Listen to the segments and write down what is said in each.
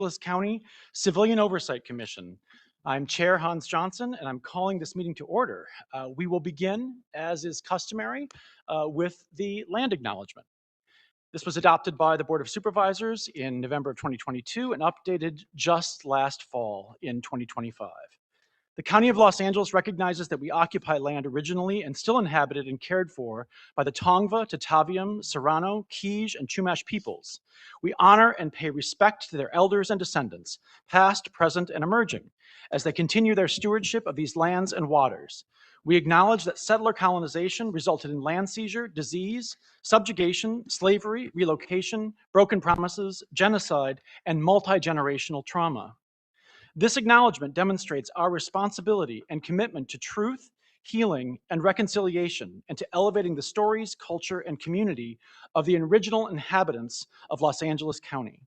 Angeles County Civilian Oversight Commission. I'm Chair Hans Johnson, and I'm calling this meeting to order. We will begin, as is customary, with the land acknowledgement. This was adopted by the Board of Supervisors in November of 2022 and updated just last fall in 2025. The County of Los Angeles recognizes that we occupy land originally and still inhabited and cared for by the Tongva, Tataviam, Serrano, Kij, and Chumash peoples. We honor and pay respect to their elders and descendants, past, present, and emerging, as they continue their stewardship of these lands and waters. We acknowledge that settler colonization resulted in land seizure, disease, subjugation, slavery, relocation, broken promises, genocide, and multi-generational trauma. This acknowledgement demonstrates our responsibility and commitment to truth, healing, and reconciliation, and to elevating the stories, culture, and community of the original inhabitants of Los Angeles County.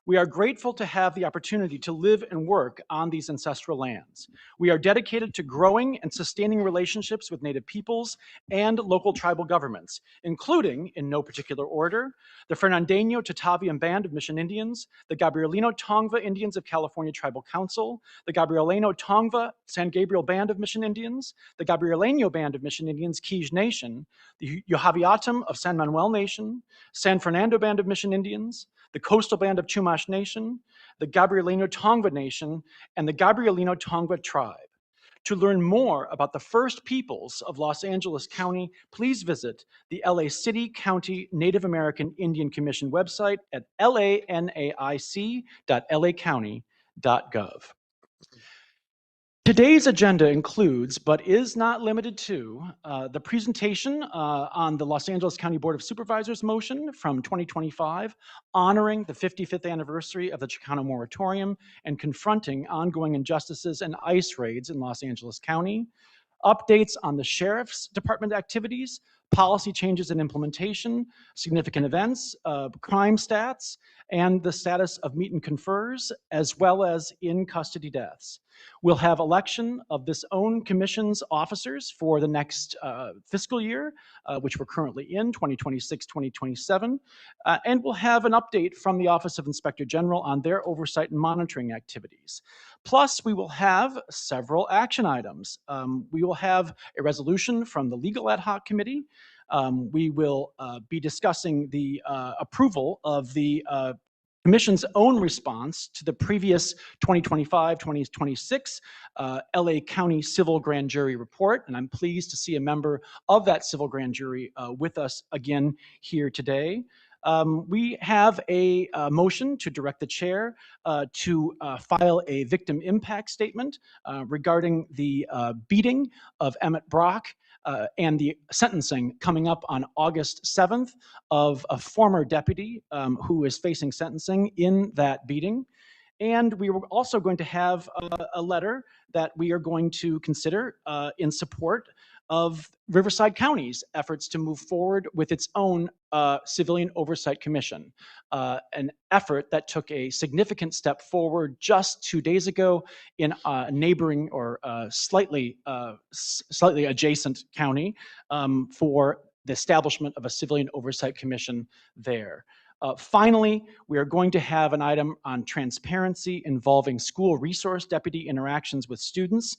We are grateful to have the opportunity to live and work on these ancestral lands. We are dedicated to growing and sustaining relationships with Native peoples and local tribal governments, including, in no particular order, the Fernandino Tataviam Band of Mission Indians, the Gabrielino Tongva Indians of California Tribal Council, the Gabrielino Tongva San Gabriel Band of Mission Indians, the Gabrielino Band of Mission Indians Kij Nation, the Yohaviatum of San Manuel Nation, San Fernando Band of Mission Indians, the Coastal Band of Chumash Nation, the Gabrielino Tongva Nation, and the Gabrielino Tongva Tribe. To learn more about the First Peoples of Los Angeles County, please visit the LA City County Native American Indian Commission website at lanaic.lacounty.gov. Today's agenda includes, but is not limited to, the presentation on the Los Angeles County Board of Supervisors motion from 2025, honoring the 55th anniversary of the Chicano moratorium and confronting ongoing injustices and ICE raids in Los Angeles County, updates on the Sheriff's Department activities, policy changes and implementation, significant events, crime stats, and the status of meet and confers, as well as in-custody deaths. We'll have election of this own commission's officers for the next fiscal year, which we're currently in, 2026-2027, and we'll have an update from the Office of Inspector General on their oversight and monitoring activities. Plus, we will have several action items. We will have a resolution from the Legal Ad Hoc Committee. We will be discussing the approval of the Commission's own response to the previous 2025-2026 LA County Civil Grand Jury report, and I'm pleased to see a member of that Civil Grand Jury with us again here today. We have a motion to direct the chair to file a victim impact statement regarding the beating of Emmett Brock and the sentencing coming up on August 7th of a former deputy who is facing sentencing in that beating. And we were also going to have a letter that we are going to consider in support of Riverside County's efforts to move forward with its own Civilian Oversight Commission, an effort that took a significant step forward just 2 days ago in a neighboring or slightly adjacent county for the establishment of a Civilian Oversight Commission there. Finally, we are going to have an item on transparency involving school resource deputy interactions with students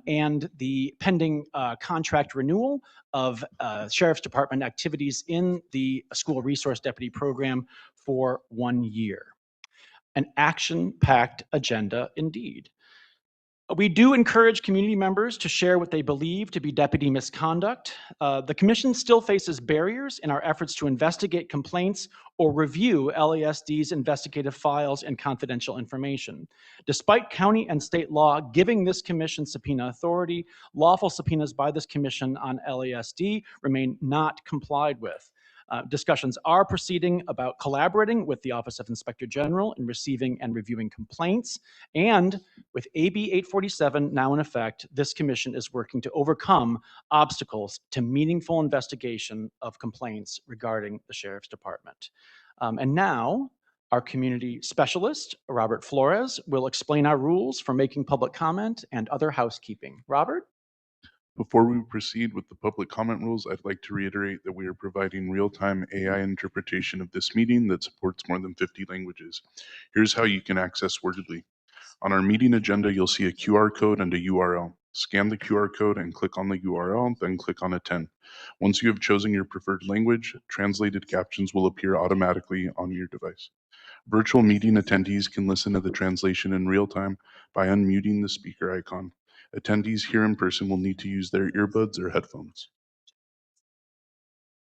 and the pending contract renewal of Sheriff's Department activities in the school resource deputy program for 1 year. An action-packed agenda indeed. We do encourage community members to share what they believe to be deputy misconduct. The Commission still faces barriers in our efforts to investigate complaints or review LASD's investigative files and confidential information. Despite county and state law giving this Commission subpoena authority, lawful subpoenas by this Commission on LASD remain not complied with. Discussions are proceeding about collaborating with the Office of Inspector General in receiving and reviewing complaints. And with AB 847 now in effect, this commission is working to overcome obstacles to meaningful investigation of complaints regarding the Sheriff's Department. And now, our community specialist, Robert Flores, will explain our rules for making public comment and other housekeeping. Robert? Before we proceed with the public comment rules, I'd like to reiterate that we are providing real-time AI interpretation of this meeting that supports more than 50 languages. Here's how you can access Wordly. On our meeting agenda, you'll see a QR code and a URL. Scan the QR code and click on the URL, then click on Attend. Once you have chosen your preferred language, translated captions will appear automatically on your device. Virtual meeting attendees can listen to the translation in real time by unmuting the speaker icon. Attendees here in person will need to use their earbuds or headphones.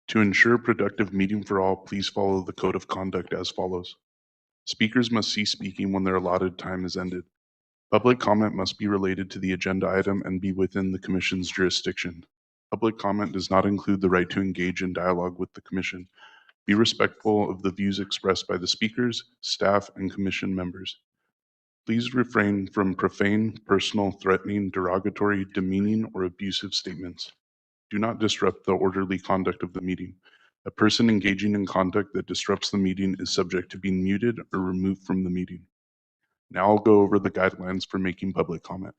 To ensure a productive meeting for all, please follow the code of conduct as follows. Speakers must cease speaking when their allotted time is ended. Public comment must be related to the agenda item and be within the Commission's jurisdiction. Public comment does not include the right to engage in dialogue with the Commission. Be respectful of the views expressed by the speakers, staff, and Commission members. Please refrain from profane, personal, threatening, derogatory, demeaning, or abusive statements. Do not disrupt the orderly conduct of the meeting. A person engaging in conduct that disrupts the meeting is subject to being muted or removed from the meeting. Now I'll go over the guidelines for making public comment.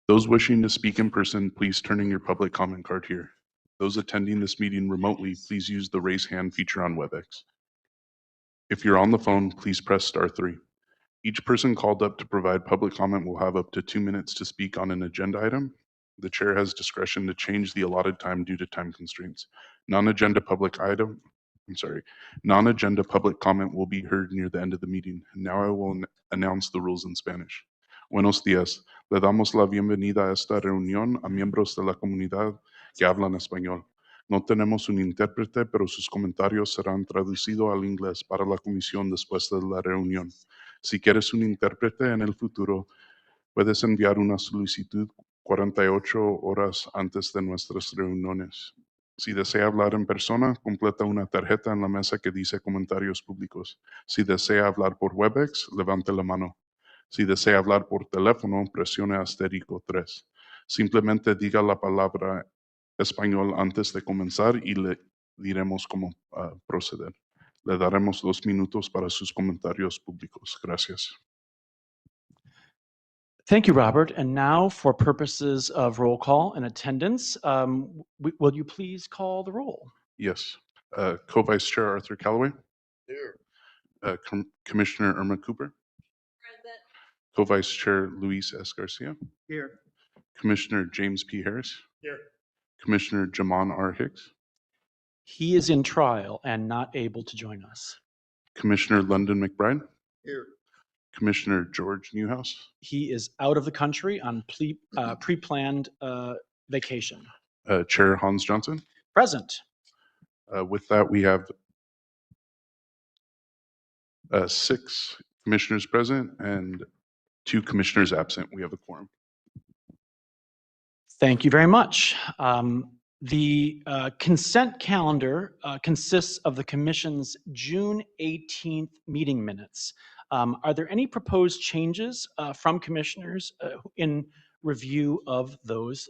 Those wishing to speak in person, please turn in your public comment card here. Those attending this meeting remotely, please use the raise hand feature on WebEx. If you're on the phone, please press *3. Each person called up to provide public comment will have up to 2 minutes to speak on an agenda item. The chair has discretion to change the allotted time due to time constraints. Non-agenda public comment will be heard near the end of the meeting. Now I will announce the rules in Spanish. Buenos días. Le damos la bienvenida a esta reunión a miembros de la comunidad que hablan español. No tenemos un intérprete, pero sus comentarios serán traducidos al inglés para la comisión después de la reunión. Si quieres un intérprete en el futuro, puedes enviar una solicitud 48 horas antes de nuestras reuniones. Si desea hablar en persona, completa una tarjeta en la mesa que dice comentarios públicos. Si desea hablar por WebEx, levante la mano. Si desea hablar por teléfono, presione *3. Simplemente diga la palabra español antes de comenzar y le diremos cómo proceder. Le daremos 2 minutos para sus comentarios públicos. Gracias. Thank you, Robert. And now, for purposes of roll call and attendance, will you please call the roll? Yes. Co-Vice Chair Arthur Callaway. Here. Commissioner Irma Cooper. Present. Co-Vice Chair Luis S. Garcia. Here. Commissioner James P. Harris. Here. Commissioner Jamon R. Hicks. He is in trial and not able to join us. Commissioner London McBride. Here. Commissioner George Newhouse. He is out of the country on pre-planned vacation. Chair Hans Johnson. Present. With that, we have 6 commissioners present and 2 commissioners absent. We have a quorum. Thank you very much. The consent calendar consists of the Commission's June 18th meeting minutes. Are there any proposed changes from commissioners in review of those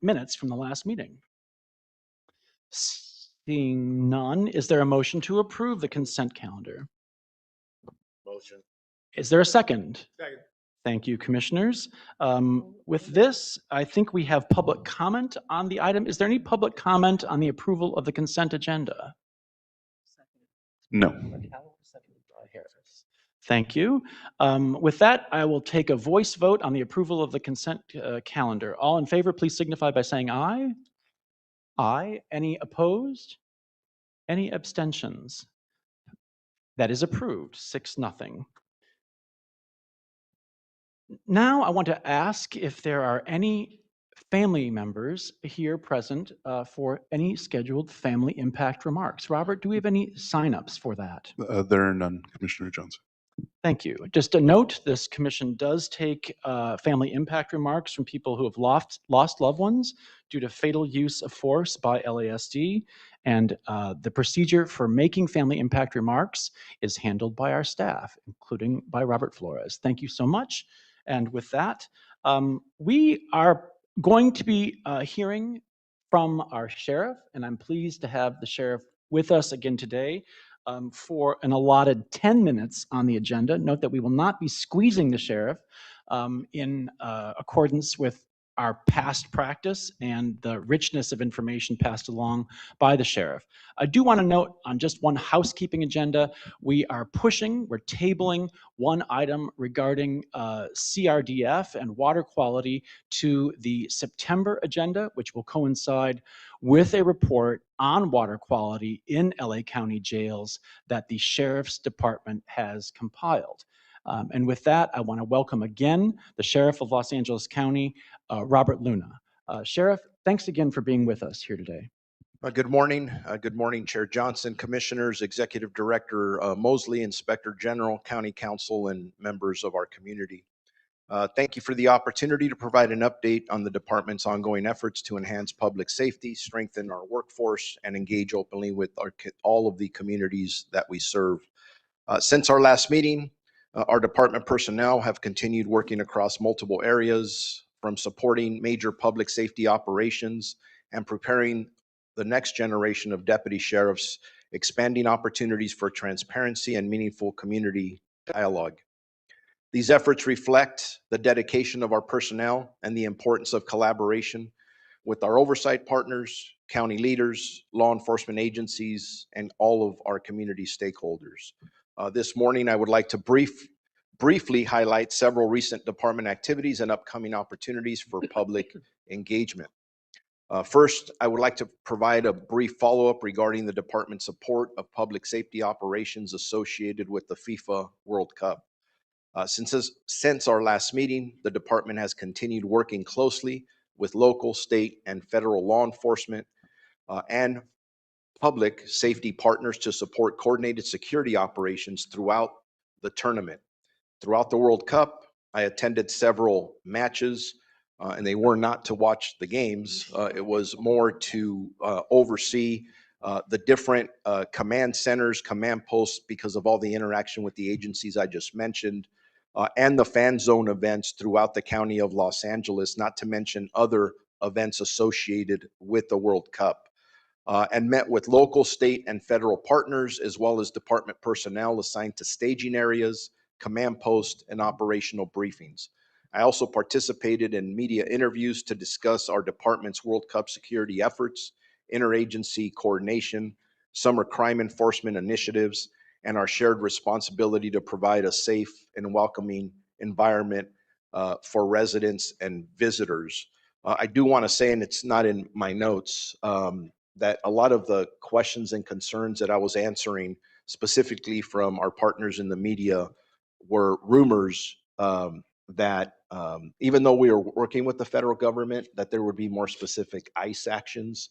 minutes from the last meeting? Seeing none, is there a motion to approve the consent calendar? Motion. Is there a second? Second. Thank you, commissioners. With this, I think we have public comment on the item. Is there any public comment on the approval of the consent agenda? No. Thank you. With that, I will take a voice vote on the approval of the consent calendar. All in favor, please signify by saying aye. Aye. Any opposed? Any abstentions? That is approved, 6-0. Now I want to ask if there are any family members here present for any scheduled family impact remarks. Robert, do we have any signups for that? There are none, Commissioner Johnson. Thank you. Just a note, this commission does take family impact remarks from people who have lost loved ones due to fatal use of force by LASD. And the procedure for making family impact remarks is handled by our staff, including by Robert Flores. Thank you so much. And with that, we are going to be hearing from our sheriff, and I'm pleased to have the sheriff with us again today for an allotted 10 minutes on the agenda. Note that we will not be squeezing the sheriff in accordance with our past practice and the richness of information passed along by the sheriff. I do want to note on just one housekeeping agenda, we're tabling one item regarding CRDF and water quality to the September agenda, which will coincide with a report on water quality in LA County jails that the Sheriff's Department has compiled. And with that, I want to welcome again the Sheriff of Los Angeles County, Robert Luna. Sheriff, thanks again for being with us here today. Good morning. Good morning, Chair Johnson, Commissioners, Executive Director Mosley, Inspector General, County Council, and members of our community. Thank you for the opportunity to provide an update on the department's ongoing efforts to enhance public safety, strengthen our workforce, and engage openly with all of the communities that we serve. Since our last meeting, our department personnel have continued working across multiple areas, from supporting major public safety operations and preparing the next generation of deputy sheriffs, expanding opportunities for transparency and meaningful community dialogue. These efforts reflect the dedication of our personnel and the importance of collaboration with our oversight partners, county leaders, law enforcement agencies, and all of our community stakeholders. This morning, I would like to briefly highlight several recent department activities and upcoming opportunities for public engagement. First, I would like to provide a brief follow-up regarding the department's support of public safety operations associated with the FIFA World Cup. Since our last meeting, the department has continued working closely with local, state, and federal law enforcement and public safety partners to support coordinated security operations throughout the tournament. Throughout the World Cup, I attended several matches, and they were not to watch the games. It was more to oversee the different command centers, command posts, because of all the interaction with the agencies I just mentioned, and the fan zone events throughout the county of Los Angeles, not to mention other events associated with the World Cup. And met with local, state, and federal partners, as well as department personnel assigned to staging areas, command posts, and operational briefings. I also participated in media interviews to discuss our department's World Cup security efforts, interagency coordination, summer crime enforcement initiatives, and our shared responsibility to provide a safe and welcoming environment for residents and visitors. I do want to say, and it's not in my notes, that a lot of the questions and concerns that I was answering, specifically from our partners in the media, were rumors that even though we were working with the federal government, that there would be more specific ICE actions.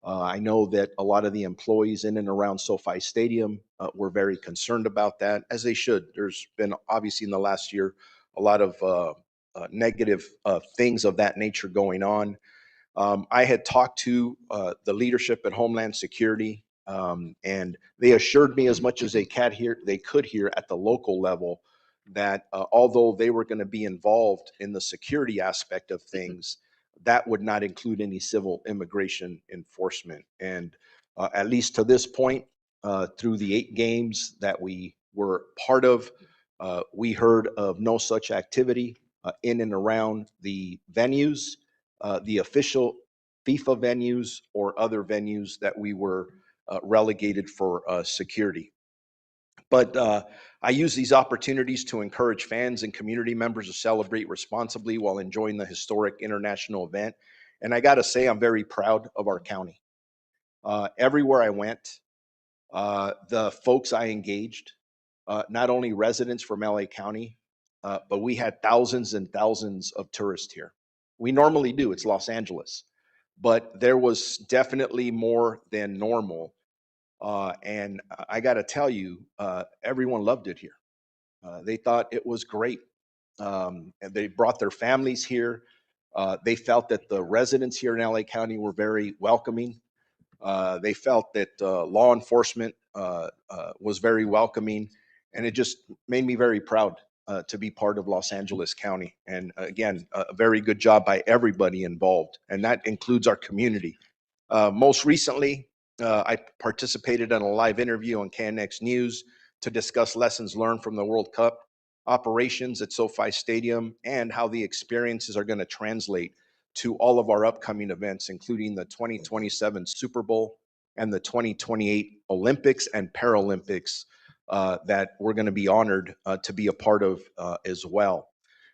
I know that a lot of the employees in and around SoFi Stadium were very concerned about that, as they should. There's been, obviously, in the last year, a lot of negative things of that nature going on. I had talked to the leadership at Homeland Security, and they assured me as much as they could hear at the local level that although they were going to be involved in the security aspect of things, that would not include any civil immigration enforcement. And at least to this point, through the 8 games that we were part of, we heard of no such activity in and around the venues, the official FIFA venues, or other venues that we were relegated for security. But I use these opportunities to encourage fans and community members to celebrate responsibly while enjoying the historic international event. And I got to say, I'm very proud of our county. Everywhere I went, the folks I engaged, not only residents from LA County, but we had thousands and thousands of tourists here. We normally do, it's Los Angeles, but there was definitely more than normal. And I got to tell you, everyone loved it here. They thought it was great. And they brought their families here. They felt that the residents here in LA County were very welcoming. They felt that law enforcement was very welcoming. And it just made me very proud to be part of Los Angeles County. And again, a very good job by everybody involved. And that includes our community. Most recently, I participated in a live interview on KNX News to discuss lessons learned from the World Cup operations at SoFi Stadium and how the experiences are going to translate to all of our upcoming events, including the 2027 Super Bowl and the 2028 Olympics and Paralympics that we're going to be honored to be a part of as well.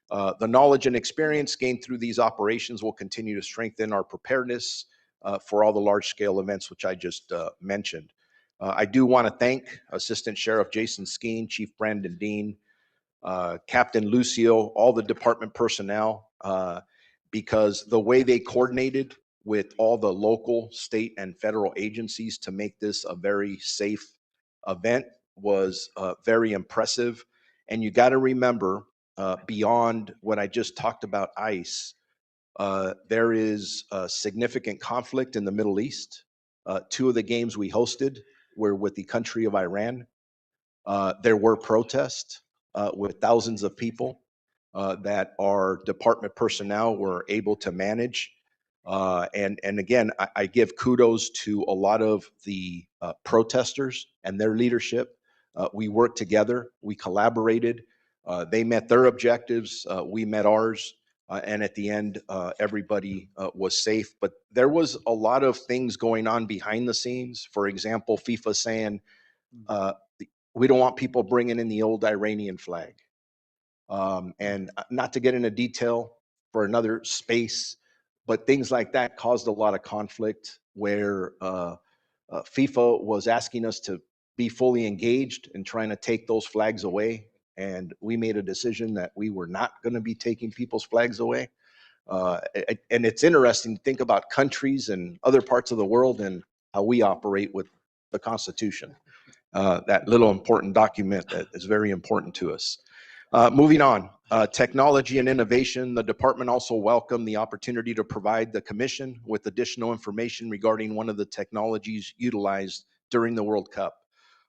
The knowledge and experience gained through these operations will continue to strengthen our preparedness for all the large-scale events which I just mentioned. I do want to thank Assistant Sheriff Jason Skeen, Chief Brandon Dean, Captain Lucio, all the department personnel, because the way they coordinated with all the local, state, and federal agencies to make this a very safe event was very impressive. And you got to remember, beyond what I just talked about ICE, there is a significant conflict in the Middle East. Two of the games we hosted were with the country of Iran. There were protests with thousands of people that our department personnel were able to manage. And again, I give kudos to a lot of the protesters and their leadership. We worked together, we collaborated. They met their objectives, we met ours. And at the end, everybody was safe. But there was a lot of things going on behind the scenes. For example, FIFA saying, we don't want people bringing in the old Iranian flag. And not to get into detail for another space, but things like that caused a lot of conflict where FIFA was asking us to be fully engaged in trying to take those flags away. And we made a decision that we were not going to be taking people's flags away. And it's interesting to think about countries and other parts of the world and how we operate with the Constitution. That little important document that is very important to us. Moving on, technology and innovation. The department also welcomed the opportunity to provide the commission with additional information regarding one of the technologies utilized during the World Cup.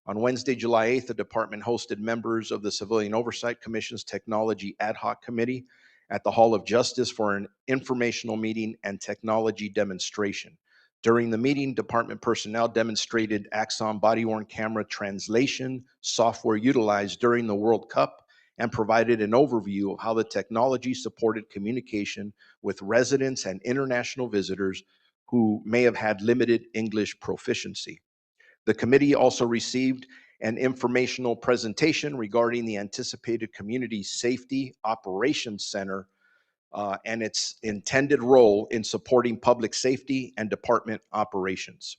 On Wednesday, July 8th, the department hosted members of the Civilian Oversight Commission's Technology Ad Hoc Committee at the Hall of Justice for an informational meeting and technology demonstration. During the meeting, department personnel demonstrated Axon body-worn camera translation software utilized during the World Cup and provided an overview of how the technology supported communication with residents and international visitors who may have had limited English proficiency. The committee also received an informational presentation regarding the anticipated Community Safety Operations Center and its intended role in supporting public safety and department operations.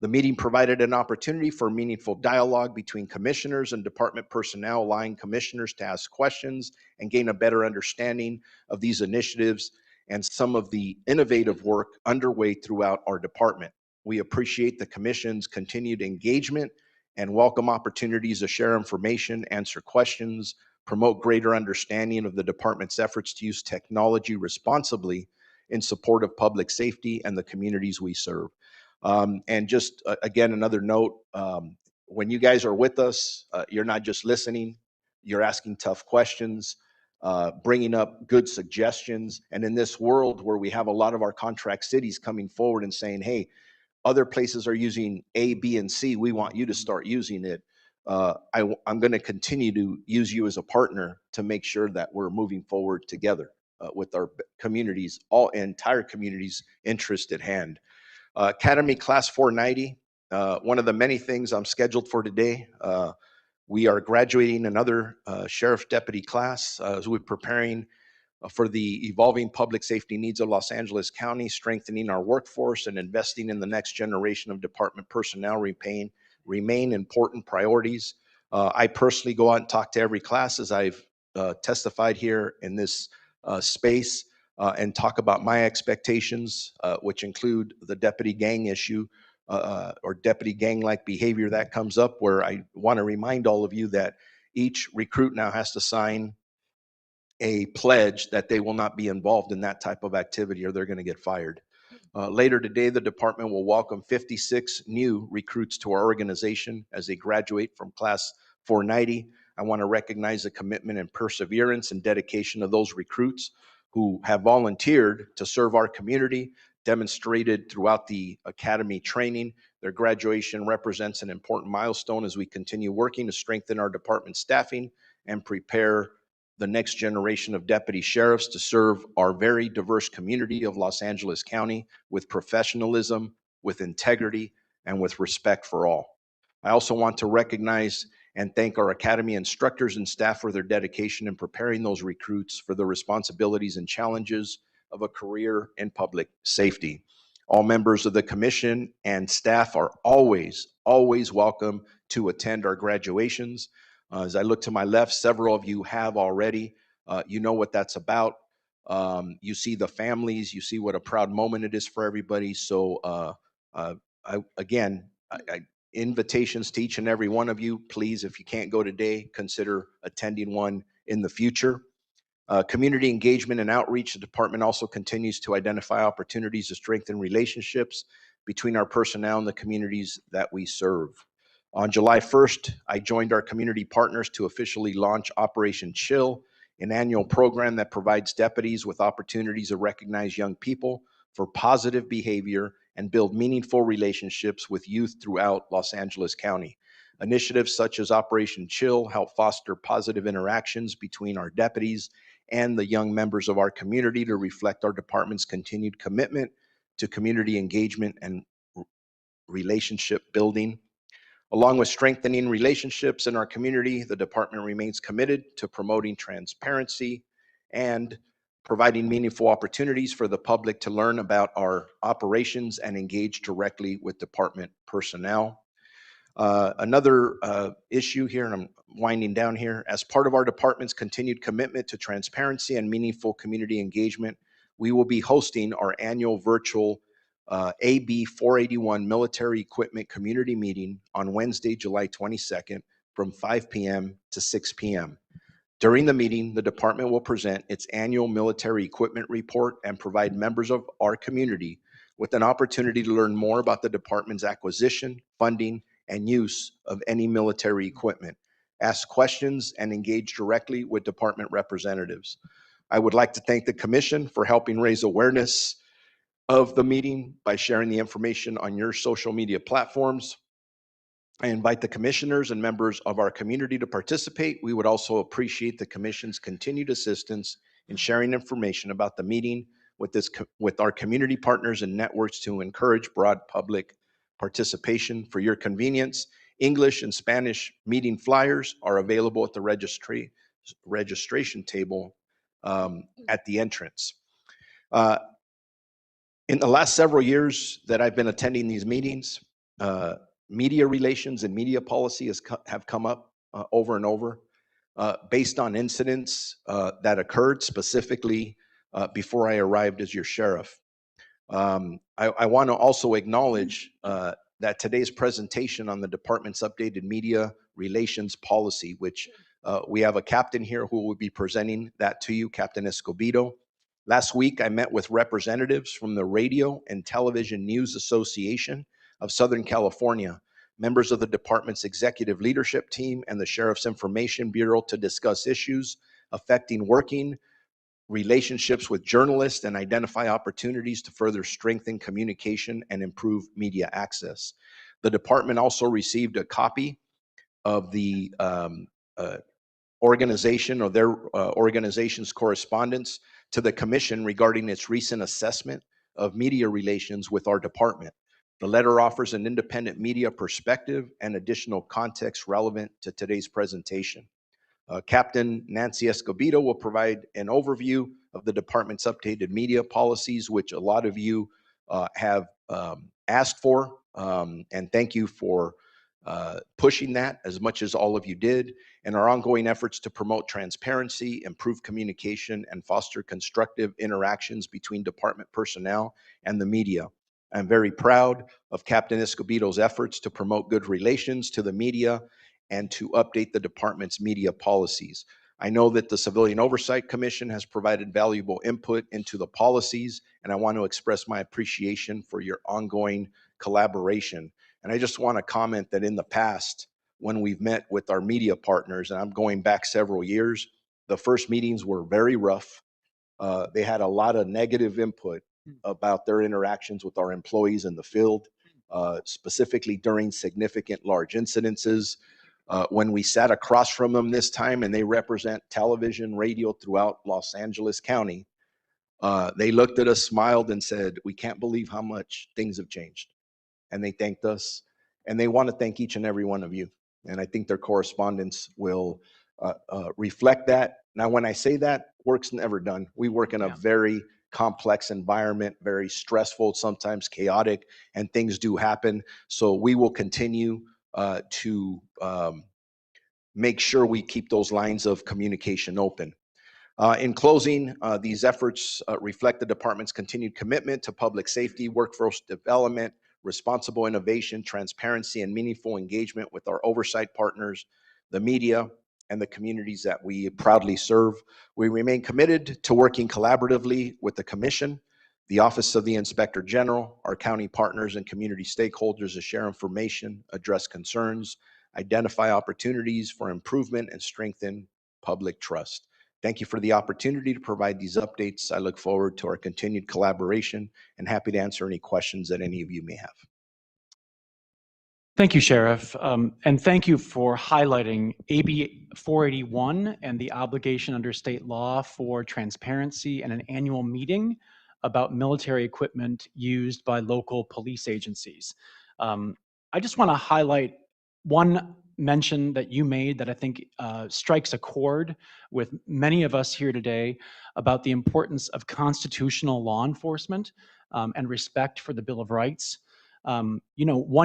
The meeting provided an opportunity for meaningful dialogue between commissioners and department personnel, allowing commissioners to ask questions and gain a better understanding of these initiatives and some of the innovative work underway throughout our department. We appreciate the commission's continued engagement and welcome opportunities to share information, answer questions, promote greater understanding of the department's efforts to use technology responsibly in support of public safety and the communities we serve. And just again, another note, when you guys are with us, you're not just listening, you're asking tough questions, bringing up good suggestions. And in this world where we have a lot of our contract cities coming forward and saying, hey, other places are using A, B, and C, we want you to start using it. I'm going to continue to use you as a partner to make sure that we're moving forward together with our communities, all entire communities' interest at hand. Academy Class 490, one of the many things I'm scheduled for today. We are graduating another sheriff deputy class as we're preparing for the evolving public safety needs of Los Angeles County, strengthening our workforce and investing in the next generation of department personnel remain important priorities. I personally go out and talk to every class as I've testified here in this space and talk about my expectations, which include the deputy gang issue or deputy gang-like behavior that comes up, where I want to remind all of you that each recruit now has to sign a pledge that they will not be involved in that type of activity or they're going to get fired. Later today, the department will welcome 56 new recruits to our organization as they graduate from Class 490. I want to recognize the commitment and perseverance and dedication of those recruits who have volunteered to serve our community, demonstrated throughout the academy training. Their graduation represents an important milestone as we continue working to strengthen our department staffing and prepare the next generation of deputy sheriffs to serve our very diverse community of Los Angeles County with professionalism, with integrity, and with respect for all. I also want to recognize and thank our academy instructors and staff for their dedication in preparing those recruits for the responsibilities and challenges of a career in public safety. All members of the commission and staff are always welcome to attend our graduations. As I look to my left, several of you have already. You know what that's about. You see the families, you see what a proud moment it is for everybody. So invitations to each and every one of you. Please, if you can't go today, consider attending one in the future. Community engagement and outreach, the department also continues to identify opportunities to strengthen relationships between our personnel and the communities that we serve. On July 1st, I joined our community partners to officially launch Operation Chill, an annual program that provides deputies with opportunities to recognize young people for positive behavior and build meaningful relationships with youth throughout Los Angeles County. Initiatives such as Operation Chill help foster positive interactions between our deputies and the young members of our community to reflect our department's continued commitment to community engagement and relationship building. Along with strengthening relationships in our community, the department remains committed to promoting transparency and providing meaningful opportunities for the public to learn about our operations and engage directly with department personnel. Another issue here, and I'm winding down here, as part of our department's continued commitment to transparency and meaningful community engagement, we will be hosting our annual virtual AB 481 Military Equipment Community Meeting on Wednesday, July 22nd from 5 p.m. to 6 p.m. During the meeting, the department will present its annual military equipment report and provide members of our community with an opportunity to learn more about the department's acquisition, funding, and use of any military equipment, ask questions, and engage directly with department representatives. I would like to thank the commission for helping raise awareness of the meeting by sharing the information on your social media platforms. I invite the commissioners and members of our community to participate. We would also appreciate the commission's continued assistance in sharing information about the meeting with our community partners and networks to encourage broad public participation. For your convenience, English and Spanish meeting flyers are available at the registration table at the entrance. In the last several years that I've been attending these meetings, media relations and media policy have come up over and over based on incidents that occurred specifically before I arrived as your sheriff. I want to also acknowledge that today's presentation on the department's updated media relations policy, which we have a captain here who will be presenting that to you, Captain Escobedo. Last week, I met with representatives from the Radio and Television News Association of Southern California, members of the department's executive leadership team, and the Sheriff's Information Bureau to discuss issues affecting working relationships with journalists and identify opportunities to further strengthen communication and improve media access. The department also received a copy of the organization or their organization's correspondence to the commission regarding its recent assessment of media relations with our department. The letter offers an independent media perspective and additional context relevant to today's presentation. Captain Nancy Escobedo will provide an overview of the department's updated media policies, which a lot of you have asked for, and thank you for pushing that as much as all of you did, and our ongoing efforts to promote transparency, improve communication, and foster constructive interactions between department personnel and the media. I'm very proud of Captain Escobedo's efforts to promote good relations to the media and to update the department's media policies. I know that the Civilian Oversight Commission has provided valuable input into the policies, and I want to express my appreciation for your ongoing collaboration. And I just want to comment that in the past, when we've met with our media partners, and I'm going back several years, the first meetings were very rough. They had a lot of negative input about their interactions with our employees in the field, specifically during significant large incidences. When we sat across from them this time, and they represent television, radio throughout Los Angeles County, they looked at us, smiled, and said, "We can't believe how much things have changed." And they thanked us, and they want to thank each and every one of you. And I think their correspondence will reflect that. Now, when I say that, work's never done. We work in a very complex environment, very stressful, sometimes chaotic, and things do happen. So we will continue to make sure we keep those lines of communication open. In closing, these efforts reflect the department's continued commitment to public safety, workforce development, responsible innovation, transparency, and meaningful engagement with our oversight partners, the media, and the communities that we proudly serve. We remain committed to working collaboratively with the Commission, the Office of the Inspector General, our county partners, and community stakeholders to share information, address concerns, identify opportunities for improvement, and strengthen public trust. Thank you for the opportunity to provide these updates. I look forward to our continued collaboration and happy to answer any questions that any of you may have. Thank you, Sheriff. And thank you for highlighting AB 481 and the obligation under state law for transparency and an annual meeting about military equipment used by local police agencies. I just want to highlight one mention that you made that I think strikes a chord with many of us here today about the importance of constitutional law enforcement and respect for the Bill of Rights. 1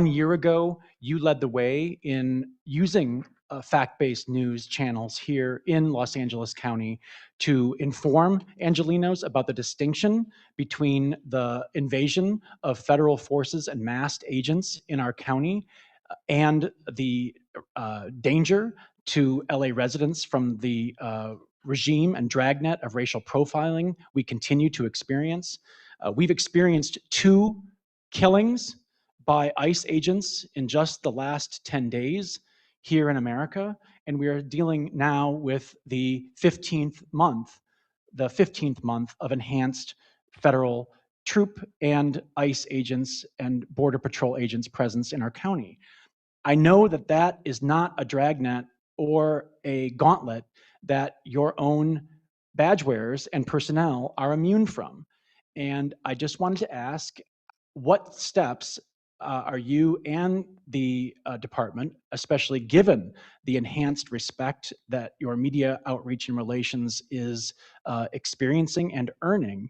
year ago, you led the way in using fact-based news channels here in Los Angeles County to inform Angelenos about the distinction between the invasion of federal forces and masked agents in our county and the danger to LA residents from the regime and dragnet of racial profiling we continue to experience. We've experienced 2 killings by ICE agents in just the last 10 days here in America, and we are dealing now with the 15th month of enhanced federal troop and ICE agents and Border Patrol agents' presence in our county. I know that that is not a dragnet or a gauntlet that your own badge wearers and personnel are immune from. And I just wanted to ask, what steps are you and the department, especially given the enhanced respect that your media outreach and relations is experiencing and earning,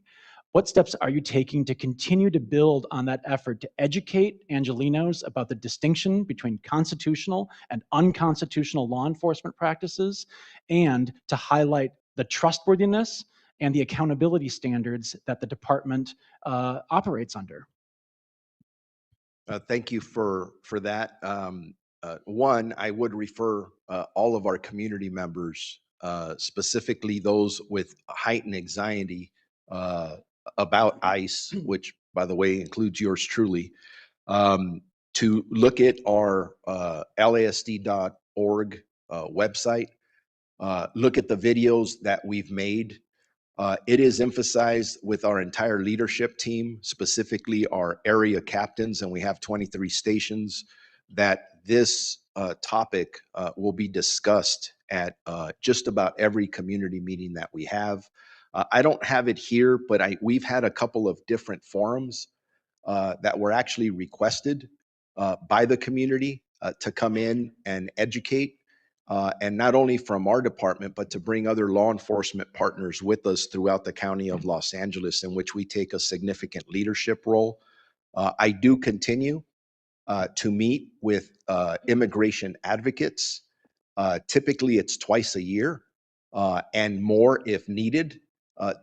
what steps are you taking to continue to build on that effort to educate Angelenos about the distinction between constitutional and unconstitutional law enforcement practices, and to highlight the trustworthiness and the accountability standards that the department operates under? Thank you for that. One, I would refer all of our community members, specifically those with heightened anxiety about ICE, which, by the way, includes yours truly, to look at our LASD.org website, look at the videos that we've made. It is emphasized with our entire leadership team, specifically our area captains, and we have 23 stations, that this topic will be discussed at just about every community meeting that we have. I don't have it here, but we've had a couple of different forums that were actually requested by the community to come in and educate. And not only from our department, but to bring other law enforcement partners with us throughout the county of Los Angeles, in which we take a significant leadership role. I do continue to meet with immigration advocates. Typically, it's twice a year and more if needed,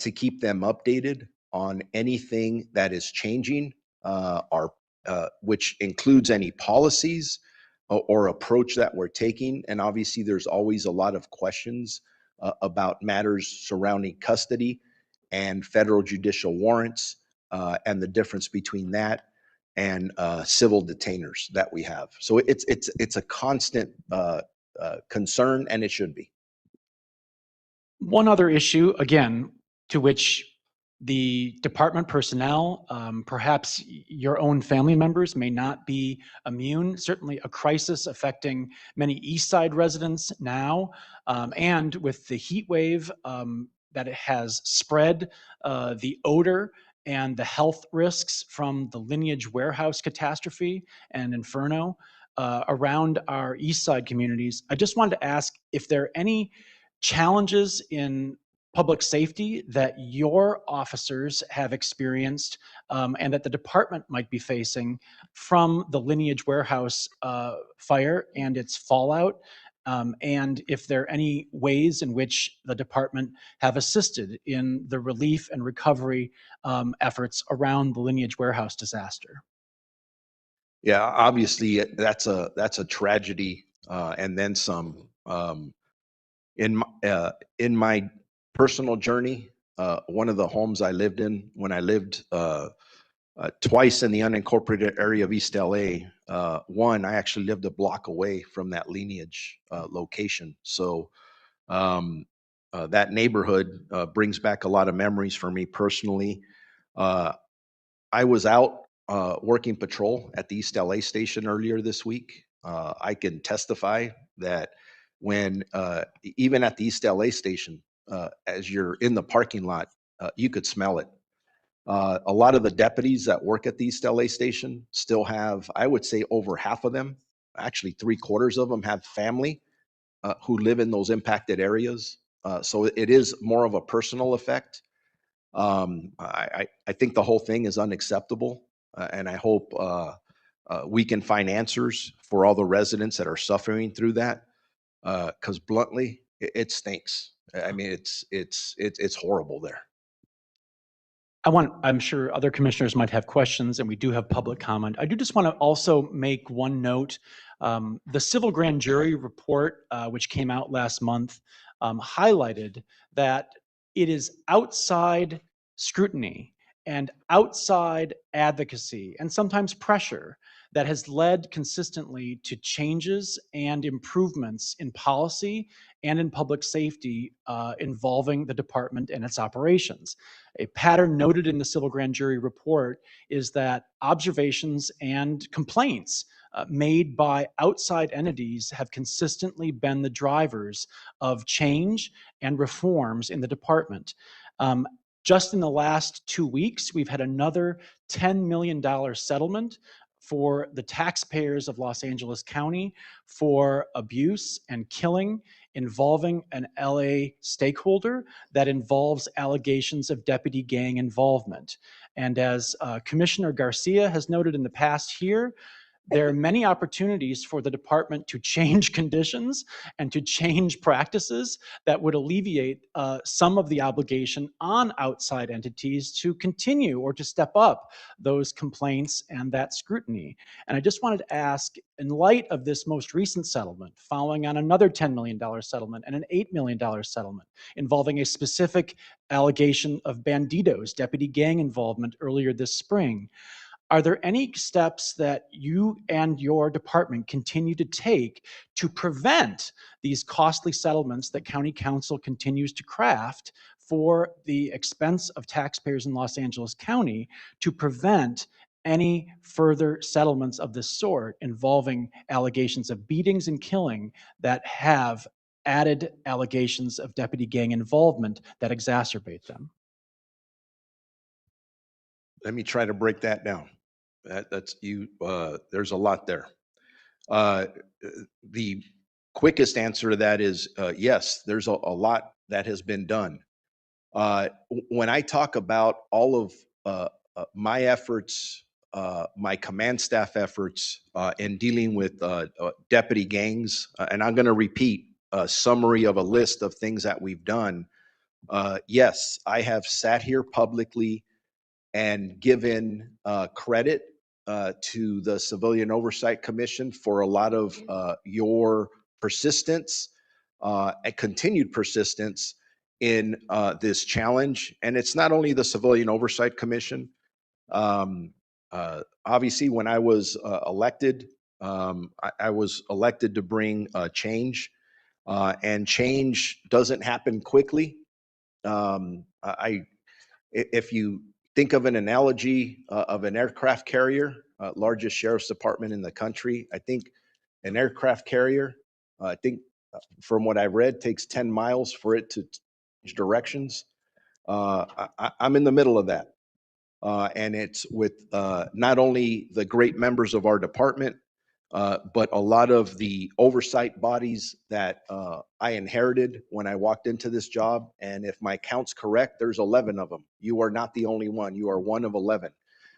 to keep them updated on anything that is changing, which includes any policies or approach that we're taking. And obviously, there's always a lot of questions about matters surrounding custody and federal judicial warrants and the difference between that and civil detainers that we have. So it's a constant concern, and it should be. One other issue, again, to which The department personnel, perhaps your own family members may not be immune. Certainly a crisis affecting many East Side residents now, and with the heat wave that it has spread, the odor and the health risks from the Lineage Warehouse catastrophe and inferno around our East Side communities. I just wanted to ask if there are any challenges in public safety that your officers have experienced and that the department might be facing from the Lineage Warehouse fire and its fallout, and if there are any ways in which the department have assisted in the relief and recovery efforts around the Lineage Warehouse disaster. Yeah, obviously that's a tragedy, and then some. In my personal journey, one of the homes I lived in when I lived twice in the unincorporated area of East LA. One, I actually lived a block away from that Lineage location, so that neighborhood brings back a lot of memories for me personally. Uh, I was out working patrol at the East LA station earlier this week. I can testify that when even at the East LA station, as you're in the parking lot, you could smell it. A lot of the deputies that work at the East LA station still have, I would say, over half of them, actually 3/4 of them, have family who live in those impacted areas. So it is more of a personal effect. I think the whole thing is unacceptable, and I hope we can find answers for all the residents that are suffering through that. Because bluntly, it stinks. I mean, it's horrible there. I'm sure other commissioners might have questions, and we do have public comment. I do just want to also make one note. The civil grand jury report, which came out last month, highlighted that it is outside scrutiny and outside advocacy and sometimes pressure that has led consistently to changes and improvements in policy and in public safety involving the department and its operations. A pattern noted in the civil grand jury report is that observations and complaints made by outside entities have consistently been the drivers of change and reforms in the department. Just in the last 2 weeks, we've had another $10 million settlement for the taxpayers of Los Angeles County for abuse and killing involving an LA stakeholder that involves allegations of deputy gang involvement. And as Commissioner Garcia has noted in the past here, there are many opportunities for the department to change conditions and to change practices that would alleviate some of the obligation on outside entities to continue or to step up those complaints and that scrutiny. And I just wanted to ask, in light of this most recent settlement, following on another $10 million settlement and an $8 million settlement involving a specific allegation of banditos, deputy gang involvement earlier this spring, are there any steps that you and your department continue to take to prevent these costly settlements that County Council continues to craft for the expense of taxpayers in Los Angeles County to prevent any further settlements of this sort involving allegations of beatings and killing that have added allegations of deputy gang involvement that exacerbate them? Let me try to break that down. That's you. There's a lot there. The quickest answer to that is yes. There's a lot that has been done. When I talk about all of my efforts, my command staff efforts in dealing with deputy gangs, and I'm going to repeat a summary of a list of things that we've done. Yes, I have sat here publicly and given credit to the Civilian Oversight Commission for a lot of your persistence and continued persistence in this challenge. And it's not only the Civilian Oversight Commission. Obviously, when I was elected, I was elected to bring change, and change doesn't happen quickly. If you think of an analogy of an aircraft carrier, largest sheriff's department in the country, I think an aircraft carrier, I think from what I've read, takes 10 miles for it to change directions. I'm in the middle of that. And it's with not only the great members of our department, but a lot of the oversight bodies that I inherited when I walked into this job. And if my count's correct, there's 11 of them. You are not the only one. You are one of 11.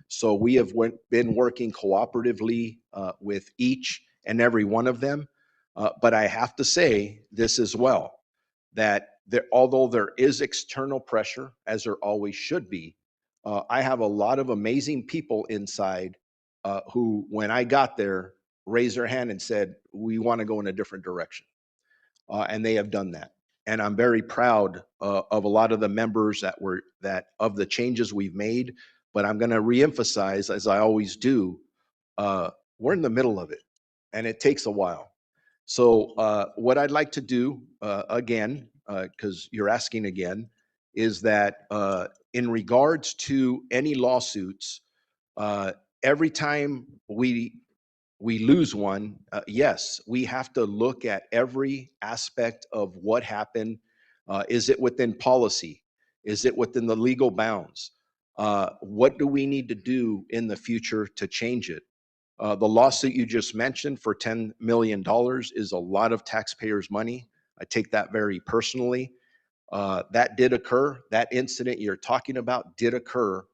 So we have been working cooperatively with each and every one of them. But I have to say this as well, that although there is external pressure, as there always should be, I have a lot of amazing people inside who, when I got there, raised their hand and said, we want to go in a different direction. And they have done that. And I'm very proud of a lot of the members that of the changes we've made. But I'm going to reemphasize, as I always do, we're in the middle of it, and it takes a while. So what I'd like to do again, because you're asking again, is that in regards to any lawsuits, every time we lose one, yes, we have to look at every aspect of what happened. Is it within policy? Is it within the legal bounds? What do we need to do in the future to change it? The lawsuit you just mentioned for $10 million is a lot of taxpayers' money. I take that very personally. That did occur. That incident you're talking about did occur.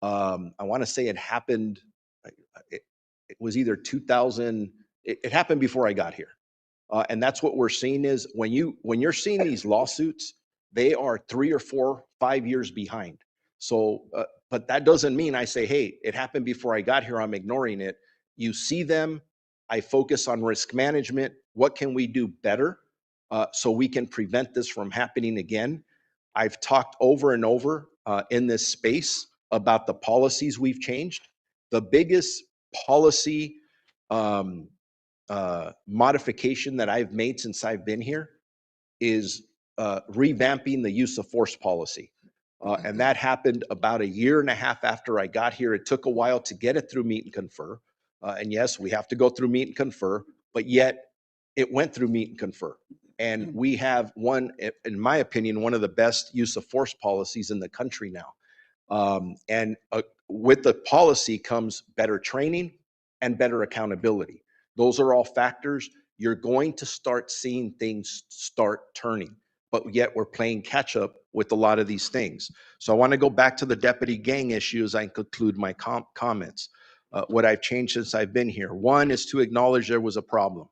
I want to say it happened, it, it was either 2000, it happened before I got here. And that's what we're seeing is when you're seeing these lawsuits, they are 3 or 4, 5 years behind. So, but that doesn't mean I say, hey, it happened before I got here, I'm ignoring it. You see them, I focus on risk management. What can we do better so we can prevent this from happening again? I've talked over and over in this space about the policies we've changed. The biggest policy modification that I've made since I've been here is revamping the use of force policy. And that happened about 1.5 years after I got here. It took a while to get it through meet and confer. And yes, we have to go through meet and confer, but yet it went through meet and confer. And we have one, in my opinion, one of the best use of force policies in the country now. And with the policy comes better training and better accountability. Those are all factors. You're going to start seeing things start turning, but yet we're playing catch up with a lot of these things. So I want to go back to the deputy gang issue as I conclude my comments. What I've changed since I've been here. One is to acknowledge there was a problem.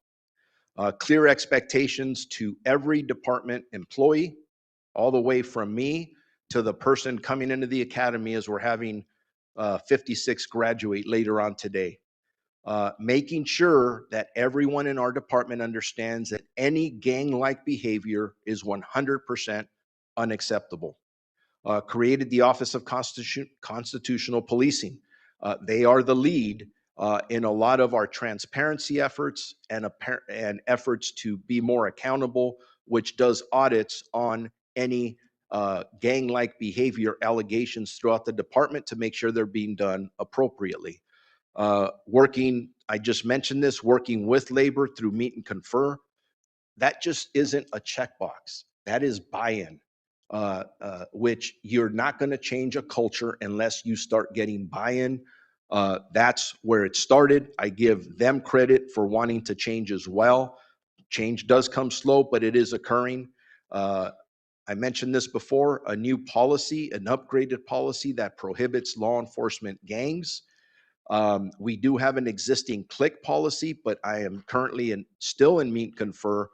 Clear expectations to every department employee, all the way from me to the person coming into the academy as we're having 56 graduate later on today. Making sure that everyone in our department understands that any gang-like behavior is 100% unacceptable. Created the Office of Constitutional Policing. They are the lead in a lot of our transparency efforts and efforts to be more accountable, which does audits on any gang-like behavior allegations throughout the department to make sure they're being done appropriately. Working, I just mentioned this, working with labor through meet and confer. That just isn't a checkbox. That is buy-in, which you're not going to change a culture unless you start getting buy-in. That's where it started. I give them credit for wanting to change as well. Change does come slow, but it is occurring. I mentioned this before, a new policy, an upgraded policy that prohibits law enforcement gangs. We do have an existing click policy, but I am currently still in meet and confer,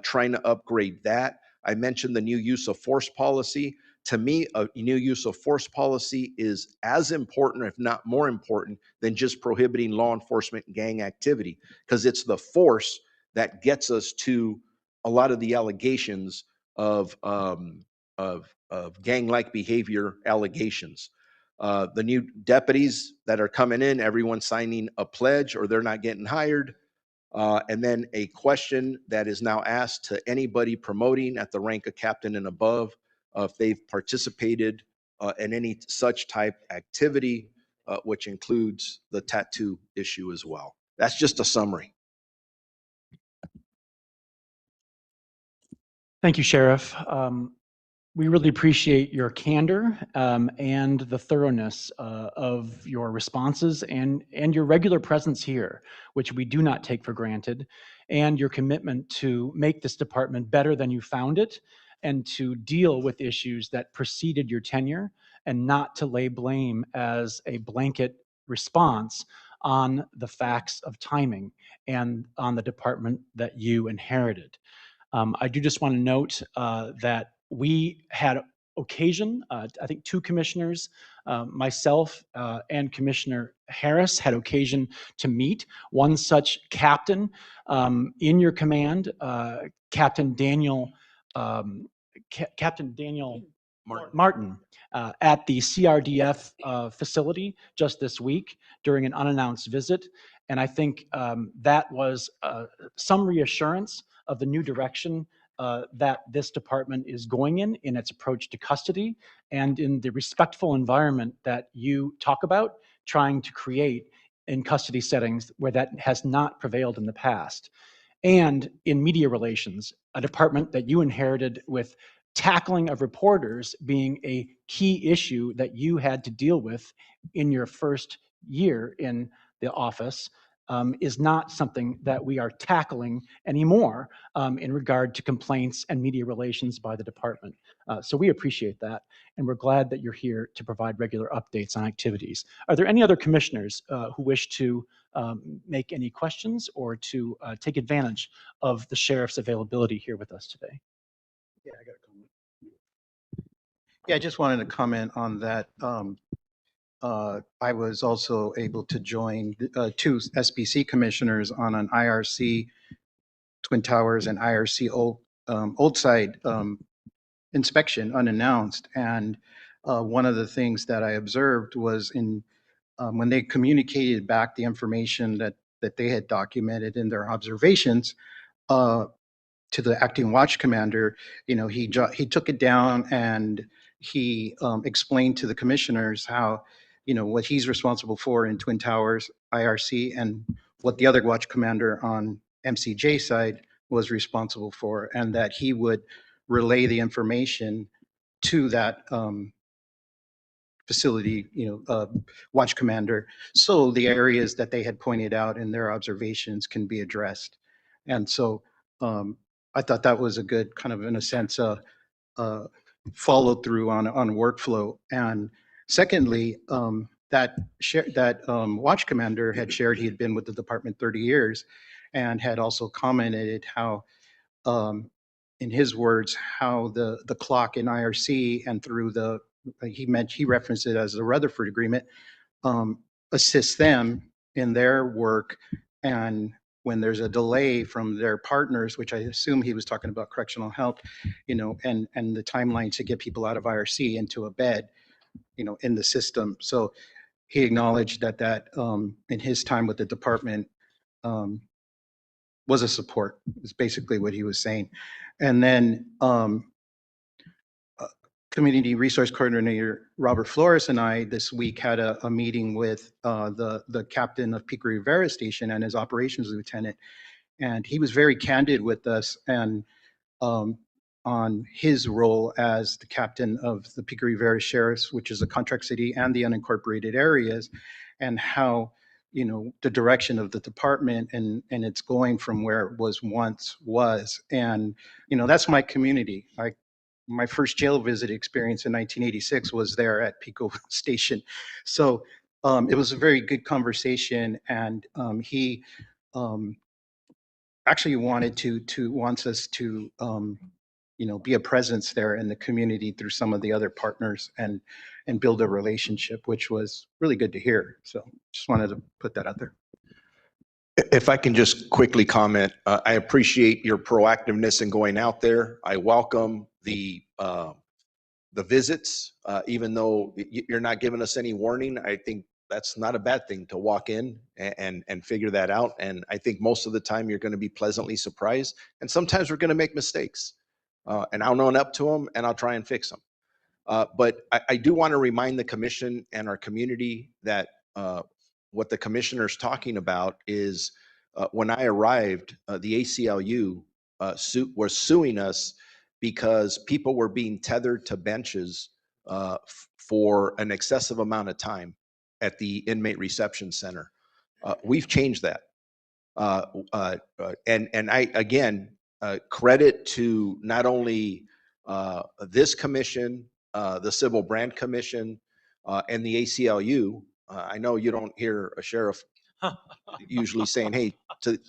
trying to upgrade that. I mentioned the new use of force policy. To me, a new use of force policy is as important, if not more important, than just prohibiting law enforcement gang activity, because it's the force that gets us to a lot of the allegations of gang-like behavior allegations. The new deputies that are coming in, everyone signing a pledge or they're not getting hired. And then a question that is now asked to anybody promoting at the rank of captain and above, if they've participated in any such type activity, which includes the tattoo issue as well. That's just a summary. Thank you, Sheriff. We really appreciate your candor and the thoroughness of your responses and your regular presence here, which we do not take for granted, and your commitment to make this department better than you found it and to deal with issues that preceded your tenure and not to lay blame as a blanket response on the facts of timing and on the department that you inherited. I do just want to note that we had occasion, I think two commissioners, myself and Commissioner Harris had occasion to meet. One such captain in your command, Captain Daniel Martin at the CRDF facility just this week during an unannounced visit. And I think that was some reassurance of the new direction that this department is going in its approach to custody and in the respectful environment that you talk about trying to create in custody settings where that has not prevailed in the past. And in media relations, a department that you inherited with tackling of reporters being a key issue that you had to deal with in your first year in the office, is not something that we are tackling anymore in regard to complaints and media relations by the department. So we appreciate that, and we're glad that you're here to provide regular updates on activities. Are there any other commissioners who wish to make any questions or to take advantage of the sheriff's availability here with us today? Yeah, I got a comment. Yeah, I just wanted to comment on that. I was also able to join two SBC commissioners on an IRC Twin Towers and IRC Old Side inspection unannounced. And one of the things that I observed was when they communicated back the information that they had documented in their observations to the acting watch commander, he took it down and he explained to the commissioners how, what he's responsible for in Twin Towers, IRC, and what the other watch commander on MCJ side was responsible for, and that he would relay the information to that facility, watch commander, so the areas that they had pointed out in their observations can be addressed. And so I thought that was a good kind of, in a sense, follow through on workflow. And secondly, that watch commander had shared he had been with the department 30 years and had also commented how, in his words, how the clock in IRC and through he referenced it as the Rutherford Agreement, assists them in their work. And when there's a delay from their partners, which I assume he was talking about correctional help, and the timeline to get people out of IRC into a bed, in the system. So he acknowledged that in his time with the department was a support, is basically what he was saying. And then Community Resource Coordinator Robert Flores and I this week had a meeting with the captain of Pico Rivera Station and his operations lieutenant, and he was very candid with us and on his role as the captain of the Pico Rivera Sheriffs, which is a contract city, and the unincorporated areas, and how the direction of the department and it's going from where it was once was. And that's my community. My first jail visit experience in 1986 was there at Pico Station. So it was a very good conversation, and he actually wants us to be a presence there in the community through some of the other partners and build a relationship, which was really good to hear. So just wanted to put that out there. If I can just quickly comment, I appreciate your proactiveness in going out there. I welcome the visits, even though you're not giving us any warning. I think that's not a bad thing to walk in and figure that out. And I think most of the time you're going to be pleasantly surprised. And sometimes we're going to make mistakes. And I'll own up to them and I'll try and fix them. But I do want to remind the commission and our community that what the commissioner's talking about is when I arrived, the ACLU was suing us because people were being tethered to benches for an excessive amount of time at the inmate reception center. We've changed that. And I, again, credit to not only this commission, the Civil Brand Commission, and the ACLU. I know you don't hear a sheriff usually saying, hey, to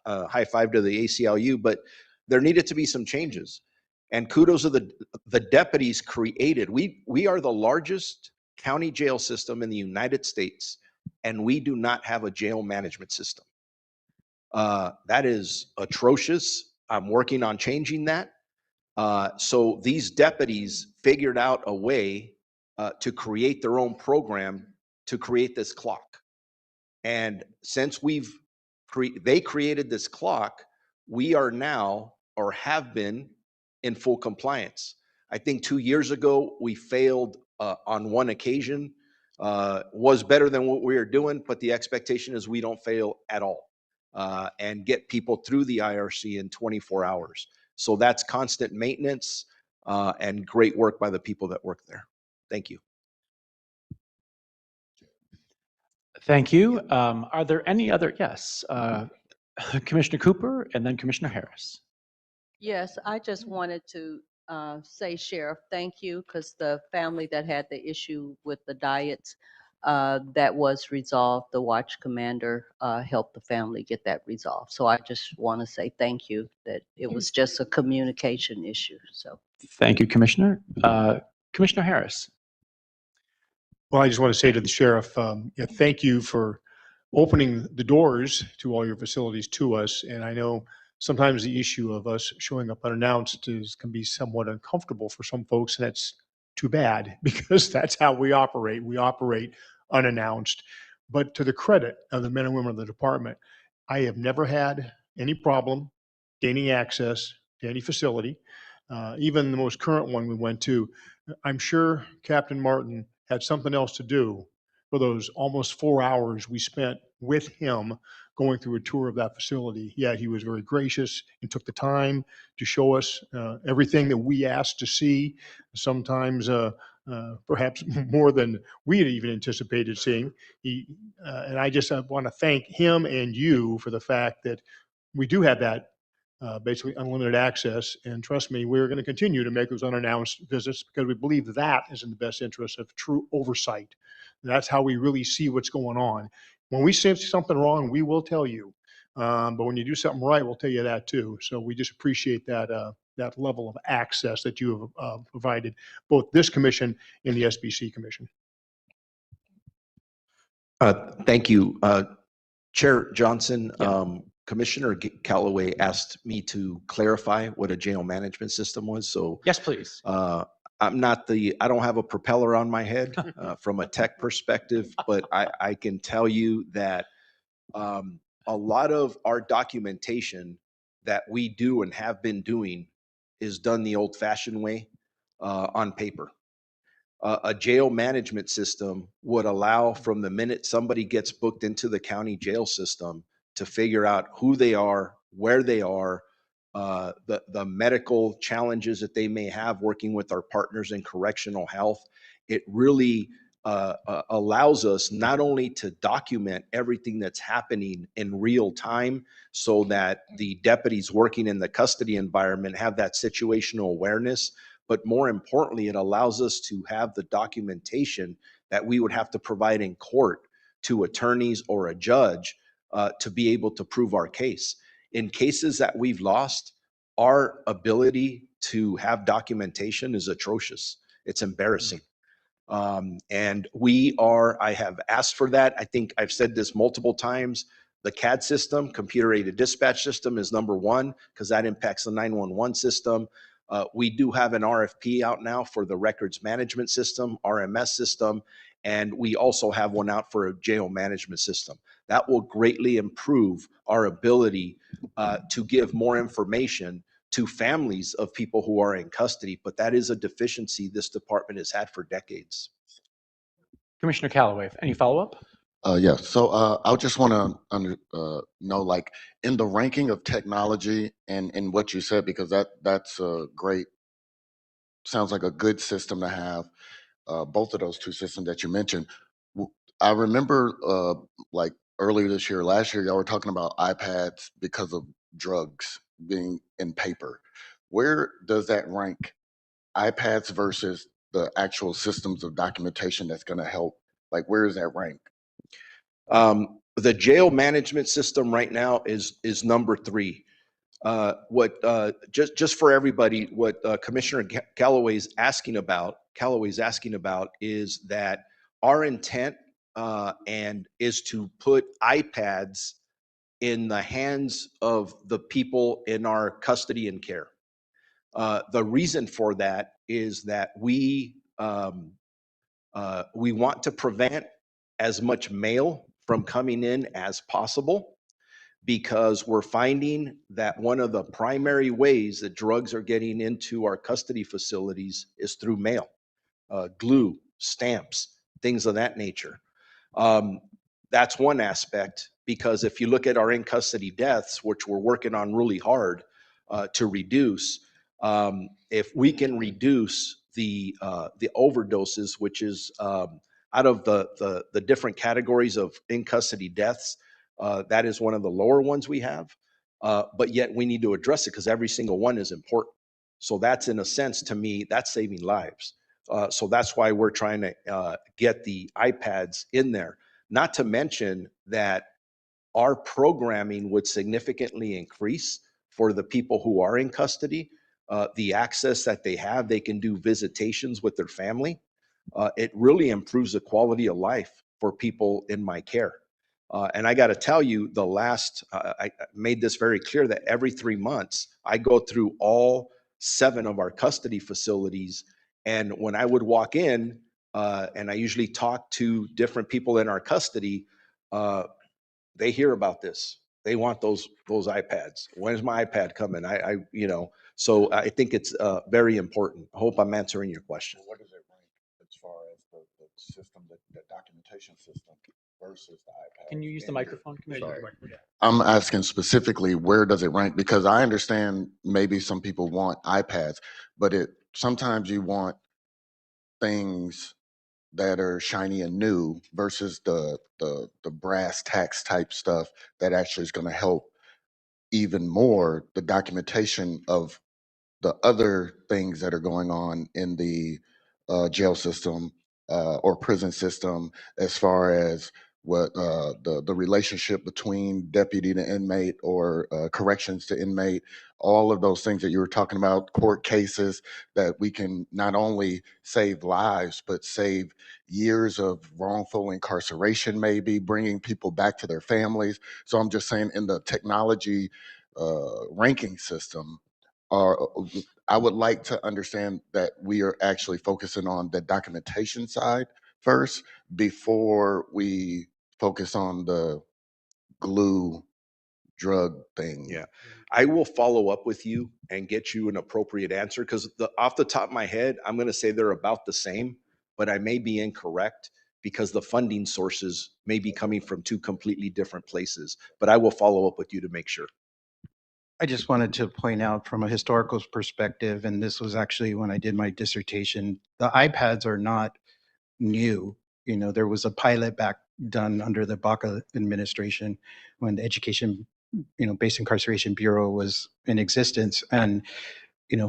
high five to the ACLU, but there needed to be some changes. And kudos to the deputies created. We are the largest county jail system in the United States, and we do not have a jail management system. That is atrocious. I'm working on changing that. So these deputies figured out a way to create their own program to create this clock. And since they created this clock, we are now, or have been, in full compliance. I think 2 years ago, we failed on one occasion, was better than what we were doing, but the expectation is we don't fail at all and get people through the IRC in 24 hours. So that's constant maintenance and great work by the people that work there. Thank you. Thank you. Are there any other? Yes. Commissioner Cooper and then Commissioner Harris. Yes, I just wanted to say, Sheriff, thank you, because the family that had the issue with the diets, that was resolved. The watch commander helped the family get that resolved. So I just want to say thank you, that it was just a communication issue. So Thank you, Commissioner. Commissioner Harris. Well, I just want to say to the sheriff, thank you for opening the doors to all your facilities to us. And I know sometimes the issue of us showing up unannounced can be somewhat uncomfortable for some folks, and that's too bad because that's how we operate. We operate unannounced. But to the credit of the men and women of the department, I have never had any problem gaining access to any facility. Even the most current one we went to, I'm sure Captain Martin had something else to do for those almost 4 hours we spent with him going through a tour of that facility. Yeah, he was very gracious and took the time to show us everything that we asked to see, sometimes perhaps more than we had even anticipated seeing. And I just want to thank him and you for the fact that we do have that basically unlimited access. And trust me, we're going to continue to make those unannounced visits because we believe that is in the best interest of true oversight. That's how we really see what's going on. When we see something wrong, we will tell you. But when you do something right, we'll tell you that too. So we just appreciate that that level of access that you have provided, both this commission and the SBC commission. Thank you. Chair Johnson, Yeah. Commissioner Callaway asked me to clarify what a jail management system was. So Yes, please. I don't have a propeller on my head from a tech perspective, but I can tell you that a lot of our documentation that we do and have been doing is done the old fashioned way on paper. A jail management system would allow, from the minute somebody gets booked into the county jail system, to figure out who they are, where they are, the medical challenges that they may have working with our partners in correctional health. It really allows us not only to document everything that's happening in real time so that the deputies working in the custody environment have that situational awareness, but more importantly, it allows us to have the documentation that we would have to provide in court to attorneys or a judge to be able to prove our case. In cases that we've lost, our ability to have documentation is atrocious. It's embarrassing. And I have asked for that. I think I've said this multiple times. The CAD system, computer aided dispatch system, is number one because that impacts the 911 system. We do have an RFP out now for the records management system, RMS system, and we also have one out for a jail management system. That will greatly improve our ability to give more information to families of people who are in custody, but that is a deficiency this department has had for decades. Commissioner Callaway, any follow-up? Yeah, so I just want to know, like, in the ranking of technology and in what you said, because that's a great, sounds like a good system to have. Both of those two systems that you mentioned. I remember, like earlier this year, last year, y'all were talking about iPads because of drugs being in paper. Where does that rank, iPads versus the actual systems of documentation that's going to help? Like, where is that rank? The jail management system right now is number 3. Just for everybody, what Commissioner Callaway's asking about is that our intent and is to put iPads in the hands of the people in our custody and care. The reason for that is that we want to prevent as much mail from coming in as possible, because we're finding that one of the primary ways that drugs are getting into our custody facilities is through mail, glue, stamps, things of that nature. That's one aspect, because if you look at our in-custody deaths, which we're working on really hard to reduce, if we can reduce the overdoses, which is out of the different categories of in-custody deaths, that is one of the lower ones we have, but yet we need to address it because every single one is important. So that's, in a sense, to me, that's saving lives. So that's why we're trying to get the iPads in there. Not to mention that our programming would significantly increase for the people who are in custody. The access that they have, they can do visitations with their family. It really improves the quality of life for people in my care. And I got to tell you, I made this very clear that every 3 months, I go through all 7 of our custody facilities. And when I would walk in, and I usually talk to different people in our custody, they hear about this. They want those iPads. When's my iPad coming? So I think it's very important. I hope I'm answering your question. What does it rank as far as the system, the documentation system versus the iPad? Can you use the microphone, Commissioner? Sorry. I'm asking specifically, where does it rank? Because I understand maybe some people want iPads, but sometimes you want things that are shiny and new versus the brass tacks type stuff that actually is going to help even more the documentation of the other things that are going on in the jail system or prison system, as far as what the relationship between deputy to inmate or corrections to inmate, all of those things that you were talking about, court cases, that we can not only save lives, but save years of wrongful incarceration, maybe bringing people back to their families. So I'm just saying, in the technology ranking system, are I would like to understand that we are actually focusing on the documentation side first before we focus on the glue drug thing. Yeah, I will follow up with you and get you an appropriate answer, because off the top of my head, I'm going to say they're about the same, but I may be incorrect because the funding sources may be coming from 2 completely different places. But I will follow up with you to make sure. I just wanted to point out from a historical perspective, and this was actually when I did my dissertation, the iPads are not new. There was a pilot done under the Baca administration when the Education, Base Incarceration Bureau was in existence. And,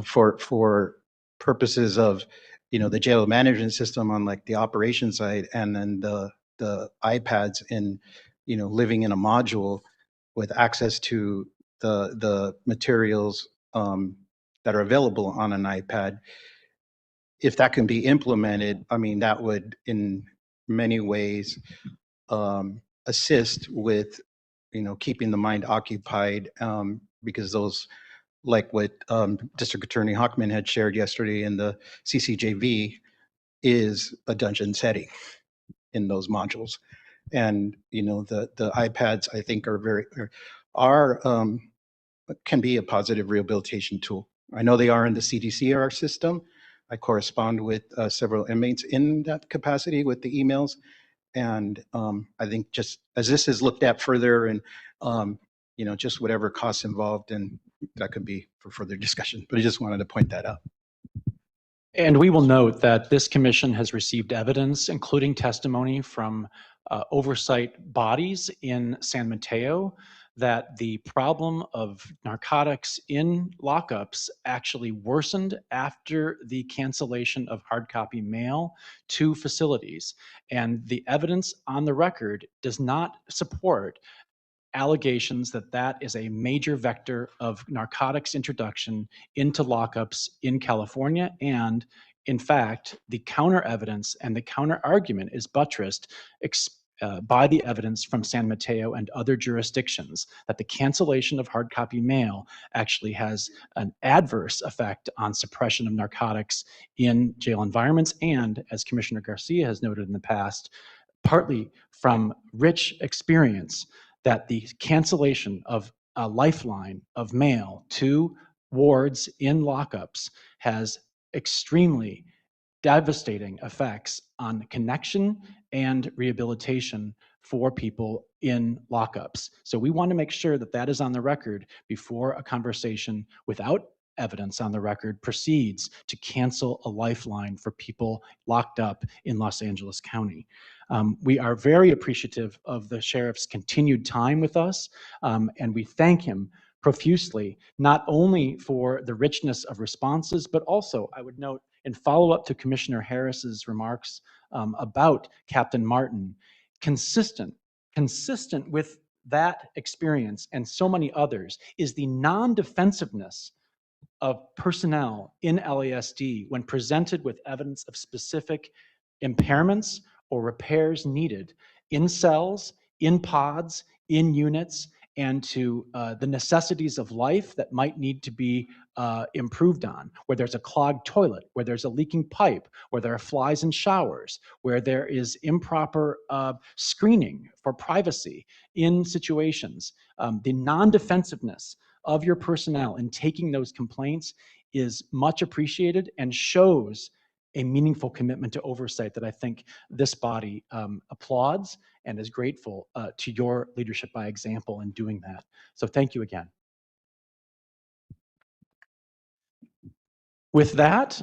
for purposes of, the jail management system on like the operation side, and then the iPads in, living in a module with access to the materials that are available on an iPad. If that can be implemented, I mean, that would in many ways assist with, keeping the mind occupied, because those, like what District Attorney Hockman had shared yesterday in the CCJV, is a dungeon setting in those modules. And, the iPads, I think, are can be a positive rehabilitation tool. I know they are in the CDCR system. I correspond with several inmates in that capacity with the emails. And I think just as this is looked at further and, just whatever costs involved, and that could be for further discussion, but I just wanted to point that out. And we will note that this commission has received evidence, including testimony from oversight bodies in San Mateo, that the problem of narcotics in lockups actually worsened after the cancellation of hard copy mail to facilities. And the evidence on the record does not support allegations that that is a major vector of narcotics introduction into lockups in California. And in fact, the counter evidence and the counter argument is buttressed by the evidence from San Mateo and other jurisdictions that the cancellation of hard copy mail actually has an adverse effect on suppression of narcotics in jail environments. And as Commissioner Garcia has noted in the past, partly from rich experience, that the cancellation of a lifeline of mail to wards in lockups has extremely devastating effects on connection and rehabilitation for people in lockups. So we want to make sure that that is on the record before a conversation without evidence on the record proceeds to cancel a lifeline for people locked up in Los Angeles County. We are very appreciative of the sheriff's continued time with us, and we thank him profusely, not only for the richness of responses, but also, I would note, in follow-up to Commissioner Harris's remarks about Captain Martin, consistent with that experience and so many others is the non-defensiveness of personnel in LASD when presented with evidence of specific impairments or repairs needed in cells, in pods, in units, and to the necessities of life that might need to be improved on, where there's a clogged toilet, where there's a leaking pipe, where there are flies in showers, where there is improper screening for privacy in situations. The non-defensiveness of your personnel in taking those complaints is much appreciated and shows a meaningful commitment to oversight that I think this body applauds and is grateful to your leadership by example in doing that. So thank you again. With that,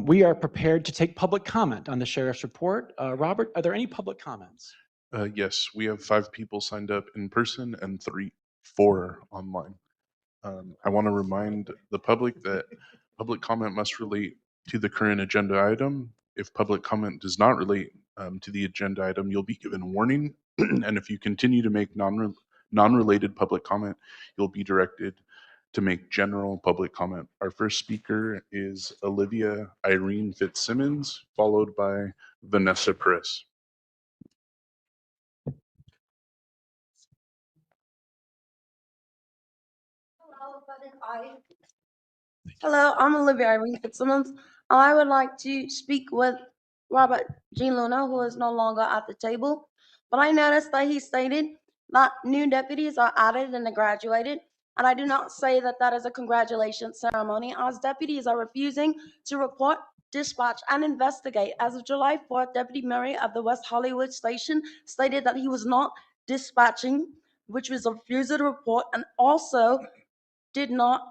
we are prepared to take public comment on the sheriff's report. Robert, are there any public comments? Yes, we have 5 people signed up in person and 4 online. I want to remind the public that public comment must relate to the current agenda item. If public comment does not relate to the agenda item, you'll be given a warning. And if you continue to make non-related public comment, you'll be directed to make general public comment. Our first speaker is Olivia Irene Fitzsimmons, followed by Vanessa Perez. Hello, I'm Olivia Irene Fitzsimmons. I would like to speak with Robert Jean Luna, who is no longer at the table. But I noticed that he stated that new deputies are added and graduated. And I do not say that that is a congratulations ceremony, as deputies are refusing to report, dispatch, and investigate. As of July 4th, Deputy Murray of the West Hollywood Station stated that he was not dispatching, which was a refusal to report, and also did not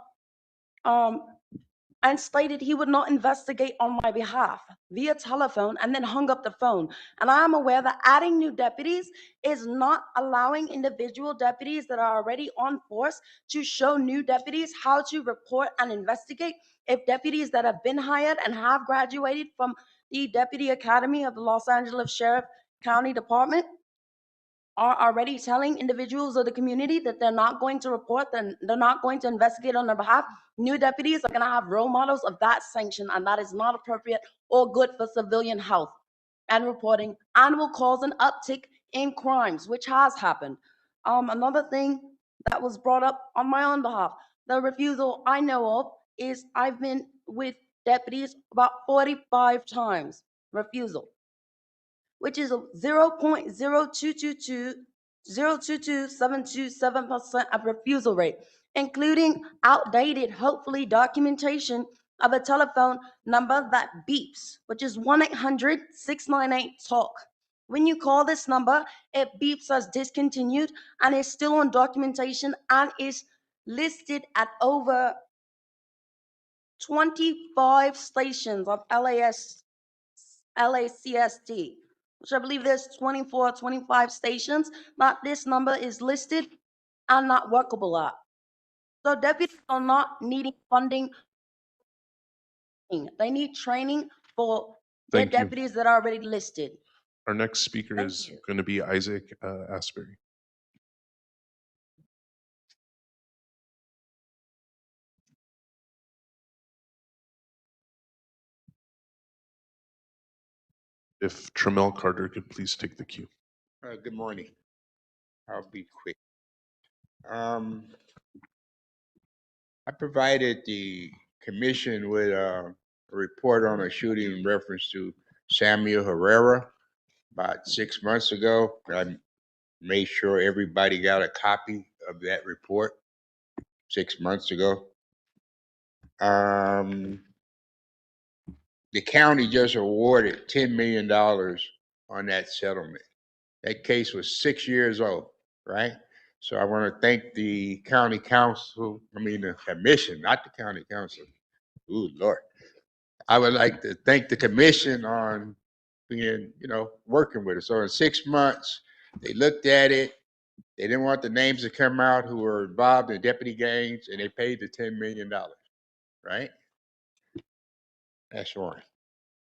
and stated he would not investigate on my behalf via telephone, and then hung up the phone. And I am aware that adding new deputies is not allowing individual deputies that are already on force to show new deputies how to report and investigate. If deputies that have been hired and have graduated from the Deputy Academy of the Los Angeles Sheriff County Department are already telling individuals of the community that they're not going to report, then they're not going to investigate on their behalf, new deputies are going to have role models of that sanction, and that is not appropriate or good for civilian health and reporting, and will cause an uptick in crimes, which has happened. Another thing that was brought up on my own behalf, the refusal I know of is I've been with deputies about 45 times refusal, which is a 0.022727% of refusal rate. including outdated, hopefully, documentation of a telephone number that beeps, which is 1-800-698-TALK. When you call this number, it beeps as discontinued and is still on documentation and is listed at over 25 stations of LACST, which I believe there's 24, 25 stations that this number is listed and not workable at. So deputies are not needing funding. They need training for their Thank you. deputies that are already listed. Our next speaker Thank is you. going to be Isaac Asbury. If Tramel Carter could please take the cue. Good morning. I'll be quick. I provided the commission with a report on a shooting in reference to Samuel Herrera about 6 months ago. I made sure everybody got a copy of that report 6 months ago. The county just awarded $10 million on that settlement. That case was 6 years old, right? So I want to thank the county council, the commission, not the county council. Ooh, Lord. I would like to thank the commission on being, working with us. So in 6 months, they looked at it. They didn't want the names to come out who were involved in deputy gangs, and they paid the $10 million, right? That's one.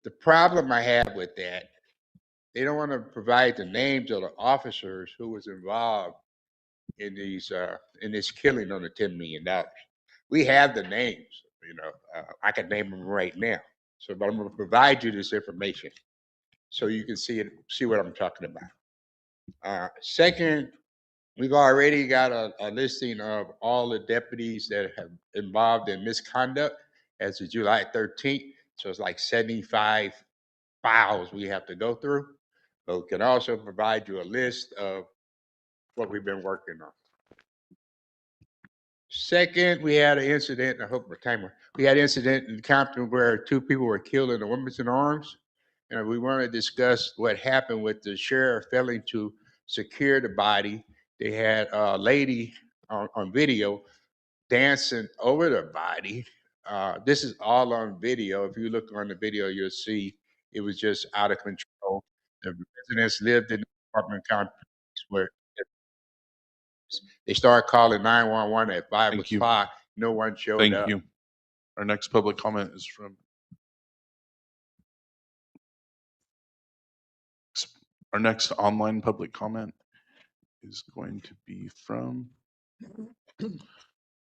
The problem I have with that, they don't want to provide the names of the officers who was involved in this killing on the $10 million. We have the names, I can name them right now. So, but I'm going to provide you this information so you can see what I'm talking about. Second, we've already got a listing of all the deputies that have involved in misconduct as of July 13th. So it's like 75 files we have to go through. But we can also provide you a list of what we've been working on. Second, we had an incident, I hope my timer, we had an incident in Compton where 2 people were killed in the Women's Arms. And we want to discuss what happened with the sheriff failing to secure the body. They had a lady on video dancing over the body. This is all on video. If you look on the video, you'll see it was just out of control. The residents lived in the apartment complex where they started calling 911 at 5 Thank you. o'clock. No one showed Thank up. you. Our next public comment is from our next online public comment is going to be from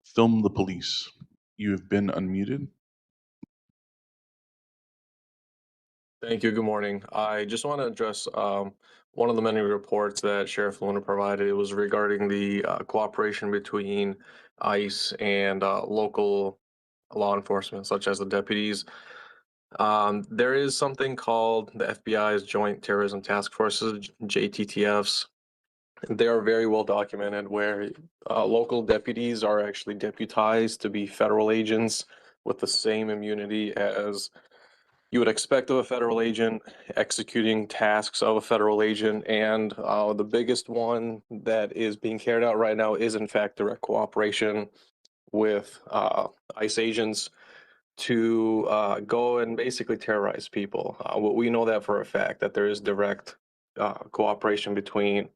Film the Police. You have been unmuted. Thank you. Good morning. I just want to address one of the many reports that Sheriff Luna provided. It was regarding the cooperation between ICE and local law enforcement, such as the deputies. There is something called the FBI's Joint Terrorism Task Forces, JTTFs. They are very well documented where local deputies are actually deputized to be federal agents with the same immunity as you would expect of a federal agent, executing tasks of a federal agent. And the biggest one that is being carried out right now is in fact direct cooperation with ICE agents to go and basically terrorize people. We know that for a fact, that there is direct cooperation between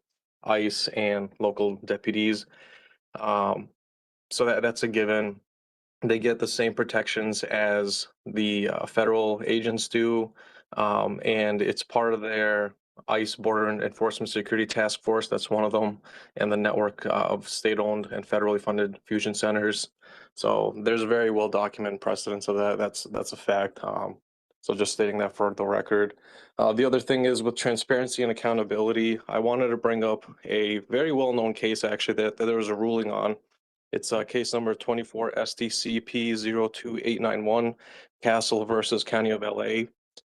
ICE and local deputies. So that's a given. They get the same protections as the federal agents do, and it's part of their ICE Border Enforcement Security Task Force. That's one of them, and the network of state-owned and federally funded fusion centers. So there's very well documented precedence of that. That's a fact. So just stating that for the record. The other thing is with transparency and accountability, I wanted to bring up a very well-known case actually that there was a ruling on. It's case number 24 STCP 02891, Castle versus County of LA.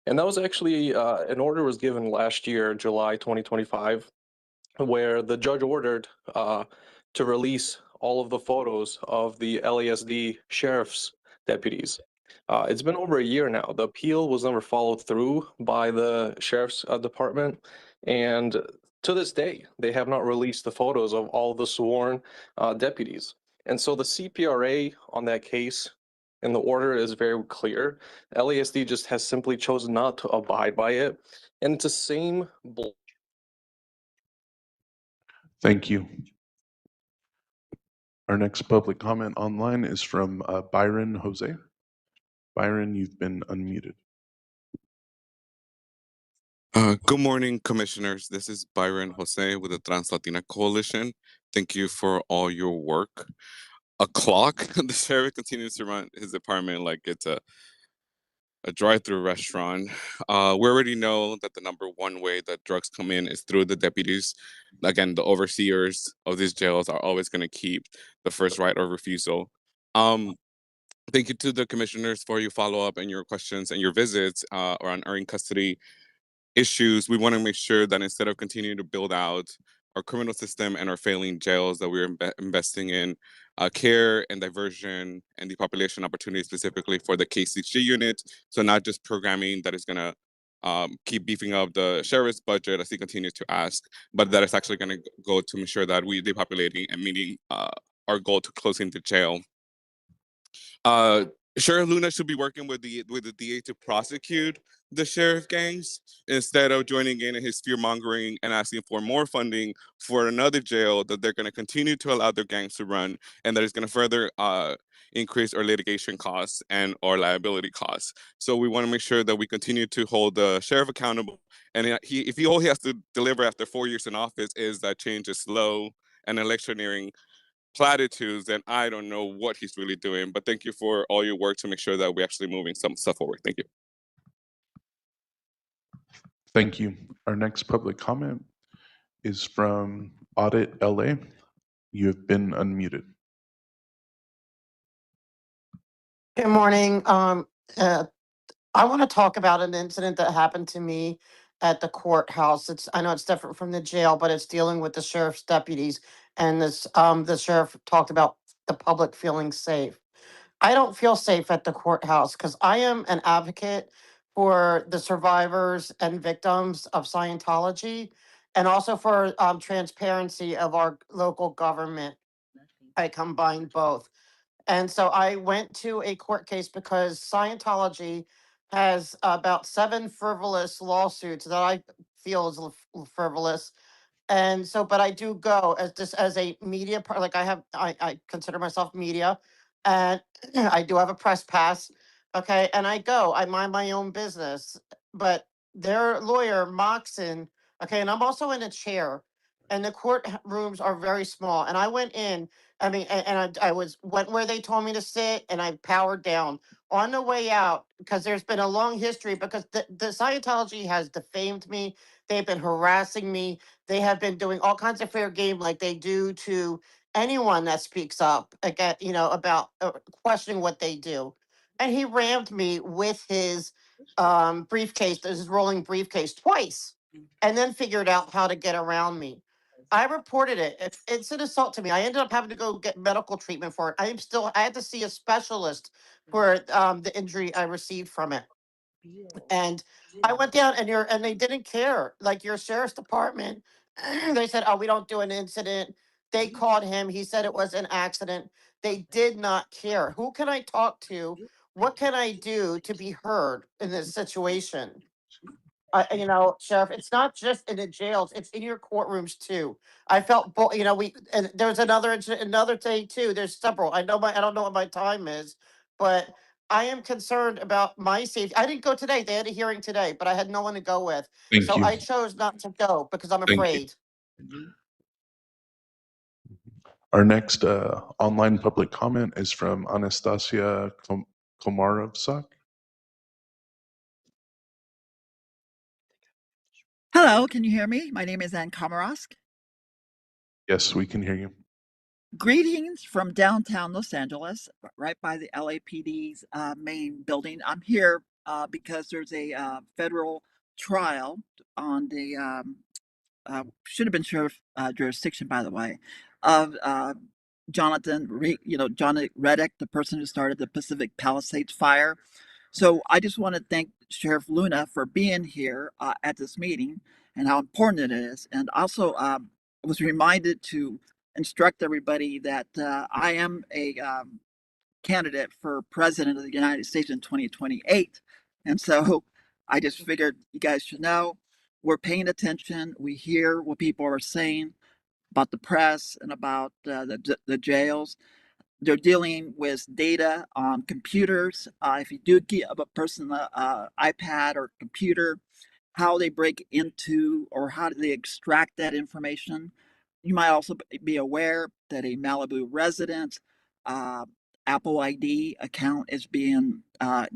And that was actually, an order was given last year, July 2025, where the judge ordered to release all of the photos of the LASD sheriff's deputies. It's been over a year now. The appeal was never followed through by the sheriff's department, and to this day, they have not released the photos of all the sworn deputies. And so the CPRA on that case and the order is very clear. LASD just has simply chosen not to abide by it. And it's the same. Thank you. Our next public comment online is from Byron Jose. Byron, you've been unmuted. Good morning, commissioners. This is Byron Jose with the Trans Latina Coalition. Thank you for all your work. A clock. The sheriff continues to run his department like it's a drive-through restaurant. We already know that the number one way that drugs come in is through the deputies. Again, the overseers of these jails are always going to keep the first right of refusal. Thank you to the commissioners for your follow-up and your questions and your visits around earning custody issues. We want to make sure that instead of continuing to build out our criminal system and our failing jails, that we're investing in care and diversion and depopulation opportunities specifically for the KCG unit. So not just programming that is going to keep beefing up the sheriff's budget as he continues to ask, but that is actually going to go to ensure that we're depopulating and meeting our goal to closing the jail. Sheriff Luna should be working with the DA to prosecute the sheriff gangs instead of joining in his fear mongering and asking for more funding for another jail that they're going to continue to allow their gangs to run, and that is going to further increase our litigation costs and our liability costs. So we want to make sure that we continue to hold the sheriff accountable. And if all he has to deliver after 4 years in office is that change is slow and electioneering platitudes, then I don't know what he's really doing. But thank you for all your work to make sure that we're actually moving some stuff forward. Thank you. Thank you. Our next public comment is from Audit LA. You have been unmuted. Good morning. I want to talk about an incident that happened to me at the courthouse. I know it's different from the jail, but it's dealing with the sheriff's deputies. And the sheriff talked about the public feeling safe. I don't feel safe at the courthouse because I am an advocate for the survivors and victims of Scientology, and also for transparency of our local government. I combine both. And so I went to a court case because Scientology has about 7 frivolous lawsuits that I feel is frivolous. And so, but I do go as just as a media part, like I consider myself media, and I do have a press pass. Okay. And I mind my own business, but their lawyer, Moxon, okay. And I'm also in a chair, and the court rooms are very small. And I went in, I mean, and I went where they told me to sit, and I powered down on the way out because there's been a long history because the Scientology has defamed me. They've been harassing me. They have been doing all kinds of fair game like they do to anyone that speaks up again, about questioning what they do. And he rammed me with his briefcase, his rolling briefcase twice, and then figured out how to get around me. I reported it. It's an assault to me. I ended up having to go get medical treatment for it. I had to see a specialist for the injury I received from it. And I went down, and they didn't care. Like your sheriff's department, they said, "Oh, we don't do an incident." They called him. He said it was an accident. They did not care. Who can I talk to? What can I do to be heard in this situation? Sheriff, it's not just in the jails; it's in your courtrooms too. I felt, and there's another day too. There's several. I don't know what my time is, but I am concerned about my safety. I didn't go today. They had a hearing today, but I had no one to go with, Thank so you. I chose not to go because I'm Thank you. afraid. Our next online public comment is from Anastasia Komarovsak. Hello, can you hear me? My name is Ann Komarosk. Yes, we can hear you. Greetings from downtown Los Angeles, right by the LAPD's main building. I'm here because there's a federal trial on the should have been sheriff jurisdiction, by the way, of Jonathan Reddick, the person who started the Pacific Palisades fire. So I just want to thank Sheriff Luna for being here at this meeting and how important it is. And also was reminded to instruct everybody that I am a candidate for president of the United States in 2028. And so I just figured you guys should know we're paying attention. We hear what people are saying about the press and about the jails. They're dealing with data on computers. If you do give a person an iPad or computer, how they break into or how do they extract that information. You might also be aware that a Malibu resident uh, Apple ID account is being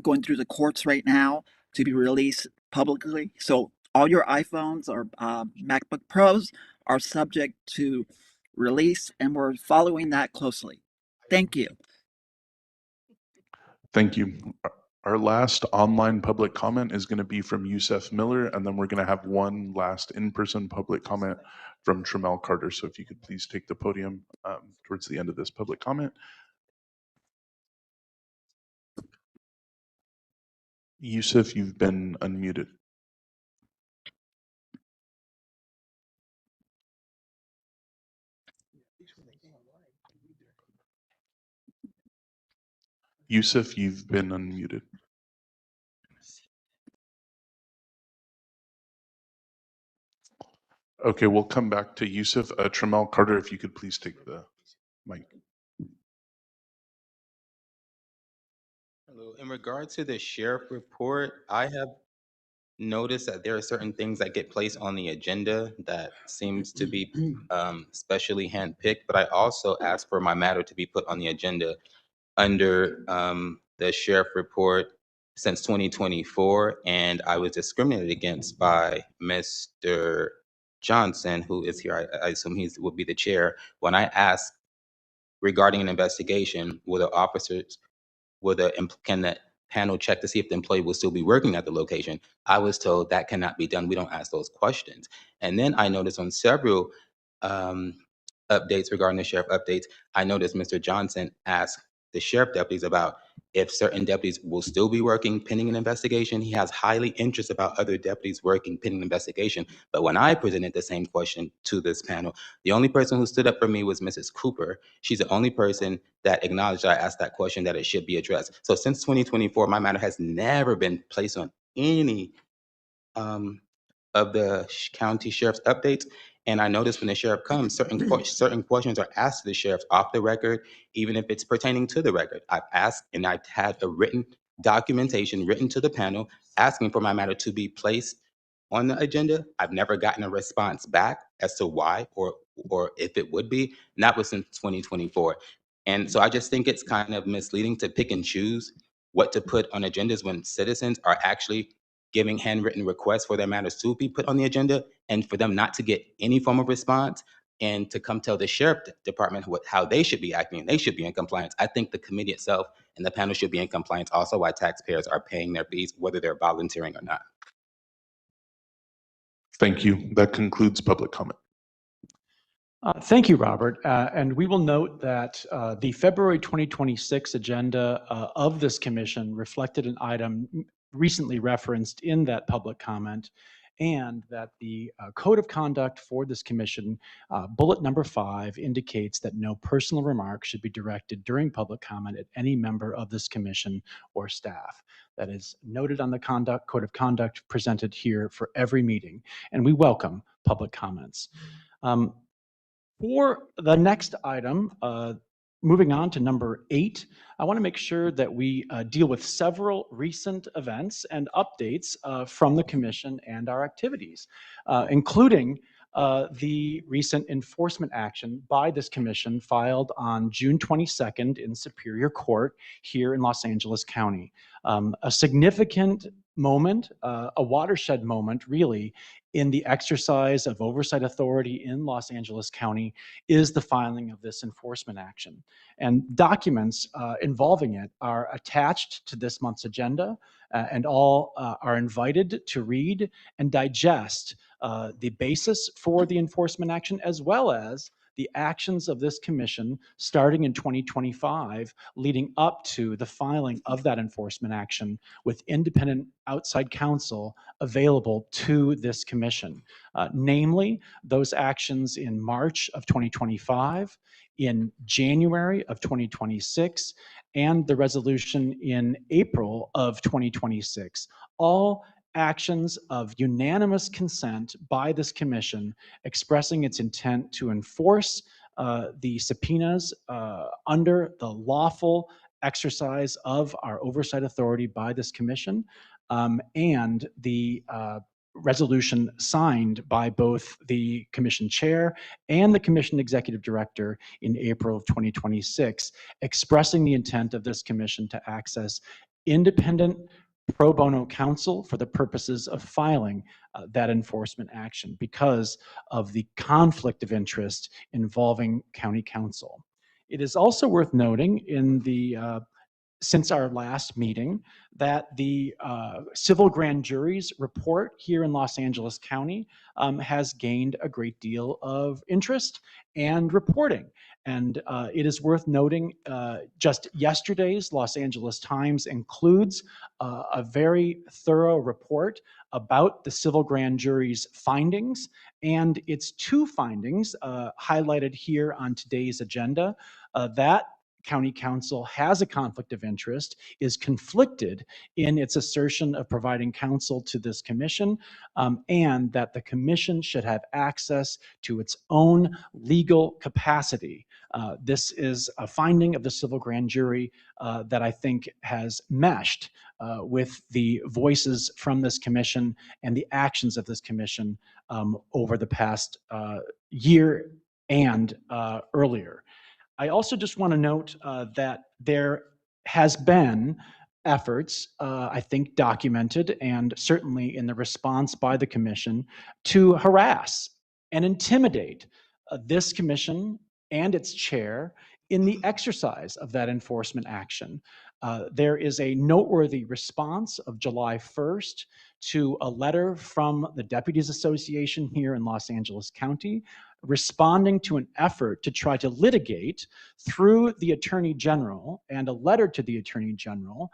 going through the courts right now to be released publicly. So all your iPhones or MacBook Pros are subject to release, and we're following that closely. Thank you. Thank you. Our last online public comment is going to be from Yusef Miller, and then we're going to have one last in-person public comment from Tramel Carter. So if you could please take the podium towards the end of this public comment. Yusef, you've been unmuted. Yusef, you've been unmuted. Okay, we'll come back to Yusef. Tramel Carter, if you could please take the mic. Hello. In regard to the sheriff report, I have noticed that there are certain things that get placed on the agenda that seems to be specially handpicked, but I also asked for my matter to be put on the agenda under the sheriff report since 2024, and I was discriminated against by Mr. Johnson, who is here. I assume he will be the chair. When I asked regarding an investigation, can the panel check to see if the employee will still be working at the location? I was told that cannot be done. We don't ask those questions. And then I noticed on several updates regarding the sheriff updates, I noticed Mr. Johnson asked the sheriff deputies about if certain deputies will still be working pending an investigation. He has highly interest about other deputies working pending an investigation. But when I presented the same question to this panel, the only person who stood up for me was Mrs. Cooper. She's the only person that acknowledged I asked that question, that it should be addressed. So since 2024, my matter has never been placed on any of the county sheriff's updates. And I noticed when the sheriff comes, certain questions are asked to the sheriff off the record, even if it's pertaining to the record. I've asked, and I've had a written documentation written to the panel asking for my matter to be placed on the agenda. I've never gotten a response back as to why or if it would be. And that was since 2024. And so I just think it's kind of misleading to pick and choose what to put on agendas when citizens are actually giving handwritten requests for their matters to be put on the agenda, and for them not to get any form of response and to come tell the sheriff department how they should be acting and they should be in compliance. I think the committee itself and the panel should be in compliance also why taxpayers are paying their fees, whether they're volunteering or not. Thank you. That concludes public comment. Thank you, Robert. And we will note that the February 2026 agenda of this commission reflected an item recently referenced in that public comment, and that the code of conduct for this commission, bullet number 5, indicates that no personal remarks should be directed during public comment at any member of this commission or staff. That is noted on the code of conduct presented here for every meeting, and we welcome public comments. For the next item, moving on to number 8, I want to make sure that we deal with several recent events and updates from the commission and our activities, including the recent enforcement action by this commission filed on June 22nd in Superior Court here in Los Angeles County. A significant moment, a watershed moment, really, in the exercise of oversight authority in Los Angeles County is the filing of this enforcement action. And documents involving it are attached to this month's agenda, and all are invited to read and digest the basis for the enforcement action, as well as the actions of this commission starting in 2025, leading up to the filing of that enforcement action with independent outside counsel available to this commission. Namely, those actions in March of 2025, in January of 2026, and the resolution in April of 2026, all actions of unanimous consent by this commission expressing its intent to enforce the subpoenas under the lawful exercise of our oversight authority by this commission, and the resolution signed by both the commission chair and the commission executive director in April of 2026, expressing the intent of this commission to access independent pro bono counsel for the purposes of filing that enforcement action because of the conflict of interest involving county counsel. It is also worth noting in the since our last meeting that the civil grand jury's report here in Los Angeles County has gained a great deal of interest and reporting. And it is worth noting just yesterday's Los Angeles Times includes a very thorough report about the civil grand jury's findings, and its two findings highlighted here on today's agenda. That county counsel has a conflict of interest, is conflicted in its assertion of providing counsel to this commission, and that the commission should have access to its own legal capacity. This is a finding of the civil grand jury that I think has meshed with the voices from this commission and the actions of this commission over the past year and earlier. I also just want to note that there has been efforts, I think documented and certainly in the response by the commission, to harass and intimidate this commission and its chair in the exercise of that enforcement action. There is a noteworthy response of July 1st to a letter from the Deputies Association here in Los Angeles County, responding to an effort to try to litigate through the Attorney General and a letter to the Attorney General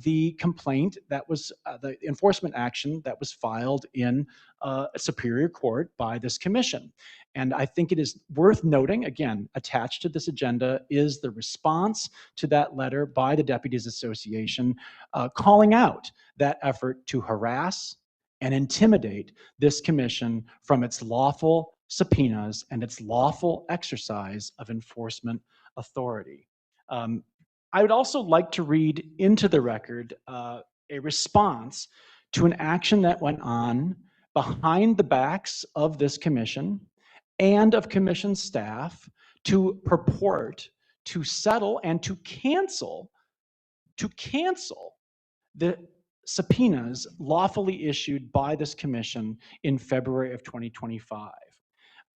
the complaint that was the enforcement action that was filed in a Superior Court by this commission. And I think it is worth noting, again, attached to this agenda is the response to that letter by the Deputies Association calling out that effort to harass and intimidate this commission from its lawful subpoenas and its lawful exercise of enforcement authority. I would also like to read into the record a response to an action that went on behind the backs of this commission and of commission staff to purport to settle and to cancel the subpoenas lawfully issued by this commission in February of 2025.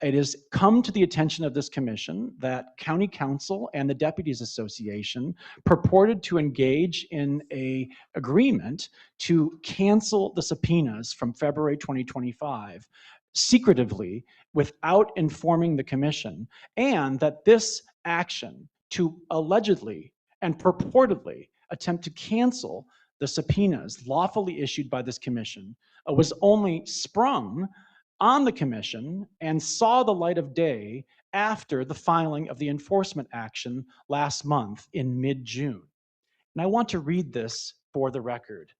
It has come to the attention of this commission that county council and the Deputies Association purported to engage in an agreement to cancel the subpoenas from February 2025 secretively without informing the commission, and that this action to allegedly and purportedly attempt to cancel the subpoenas lawfully issued by this commission was only sprung on the commission and saw the light of day after the filing of the enforcement action last month in mid-June. And I want to read this for the record.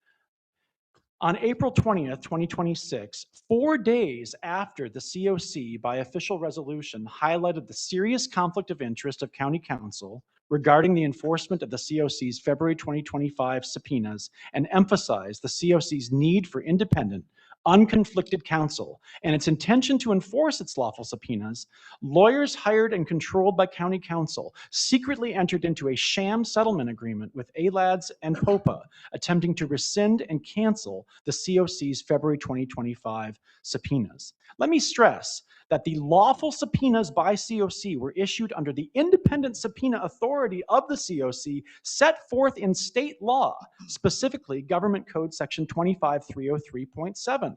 On April 20th, 2026, 4 days after the COC by official resolution highlighted the serious conflict of interest of county council regarding the enforcement of the COC's February 2025 subpoenas and emphasized the COC's need for independent, unconflicted counsel and its intention to enforce its lawful subpoenas, lawyers hired and controlled by county council secretly entered into a sham settlement agreement with ALADS and POPA, attempting to rescind and cancel the COC's February 2025 subpoenas. Let me stress that the lawful subpoenas by COC were issued under the independent subpoena authority of the COC set forth in state law, specifically Government Code Section 25303.7.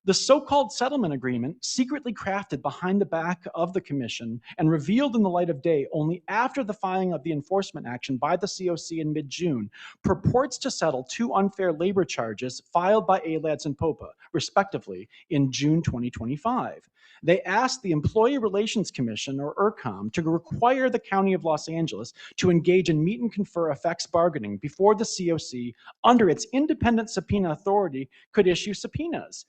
The so-called settlement agreement, secretly crafted behind the back of the commission and revealed in the light of day only after the filing of the enforcement action by the COC in mid-June, purports to settle 2 unfair labor charges filed by ALADS and POPA, respectively, in June 2025. They asked the Employee Relations Commission, or ERCOM, to require the County of Los Angeles to engage in meet and confer effects bargaining before the COC, under its independent subpoena authority, could issue subpoenas.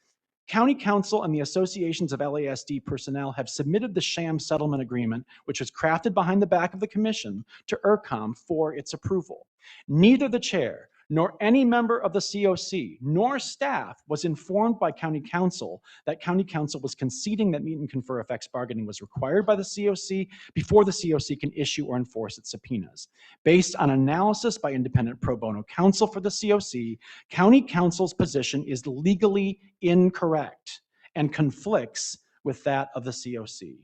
County Council and the associations of LASD personnel have submitted the sham settlement agreement, which was crafted behind the back of the commission, to ERCOM for its approval. Neither the chair nor any member of the COC nor staff was informed by County Council that County Council was conceding that meet and confer effects bargaining was required by the COC before the COC can issue or enforce its subpoenas. Based on analysis by independent pro bono counsel for the COC, County Council's position is legally incorrect and conflicts with that of the COC.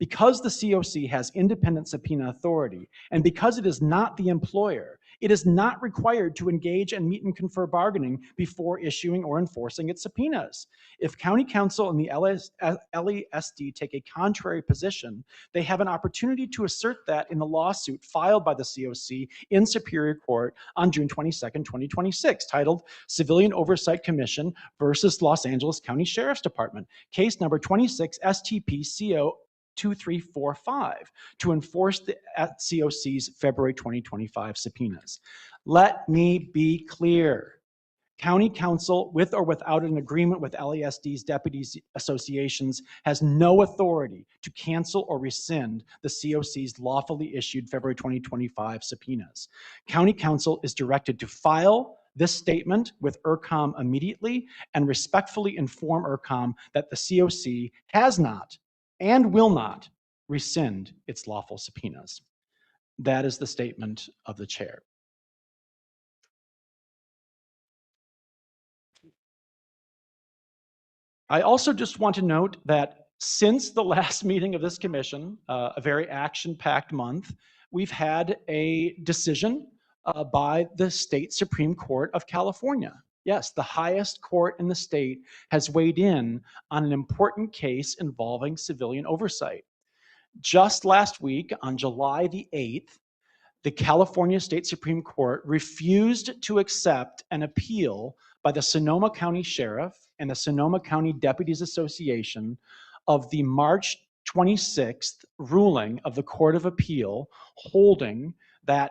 Because the COC has independent subpoena authority, and because it is not the employer, it is not required to engage in meet and confer bargaining before issuing or enforcing its subpoenas. If County Council and the LASD take a contrary position, they have an opportunity to assert that in the lawsuit filed by the COC in Superior Court on June 22nd, 2026, titled Civilian Oversight Commission versus Los Angeles County Sheriff's Department, case number 26 STP CO 2345, to enforce the COC's February 2025 subpoenas. Let me be clear. County Council, with or without an agreement with LASD's deputies associations, has no authority to cancel or rescind the COC's lawfully issued February 2025 subpoenas. County Council is directed to file this statement with ERCOM immediately and respectfully inform ERCOM that the COC has not and will not rescind its lawful subpoenas. That is the statement of the chair. I also just want to note that since the last meeting of this commission, a very action-packed month, we've had a decision by the state Supreme Court of California. Yes, the highest court in the state has weighed in on an important case involving civilian oversight. Just last week, on July the 8th, the California State Supreme Court refused to accept an appeal by the Sonoma County Sheriff and the Sonoma County Deputies Association of the March 26th ruling of the Court of Appeal holding that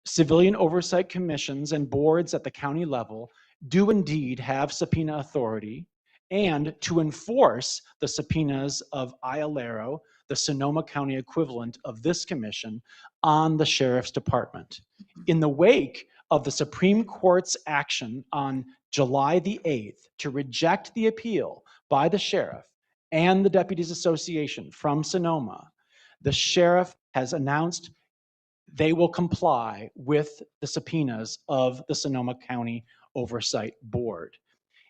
civilian oversight commissions and boards at the county level do indeed have subpoena authority, and to enforce the subpoenas of IALERO, the Sonoma County equivalent of this commission, on the Sheriff's Department. In the wake of the Supreme Court's action on July the 8th to reject the appeal by the Sheriff and the Deputies Association from Sonoma, the Sheriff has announced they will comply with the subpoenas of the Sonoma County Oversight Board.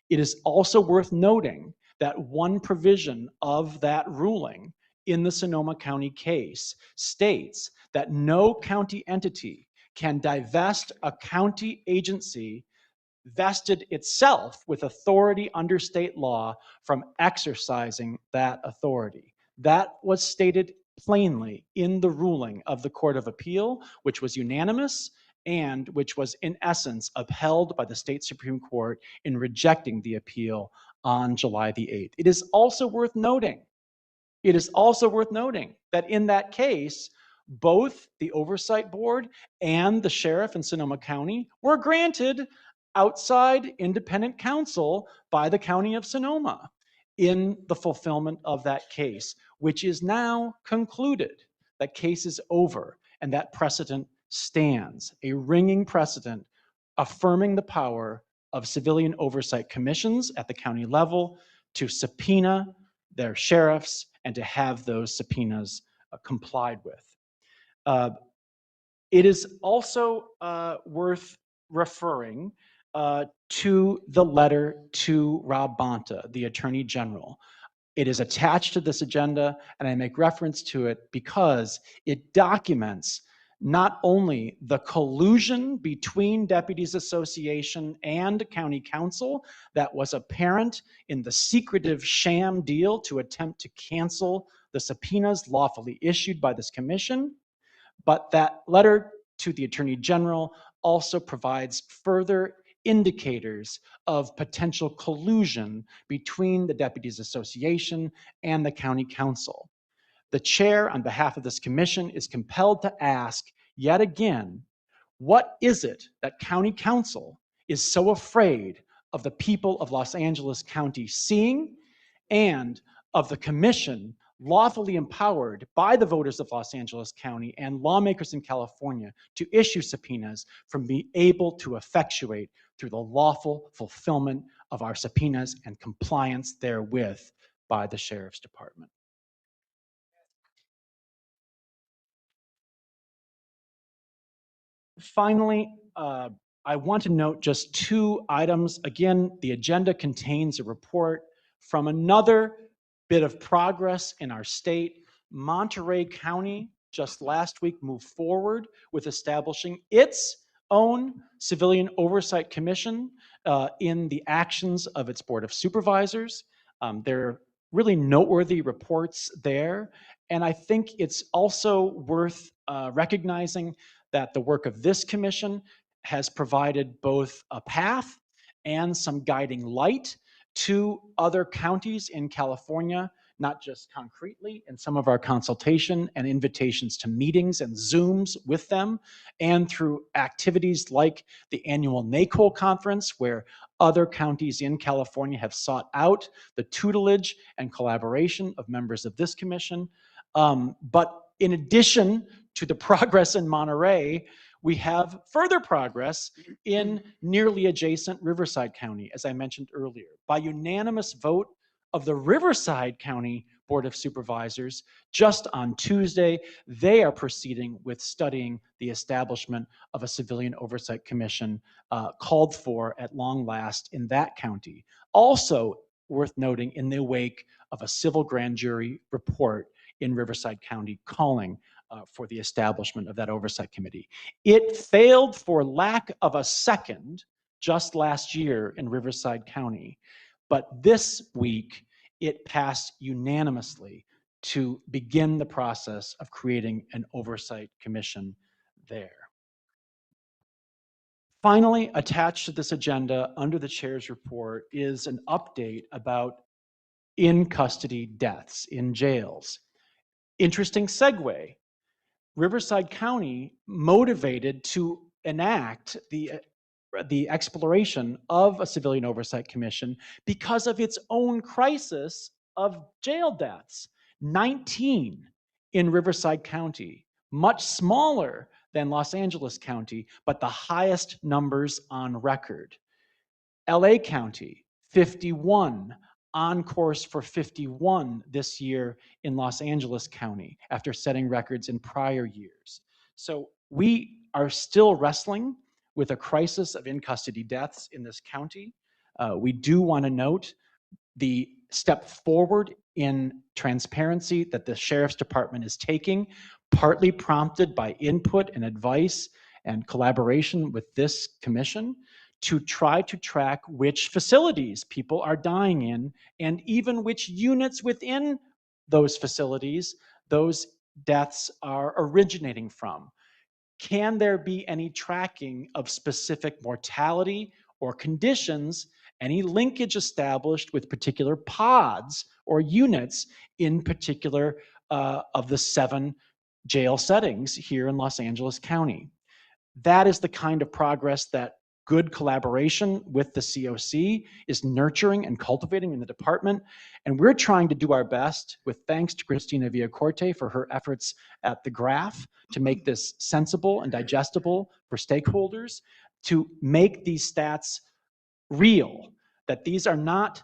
It is also worth noting that one provision of that ruling in the Sonoma County case states that no county entity can divest a county agency vested itself with authority under state law from exercising that authority. That was stated plainly in the ruling of the Court of Appeal, which was unanimous and which was in essence upheld by the state Supreme Court in rejecting the appeal on July the 8th. It is also worth noting that in that case, both the Oversight Board and the Sheriff in Sonoma County were granted outside independent counsel by the County of Sonoma in the fulfillment of that case, which is now concluded. That case is over, and that precedent stands, a ringing precedent affirming the power of civilian oversight commissions at the county level to subpoena their sheriffs and to have those subpoenas complied with. It is also worth referring to the letter to Rob Bonta, the Attorney General. It is attached to this agenda, and I make reference to it because it documents not only the collusion between Deputies Association and County Council that was apparent in the secretive sham deal to attempt to cancel the subpoenas lawfully issued by this commission, but that letter to the Attorney General also provides further indicators of potential collusion between the Deputies Association and the County Council. The chair, on behalf of this commission, is compelled to ask yet again, what is it that County Council is so afraid of the people of Los Angeles County seeing, and of the commission lawfully empowered by the voters of Los Angeles County and lawmakers in California to issue subpoenas from being able to effectuate through the lawful fulfillment of our subpoenas and compliance therewith by the Sheriff's Department. Finally, I want to note just 2 items. Again, the agenda contains a report from another bit of progress in our state. Monterey County just last week moved forward with establishing its own Civilian Oversight Commission in the actions of its Board of Supervisors. There are really noteworthy reports there. And I think it's also worth recognizing that the work of this commission has provided both a path and some guiding light to other counties in California, not just concretely in some of our consultation and invitations to meetings and Zooms with them, and through activities like the annual NACOL conference, where other counties in California have sought out the tutelage and collaboration of members of this commission. But in addition to the progress in Monterey, we have further progress in nearly adjacent Riverside County, as I mentioned earlier. By unanimous vote of the Riverside County Board of Supervisors, just on Tuesday, they are proceeding with studying the establishment of a Civilian Oversight Commission called for at long last in that county. Also worth noting, in the wake of a civil grand jury report in Riverside County calling for the establishment of that oversight committee. It failed for lack of a second just last year in Riverside County, but this week it passed unanimously to begin the process of creating an oversight commission there. Finally, attached to this agenda under the chair's report is an update about in-custody deaths in jails. Interesting segue. Riverside County motivated to enact the exploration of a Civilian Oversight Commission because of its own crisis of jail deaths. 19 in Riverside County, much smaller than Los Angeles County, but the highest numbers on record. LA County, 51, on course for 51 this year in Los Angeles County after setting records in prior years. So we are still wrestling with a crisis of in-custody deaths in this county. We do want to note the step forward in transparency that the Sheriff's Department is taking, partly prompted by input and advice and collaboration with this commission, to try to track which facilities people are dying in, and even which units within those facilities those deaths are originating from. Can there be any tracking of specific mortality or conditions, any linkage established with particular pods or units in particular of the 7 jail settings here in Los Angeles County? That is the kind of progress that good collaboration with the COC is nurturing and cultivating in the department. And we're trying to do our best, with thanks to Christina Villacorte for her efforts at the graph, to make this sensible and digestible for stakeholders, to make these stats real, that these are not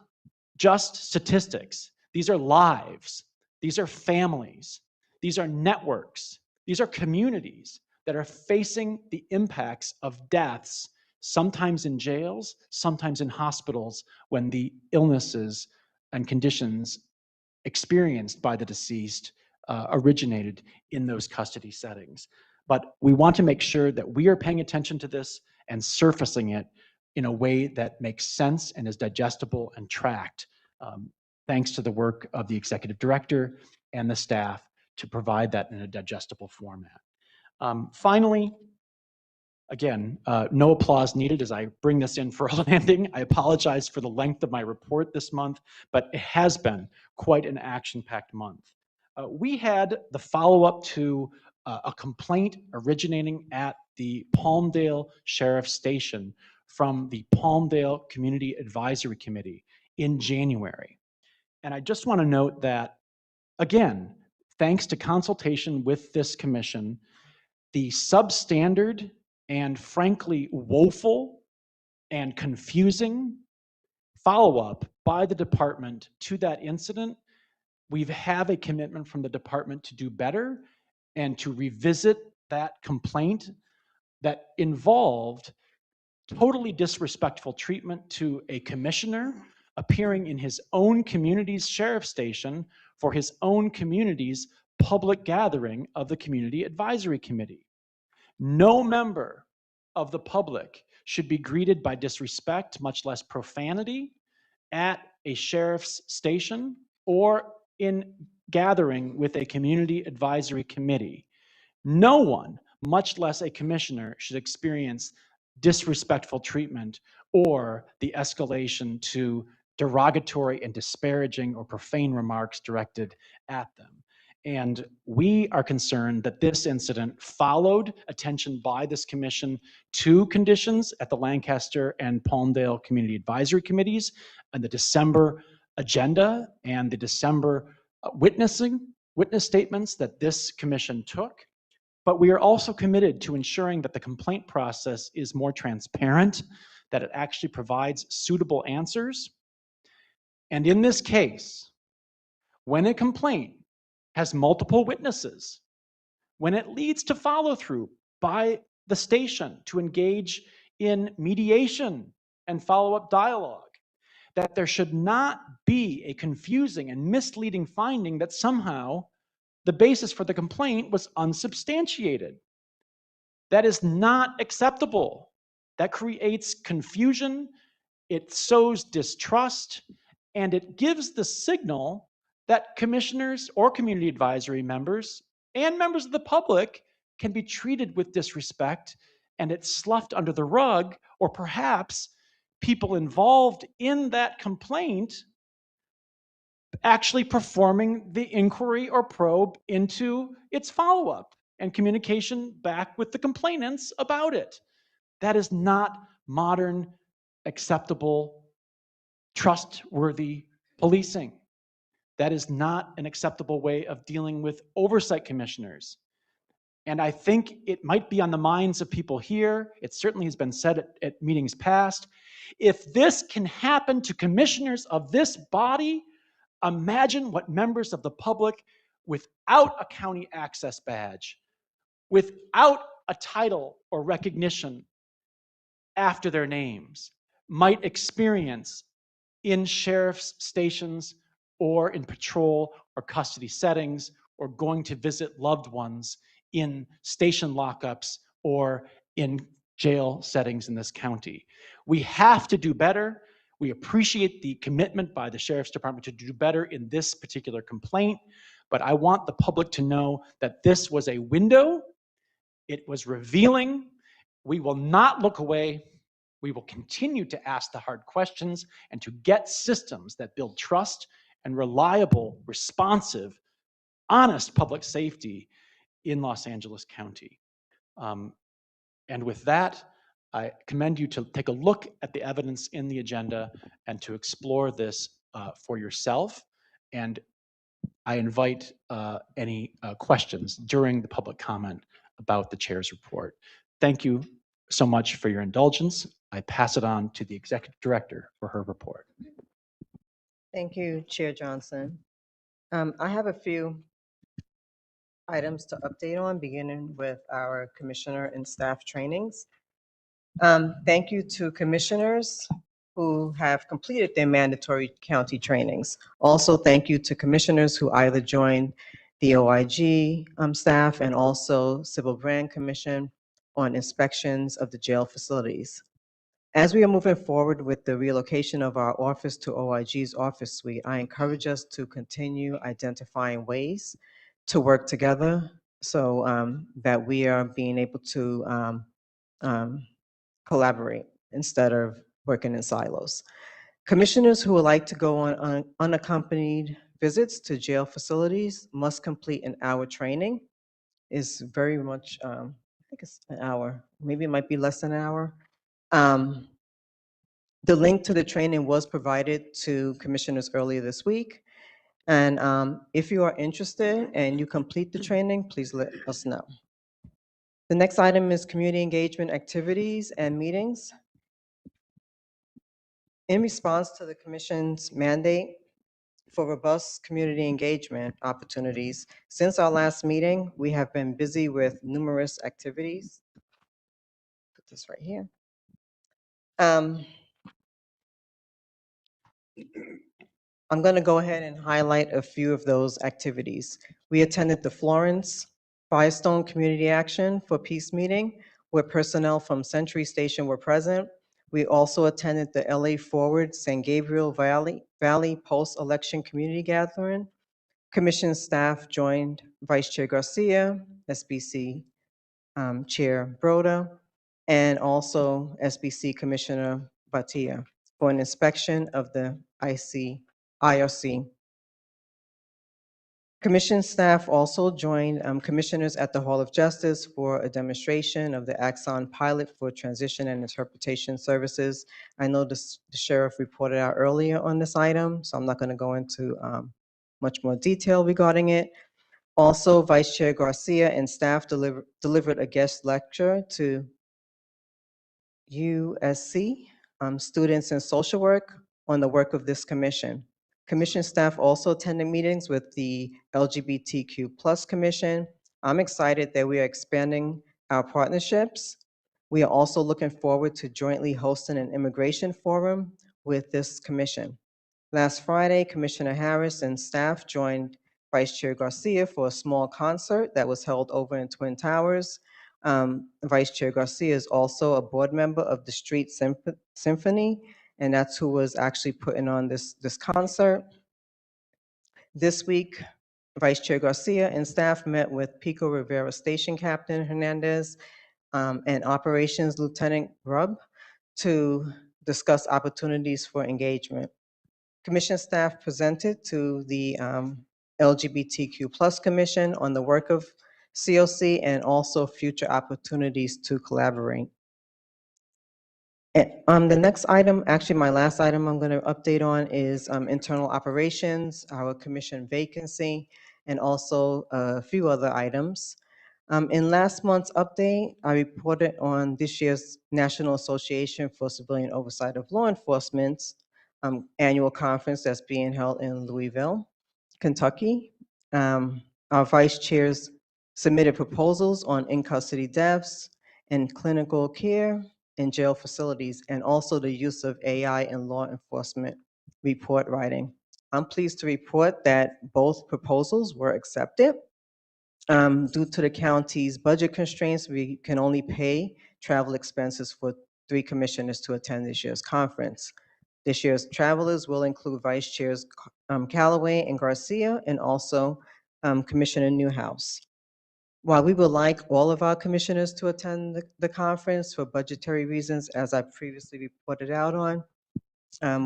just statistics. These are lives. These are families. These are networks. These are communities that are facing the impacts of deaths, sometimes in jails, sometimes in hospitals, when the illnesses and conditions experienced by the deceased originated in those custody settings. But we want to make sure that we are paying attention to this and surfacing it in a way that makes sense and is digestible and tracked, thanks to the work of the executive director and the staff to provide that in a digestible format. Finally, again, no applause needed as I bring this in for a landing. I apologize for the length of my report this month, but it has been quite an action-packed month. We had the follow-up to a complaint originating at the Palmdale Sheriff's Station from the Palmdale Community Advisory Committee in January. And I just want to note that, again, thanks to consultation with this commission, the substandard and frankly woeful and confusing follow-up by the department to that incident, we have a commitment from the department to do better and to revisit that complaint that involved totally disrespectful treatment to a commissioner appearing in his own community's sheriff's station for his own community's public gathering of the Community Advisory Committee. No member of the public should be greeted by disrespect, much less profanity, at a sheriff's station or in gathering with a community advisory committee. No one, much less a commissioner, should experience disrespectful treatment or the escalation to derogatory and disparaging or profane remarks directed at them. And we are concerned that this incident followed attention by this commission to conditions at the Lancaster and Palmdale Community Advisory Committees and the December agenda and the December witness statements that this commission took. But we are also committed to ensuring that the complaint process is more transparent, that it actually provides suitable answers. And in this case, when a complaint has multiple witnesses, when it leads to follow through by the station to engage in mediation and follow-up dialogue, that there should not be a confusing and misleading finding that somehow the basis for the complaint was unsubstantiated. That is not acceptable. That creates confusion, it sows distrust, and it gives the signal that commissioners or community advisory members and members of the public can be treated with disrespect, and it's sloughed under the rug, or perhaps people involved in that complaint actually performing the inquiry or probe into its follow-up and communication back with the complainants about it. That is not modern, acceptable, trustworthy policing. That is not an acceptable way of dealing with oversight commissioners. And I think it might be on the minds of people here. It certainly has been said at meetings past. If this can happen to commissioners of this body, imagine what members of the public without a county access badge, without a title or recognition after their names, might experience in sheriff's stations or in patrol or custody settings, or going to visit loved ones in station lockups or in jail settings in this county. We have to do better. We appreciate the commitment by the Sheriff's Department to do better in this particular complaint, but I want the public to know that this was a window. It was revealing. We will not look away. We will continue to ask the hard questions and to get systems that build trust and reliable, responsive, honest public safety in Los Angeles County. And with that, I commend you to take a look at the evidence in the agenda and to explore this for yourself. And I invite any questions during the public comment about the chair's report. Thank you so much for your indulgence. I pass it on to the executive director for her report. Thank you, Chair Johnson. I have a few items to update on, beginning with our commissioner and staff trainings. Thank you to commissioners who have completed their mandatory county trainings. Also, thank you to commissioners who either joined the OIG staff, and also Civil Brand Commission on inspections of the jail facilities. As we are moving forward with the relocation of our office to OIG's office suite, I encourage us to continue identifying ways to work together so that we are being able to collaborate instead of working in silos. Commissioners who would like to go on unaccompanied visits to jail facilities must complete an hour training. Is very much, I think it's an hour, maybe it might be less than an hour. The link to the training was provided to commissioners earlier this week. And if you are interested and you complete the training, please let us know. The next item is community engagement activities and meetings. In response to the commission's mandate for robust community engagement opportunities, since our last meeting, we have been busy with numerous activities. Put this right here. I'm going to go ahead and highlight a few of those activities. We attended the Florence Firestone Community Action for Peace meeting, where personnel from Century Station were present. We also attended the LA Forward San Gabriel Valley post-election community gathering. Commission staff joined Vice Chair Garcia, SBC Chair Broda, and also SBC Commissioner Batia for an inspection of the IRC. Commission staff also joined commissioners at the Hall of Justice for a demonstration of the Axon pilot for transition and interpretation services. I know the sheriff reported out earlier on this item, so I'm not going to go into much more detail regarding it. Also, Vice Chair Garcia and staff delivered a guest lecture to USC students in social work on the work of this commission. Commission staff also attended meetings with the LGBTQ plus commission. I'm excited that we are expanding our partnerships. We are also looking forward to jointly hosting an immigration forum with this commission. Last Friday, Commissioner Harris and staff joined Vice Chair Garcia for a small concert that was held over in Twin Towers. Vice Chair Garcia is also a board member of the Street Symphony, and that's who was actually putting on this concert. This week, Vice Chair Garcia and staff met with Pico Rivera Station Captain Hernandez and Operations Lieutenant Grubb to discuss opportunities for engagement. Commission staff presented to the LGBTQ plus commission on the work of COC and also future opportunities to collaborate. And, the next item, actually my last item I'm going to update on is internal operations, our commission vacancy, and also a few other items. In last month's update, I reported on this year's National Association for Civilian Oversight of Law Enforcement's annual conference that's being held in Louisville, Kentucky. Our vice chairs submitted proposals on in-custody deaths and clinical care in jail facilities, and also the use of AI in law enforcement report writing. I'm pleased to report that both proposals were accepted. Due to the county's budget constraints, we can only pay travel expenses for 3 commissioners to attend this year's conference. This year's travelers will include Vice Chairs Callaway and Garcia, and also Commissioner Newhouse. While we would like all of our commissioners to attend the conference for budgetary reasons, as I previously reported out on,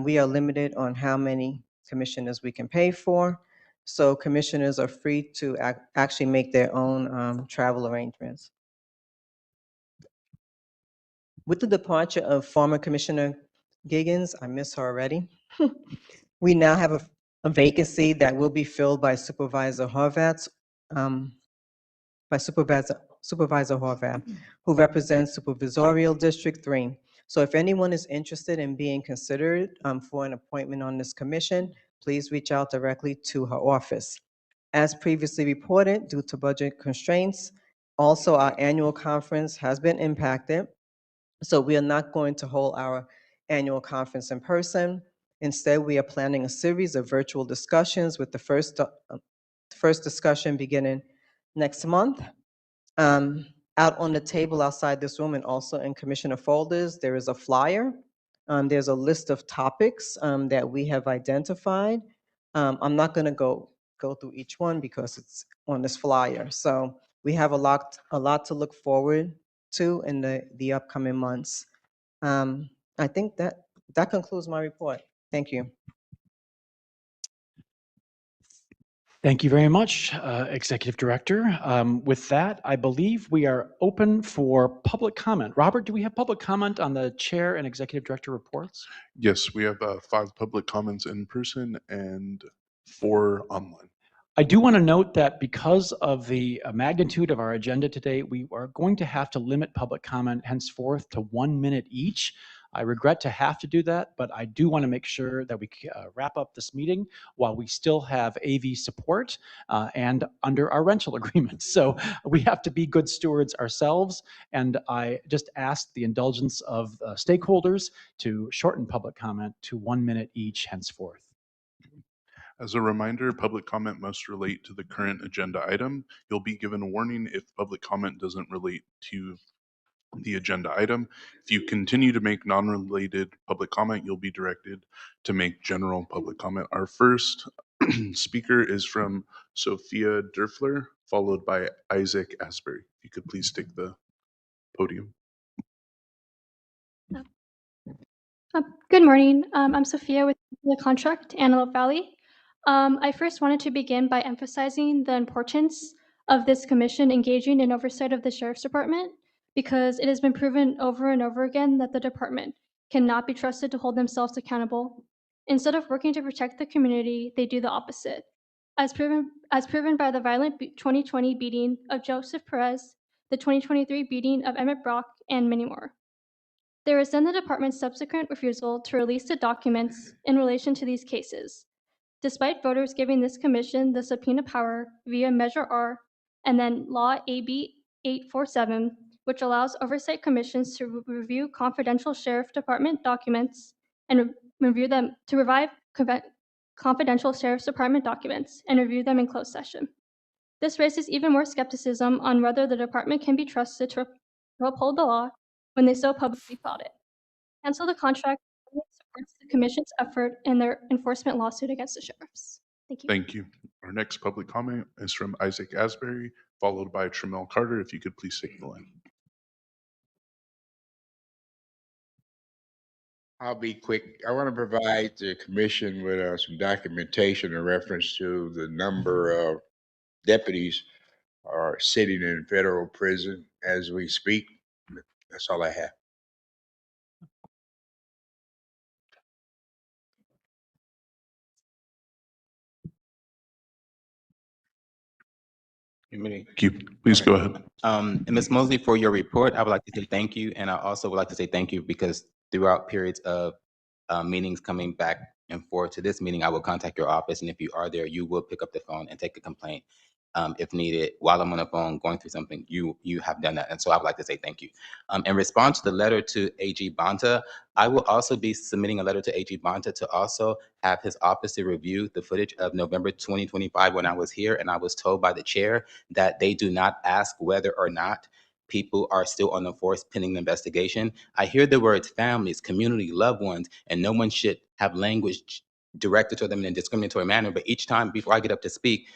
we are limited on how many commissioners we can pay for. So commissioners are free to actually make their own travel arrangements. With the departure of former Commissioner Giggins, I miss her already, we now have a vacancy that will be filled by Supervisor Horvath, who represents Supervisorial District 3. So if anyone is interested in being considered for an appointment on this commission, please reach out directly to her office. As previously reported, due to budget constraints, also our annual conference has been impacted. So we are not going to hold our annual conference in person. Instead, we are planning a series of virtual discussions with the first first discussion beginning next month. Out on the table outside this room and also in commissioner folders, there is a flyer. There's a list of topics that we have identified. I'm not going to go through each one because it's on this flyer. So we have a lot to look forward to in the upcoming months. I think that concludes my report. Thank you. Thank you very much, Executive Director. With that, I believe we are open for public comment. Robert, do we have public comment on the Chair and Executive Director reports? Yes, we have 5 public comments in person and 4 online. I do want to note that because of the magnitude of our agenda today, we are going to have to limit public comment henceforth to 1 minute each. I regret to have to do that, but I do want to make sure that we wrap up this meeting while we still have AV support and under our rental agreement. So we have to be good stewards ourselves, and I just ask the indulgence of stakeholders to shorten public comment to 1 minute each henceforth. As a reminder, public comment must relate to the current agenda item. You'll be given a warning if public comment doesn't relate to the agenda item. If you continue to make non-related public comment, you'll be directed to make general public comment. Our first speaker is from Sophia Derfler, followed by Isaac Asbury. If you could please take the podium. Good morning. I'm Sophia with the contract, Antelope Valley. I first wanted to begin by emphasizing the importance of this commission engaging in oversight of the Sheriff's Department, because it has been proven over and over again that the department cannot be trusted to hold themselves accountable. Instead of working to protect the community, they do the opposite. As proven by the violent 2020 beating of Joseph Perez, the 2023 beating of Emmett Brock, and many more. There is then the department's subsequent refusal to release the documents in relation to these cases, despite voters giving this commission the subpoena power via Measure R and then Law AB 847, which allows oversight commissions to review confidential sheriff department documents and review them to revive confidential sheriff's department documents and review them in closed session. This raises even more skepticism on whether the department can be trusted to uphold the law when they so publicly flout it. Cancel the contract supports the commission's effort in their enforcement lawsuit against the sheriffs. Thank you. Thank you. Our next public comment is from Isaac Asbury, followed by Tramel Carter. If you could please take the line. I'll be quick. I want to provide the commission with some documentation in reference to the number of deputies are sitting in federal prison as we speak. That's all I have. Thank you. Please go ahead. And Ms. Mosley, for your report, I would like to say thank you. And I also would like to say thank you because throughout periods of meetings coming back and forth to this meeting, I will contact your office. And if you are there, you will pick up the phone and take a complaint if needed. While I'm on the phone going through something, you have done that. And so I would like to say thank you. In response to the letter to AG Bonta, I will also be submitting a letter to AG Bonta to also have his office to review the footage of November 2025 when I was here. And I was told by the chair that they do not ask whether or not people are still on the force pending the investigation. I hear the words families, community, loved ones, and no one should have language directed to them in a discriminatory manner. But each time before I get up to speak,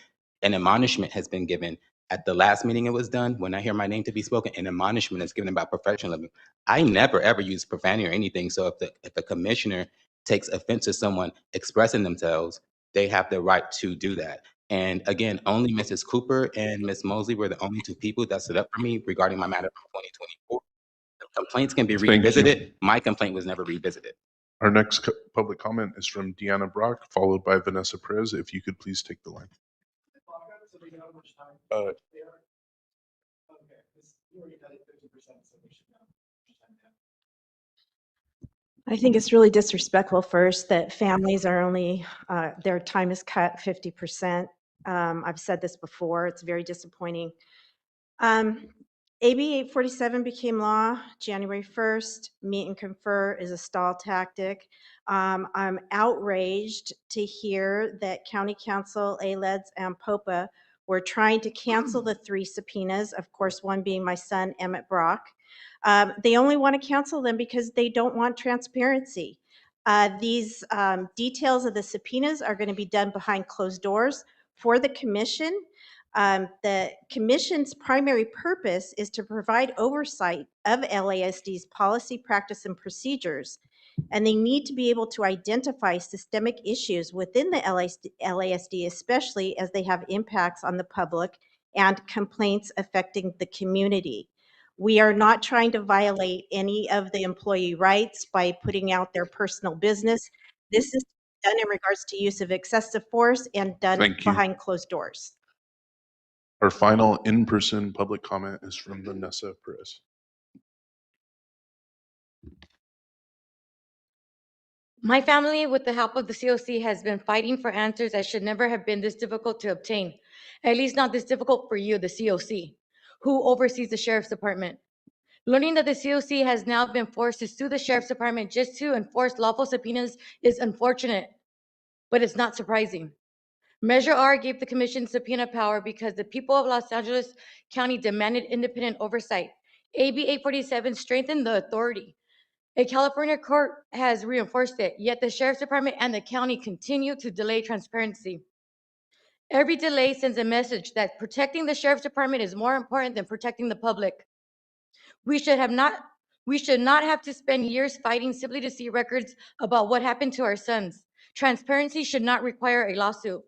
an admonishment has been given. At the last meeting it was done, when I hear my name to be spoken, an admonishment is given about professionalism. I never ever use profanity or anything. So if the commissioner takes offense to someone expressing themselves, they have the right to do that. And again, only Mrs. Cooper and Ms. Mosley were the only 2 people that stood up for me regarding my matter from 2024. Complaints can be Thank you. revisited. My complaint was never revisited. Our next public comment is from Deanna Brock, followed by Vanessa Perez. If you could please take the line. I think it's really disrespectful first that families are only, their time is cut 50%. I've said this before, it's very disappointing. AB 847 became law January 1st. Meet and confer is a stall tactic. I'm outraged to hear that County Council, ALEDS, and POPA were trying to cancel the 3 subpoenas, of course, one being my son, Emmett Brock. They only want to cancel them because they don't want transparency. These details of the subpoenas are going to be done behind closed doors for the commission. The commission's primary purpose is to provide oversight of LASD's policy, practice, and procedures, and they need to be able to identify systemic issues within the LASD, especially as they have impacts on the public and complaints affecting the community. We are not trying to violate any of the employee rights by putting out their personal business. This is done in regards to use of excessive force and done Thank you. behind closed doors. Our final in-person public comment is from Vanessa Perez. My family, with the help of the COC, has been fighting for answers that should never have been this difficult to obtain. At least not this difficult for you, the COC, who oversees the Sheriff's Department. Learning that the COC has now been forced to sue the Sheriff's Department just to enforce lawful subpoenas is unfortunate, but it's not surprising. Measure R gave the commission subpoena power because the people of Los Angeles County demanded independent oversight. AB 847 strengthened the authority. A California court has reinforced it, yet the Sheriff's Department and the county continue to delay transparency. Every delay sends a message that protecting the Sheriff's Department is more important than protecting the public. We should not have to spend years fighting simply to see records about what happened to our sons. Transparency should not require a lawsuit.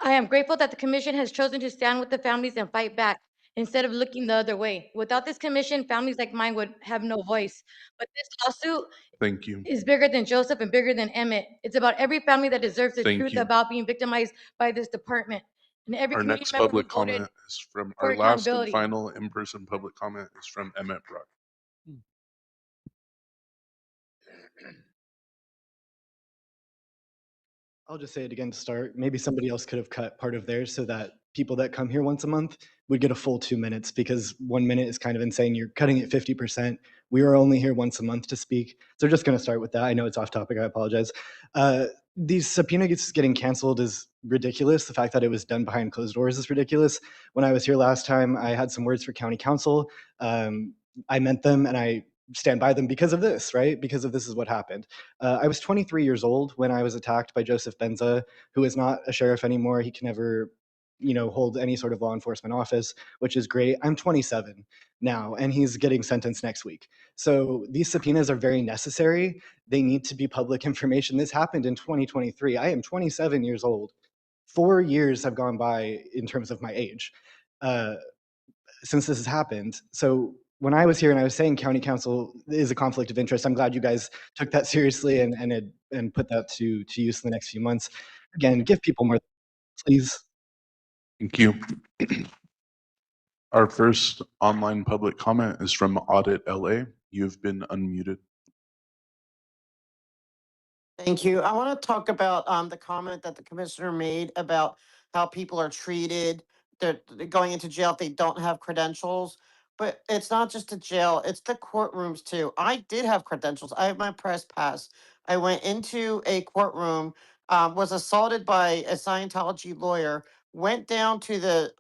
I am grateful that the commission has chosen to stand with the families and fight back instead of looking the other way. Without this commission, families like mine would have no voice. But this lawsuit Thank you. is bigger than Joseph and bigger than Emmett. It's about every family that deserves the Thank truth you. about being victimized by this department, and every Our community next member who public voted comment is from for our last and accountability. final in-person public comment is from Emmett Brock. I'll just say it again to start. Maybe somebody else could have cut part of theirs so that people that come here once a month would get a full 2 minutes, because 1 minute is kind of insane. You're cutting it 50%. We are only here once a month to speak. So just going to start with that. I know it's off topic. I apologize. These subpoenas getting canceled is ridiculous. The fact that it was done behind closed doors is ridiculous. When I was here last time, I had some words for county council. I meant them, and I stand by them because of this, right? Because of this is what happened. I was 23 years old when I was attacked by Joseph Benza, who is not a sheriff anymore. He can never, hold any sort of law enforcement office, which is great. I'm 27 now, and he's getting sentenced next week. So these subpoenas are very necessary. They need to be public information. This happened in 2023. I am 27 years old. 4 years have gone by in terms of my age since this has happened. So when I was here and I was saying county council is a conflict of interest, I'm glad you guys took that seriously and put that to use in the next few months. Again, give people more, please. Thank you. Our first online public comment is from Audit LA. You've been unmuted. Thank you. I want to talk about the comment that the commissioner made about how people are treated. They're going into jail if they don't have credentials. But it's not just the jail, it's the courtrooms too. I did have credentials. I have my press pass. I went into a courtroom, was assaulted by a Scientology lawyer, went down to the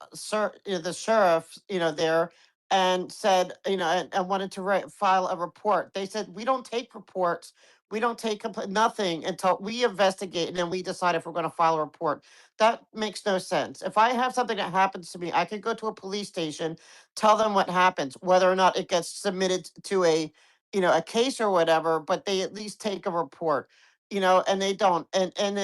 sheriff, there, and said, and wanted to file a report. They said, we don't take reports. We don't take nothing until we investigate and then we decide if we're going to file a report. That makes no sense. If I have something that happens to me, I could go to a police station, tell them what happens, whether or not it gets submitted to a case or whatever, but they at least take a report, and they don't. And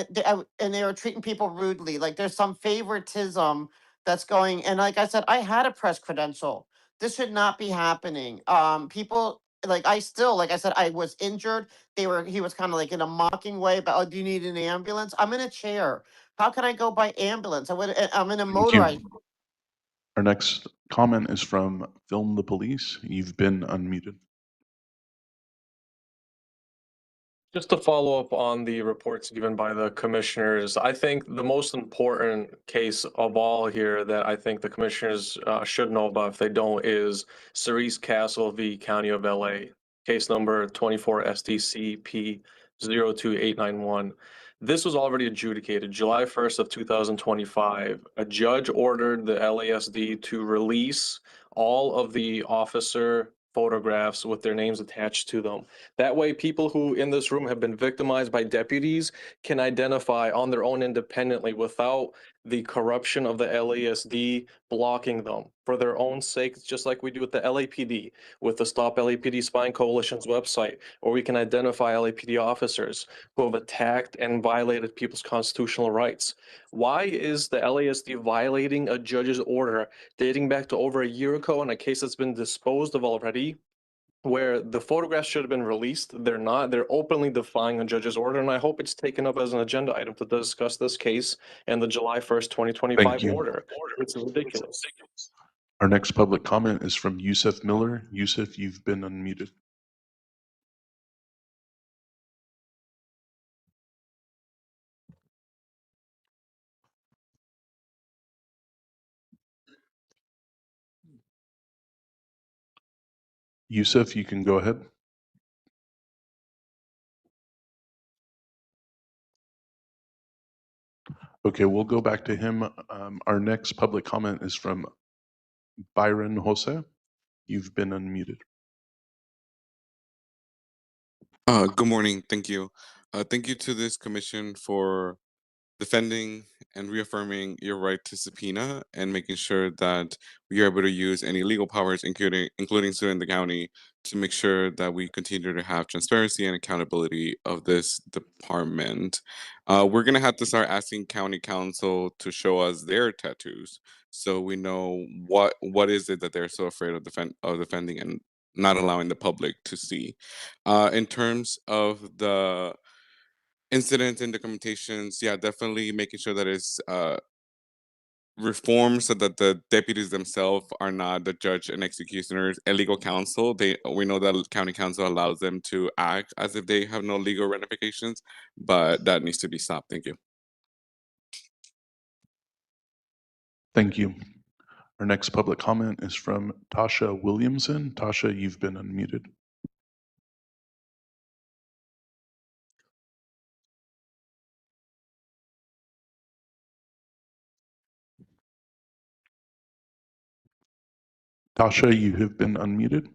they are treating people rudely. Like there's some favoritism that's going. And like I said, I had a press credential. This should not be happening. People like like I said, I was injured. He was kind of like in a mocking way about, oh, do you need an ambulance? I'm in a chair. How can I go by ambulance? I'm in a Thank you. motorized. Our next comment is from Film the Police. You've been unmuted. Just to follow up on the reports given by the commissioners, I think the most important case of all here that I think the commissioners should know about if they don't is Cerise Castle v. County of LA, case number 24 STCP 02891. This was already adjudicated July 1st of 2025. A judge ordered the LASD to release all of the officer photographs with their names attached to them. That way, people who in this room have been victimized by deputies can identify on their own independently without the corruption of the LASD blocking them for their own sake, just like we do with the LAPD, with the Stop LAPD Spying Coalition's website, or we can identify LAPD officers who have attacked and violated people's constitutional rights. Why is the LASD violating a judge's order dating back to over a year ago in a case that's been disposed of already, where the photographs should have been released? They're not. They're openly defying a judge's order, and I hope it's taken up as an agenda item to discuss this case and the July 1st, Thank 2025 you. order. It's ridiculous. Our next public comment is from Yusuf Miller. Yusuf, you've been unmuted. Yusuf, you can go ahead. Okay, we'll go back to him. Our next public comment is from Byron Jose. You've been unmuted. Good morning. Thank you. Thank you to this commission for defending and reaffirming your right to subpoena and making sure that we are able to use any legal powers, including suing the county, to make sure that we continue to have transparency and accountability of this department. We're gonna have to start asking county council to show us their tattoos so we know what is it that they're so afraid of defending and not allowing the public to see. In terms of the incidents and documentations, yeah, definitely making sure that it's reformed so that the deputies themselves are not the judge and executioners and legal counsel. We know that county council allows them to act as if they have no legal ramifications, but that needs to be stopped. Thank you. Thank you. Our next public comment is from Tasha Williamson. Tasha, you've been unmuted. Tasha, you have been unmuted.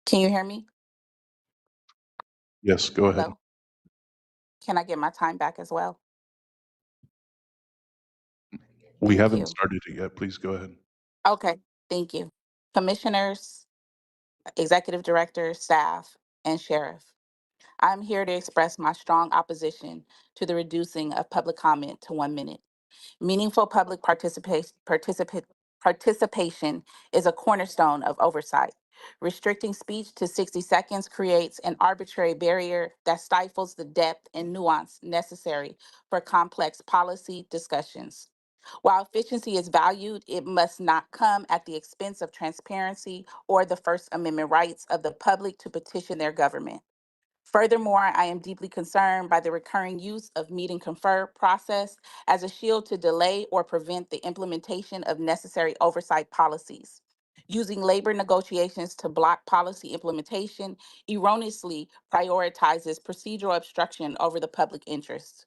Can you hear me? Yes, go ahead. Hello? Can I get my time back as well? We Thank haven't you. started it yet. Please go ahead. Okay, thank you. Commissioners, executive director, staff, and sheriff. I'm here to express my strong opposition to the reducing of public comment to 1 minute. Meaningful public participation is a cornerstone of oversight. Restricting speech to 60 seconds creates an arbitrary barrier that stifles the depth and nuance necessary for complex policy discussions. While efficiency is valued, it must not come at the expense of transparency or the First Amendment rights of the public to petition their government. Furthermore, I am deeply concerned by the recurring use of meet and confer process as a shield to delay or prevent the implementation of necessary oversight policies. Using labor negotiations to block policy implementation erroneously prioritizes procedural obstruction over the public interest.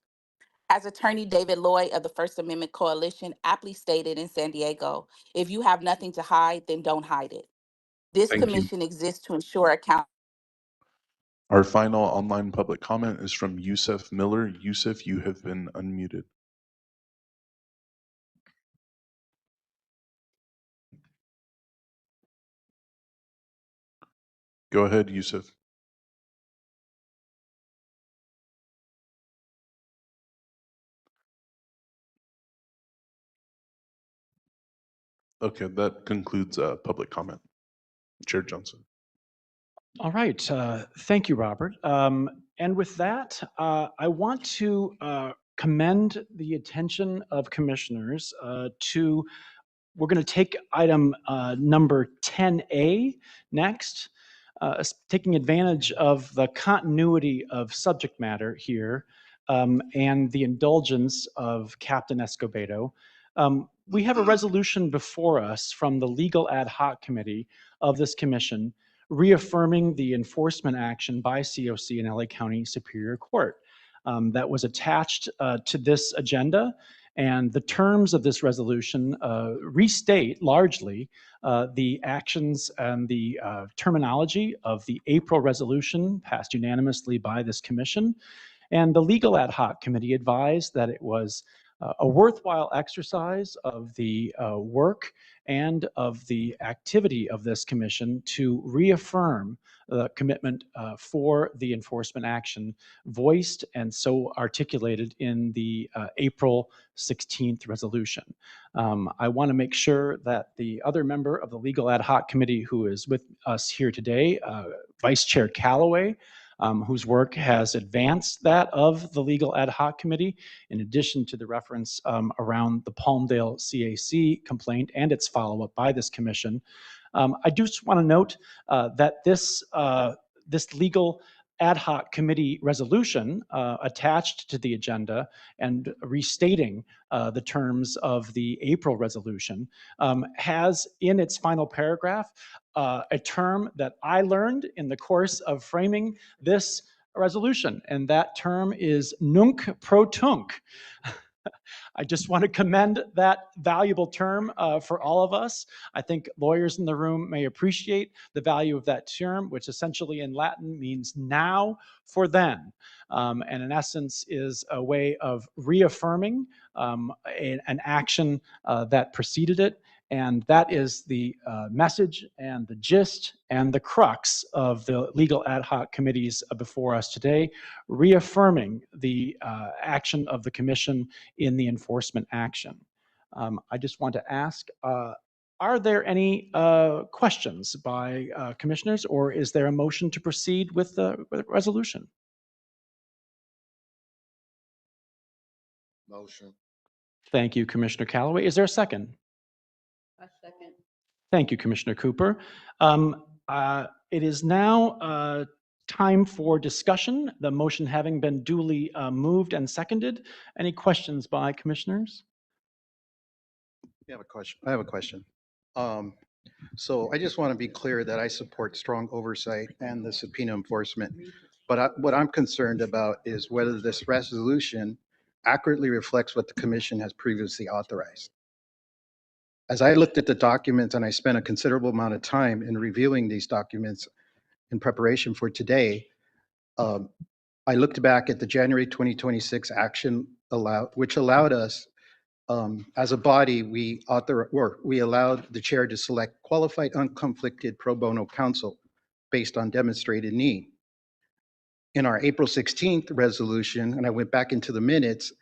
As Attorney David Lloyd of the First Amendment Coalition aptly stated in San Diego, if you have nothing to hide, then don't hide it. This Thank you. commission exists to ensure accountability. Our final online public comment is from Yusuf Miller. Yusuf, you have been unmuted. Go ahead, Yusuf. Okay, that concludes public comment. Chair Johnson. All right. Thank you, Robert. And with that, I want to commend the attention of commissioners we're going to take item number 10A next. taking advantage of the continuity of subject matter here and the indulgence of Captain Escobedo, we have a resolution before us from the Legal Ad Hoc Committee of this commission reaffirming the enforcement action by COC and LA County Superior Court that was attached to this agenda. And the terms of this resolution restate largely the actions and the terminology of the April resolution passed unanimously by this commission. And the Legal Ad Hoc Committee advised that it was a worthwhile exercise of the work and of the activity of this commission to reaffirm the commitment for the enforcement action voiced and so articulated in the April 16th resolution. I want to make sure that the other member of the Legal Ad Hoc Committee who is with us here today, Vice Chair Callaway, whose work has advanced that of the Legal Ad Hoc Committee, in addition to the reference around the Palmdale CAC complaint and its follow-up by this commission. I just want to note that this Legal Ad Hoc Committee resolution attached to the agenda and restating the terms of the April resolution has in its final paragraph a term that I learned in the course of framing this resolution, and that term is nunc pro tunc. I just want to commend that valuable term for all of us. I think lawyers in the room may appreciate the value of that term, which essentially in Latin means now for then, and in essence is a way of reaffirming an action that preceded it. And that is the message and the gist and the crux of the Legal Ad Hoc Committees before us today, reaffirming the action of the Commission in the enforcement action. I just want to ask, are there any questions by commissioners, or is there a motion to proceed with the resolution? Motion. Thank you, Commissioner Callaway. Is there a second? A second. Thank you, Commissioner Cooper. It is now time for discussion, the motion having been duly moved and seconded. Any questions by commissioners? I have a question. So I just want to be clear that I support strong oversight and the subpoena enforcement. But what I'm concerned about is whether this resolution accurately reflects what the commission has previously authorized. As I looked at the documents, and I spent a considerable amount of time in reviewing these documents in preparation for today, I looked back at the January 2026 action which allowed us, as a body, we allowed the chair to select qualified, unconflicted pro bono counsel based on demonstrated need. In our April 16th resolution, and I went back into the minutes,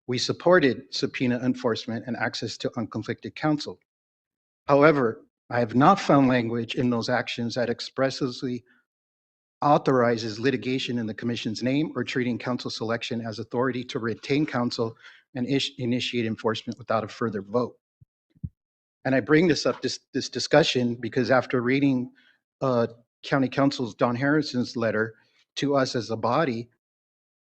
we supported subpoena enforcement and access to unconflicted counsel. However, I have not found language in those actions that expressly authorizes litigation in the commission's name or treating counsel selection as authority to retain counsel and initiate enforcement without a further vote. And I bring this up, this discussion, because after reading County Counsel's Don Harrison's letter to us as a body,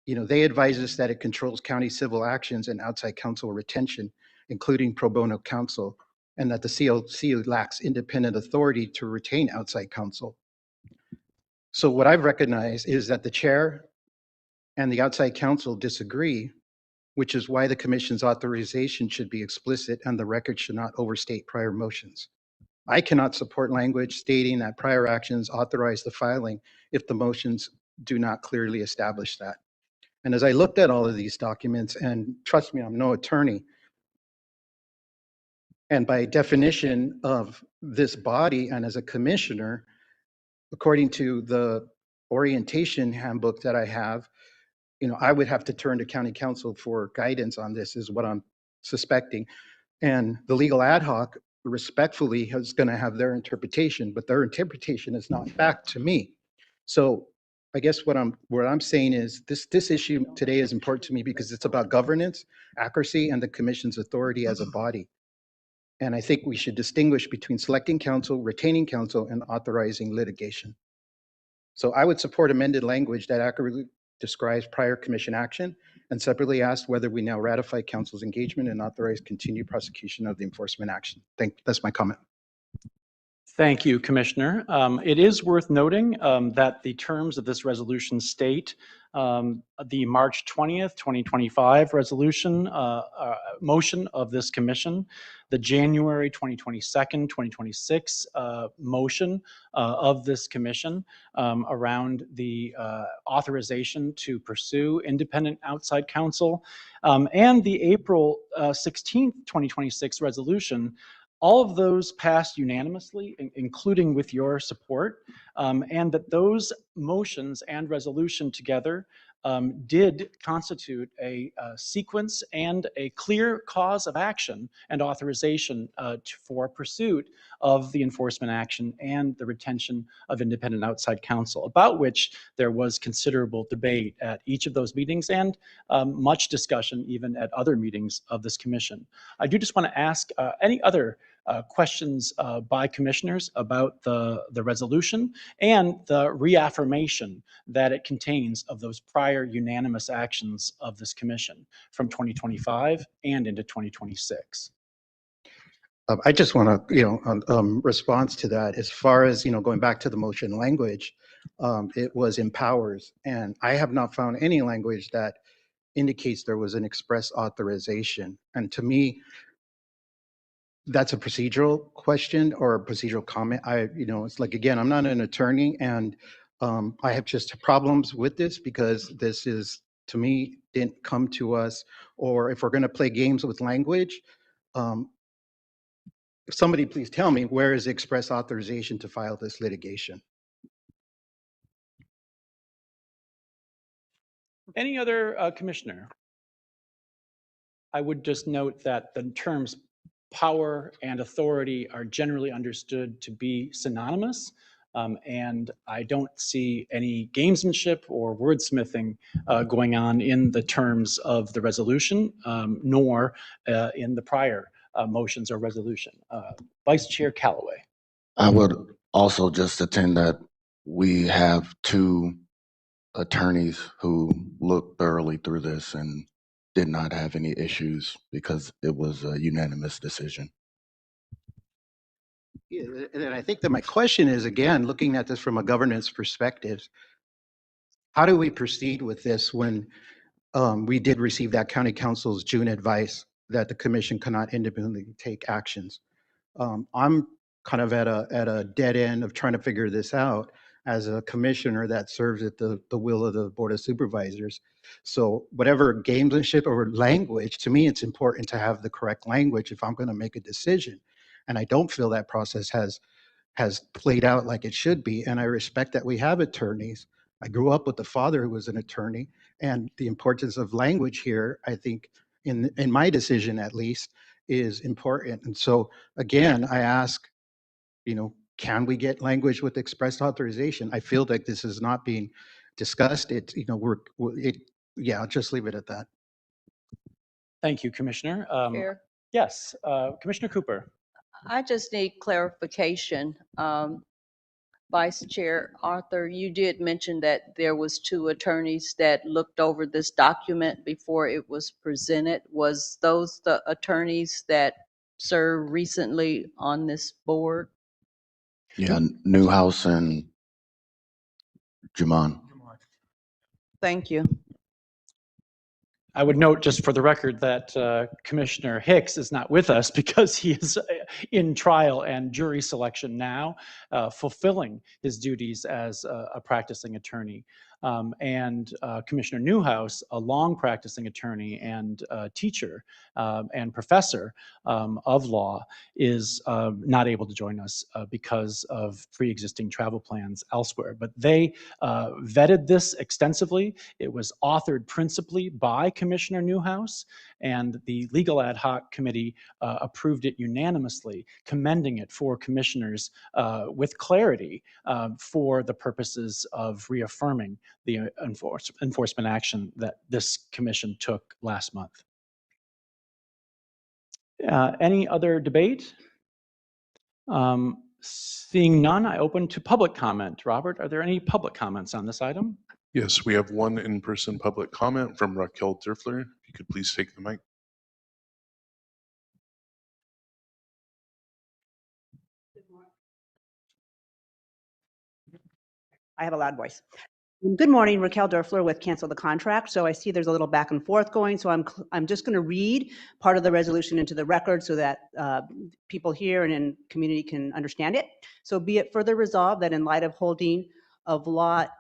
they advise us that it controls county civil actions and outside counsel retention, including pro bono counsel, and that the COC lacks independent authority to retain outside counsel. So what I've recognized is that the chair and the outside counsel disagree, which is why the commission's authorization should be explicit and the record should not overstate prior motions. I cannot support language stating that prior actions authorize the filing if the motions do not clearly establish that. And as I looked at all of these documents, and trust me, I'm no attorney, and by definition of this body and as a commissioner, according to the orientation handbook that I have, I would have to turn to county counsel for guidance on this, is what I'm suspecting. And the legal ad hoc respectfully is going to have their interpretation, but their interpretation is not back to me. So I guess what I'm saying is this issue today is important to me because it's about governance, accuracy, and the commission's authority as a body. And I think we should distinguish between selecting counsel, retaining counsel, and authorizing litigation. So I would support amended language that accurately describes prior commission action and separately ask whether we now ratify council's engagement and authorize continued prosecution of the enforcement action. That's my comment. Thank you, Commissioner. It is worth noting that the terms of this resolution state the March 20th, 2025 resolution motion of this commission, the January 2022, 2026 motion of this commission around the authorization to pursue independent outside counsel, and the April 16th, 2026 resolution. All of those passed unanimously, including with your support, and that those motions and resolution together did constitute a sequence and a clear cause of action and authorization for pursuit of the enforcement action and the retention of independent outside counsel, about which there was considerable debate at each of those meetings and much discussion even at other meetings of this commission. I do just want to ask any other questions by commissioners about the resolution and the reaffirmation that it contains of those prior unanimous actions of this commission from 2025 and into 2026. I just want to, response to that. As far as, going back to the motion language, it was empowers. And I have not found any language that indicates there was an express authorization. And to me, that's a procedural question or a procedural comment. It's like, again, I'm not an attorney, and I have just problems with this because this is, to me, didn't come to us. Or if we're going to play games with language, somebody please tell me, where is the express authorization to file this litigation? Any other commissioner? I would just note that the terms power and authority are generally understood to be synonymous. And I don't see any gamesmanship or wordsmithing going on in the terms of the resolution, nor in the prior motions or resolution. Vice Chair Callaway. I would also just attend that we have two attorneys who looked thoroughly through this and did not have any issues because it was a unanimous decision. Yeah, and I think that my question is, again, looking at this from a governance perspective, how do we proceed with this when we did receive that county council's June advice that the commission cannot independently take actions? I'm kind of at a dead end of trying to figure this out as a commissioner that serves at the will of the Board of Supervisors. So whatever gamesmanship or language, to me, it's important to have the correct language if I'm going to make a decision. And I don't feel that process has played out like it should be. And I respect that we have attorneys. I grew up with a father who was an attorney, and the importance of language here, I think, in my decision at least, is important. And so again, I ask, can we get language with express authorization? I feel like this is not being discussed. I'll just leave it at that. Thank you, Commissioner. Chair, Yes, Commissioner Cooper. I just need clarification. Vice Chair Arthur, you did mention that there was two attorneys that looked over this document before it was presented. Was those the attorneys that served recently on this board? Yeah, Newhouse and Jamon. Thank you. I would note just for the record that Commissioner Hicks is not with us because he is in trial and jury selection now, fulfilling his duties as a practicing attorney. And Commissioner Newhouse, a long practicing attorney and teacher and professor of law, is not able to join us because of pre-existing travel plans elsewhere. But they vetted this extensively. It was authored principally by Commissioner Newhouse, and the Legal Ad Hoc Committee approved it unanimously, commending it for commissioners with clarity for the purposes of reaffirming the enforcement action that this commission took last month. Any other debate? Seeing none, I open to public comment. Robert, are there any public comments on this item? Yes, we have one in-person public comment from Raquel Dörfler. If you could please take the mic. I have a loud voice. Good morning, Raquel Dörfler with Cancel the Contract. So I see there's a little back and forth going, so I'm just going to read part of the resolution into the record so that people here and in community can understand it. So be it further resolved that in light of holding of lot,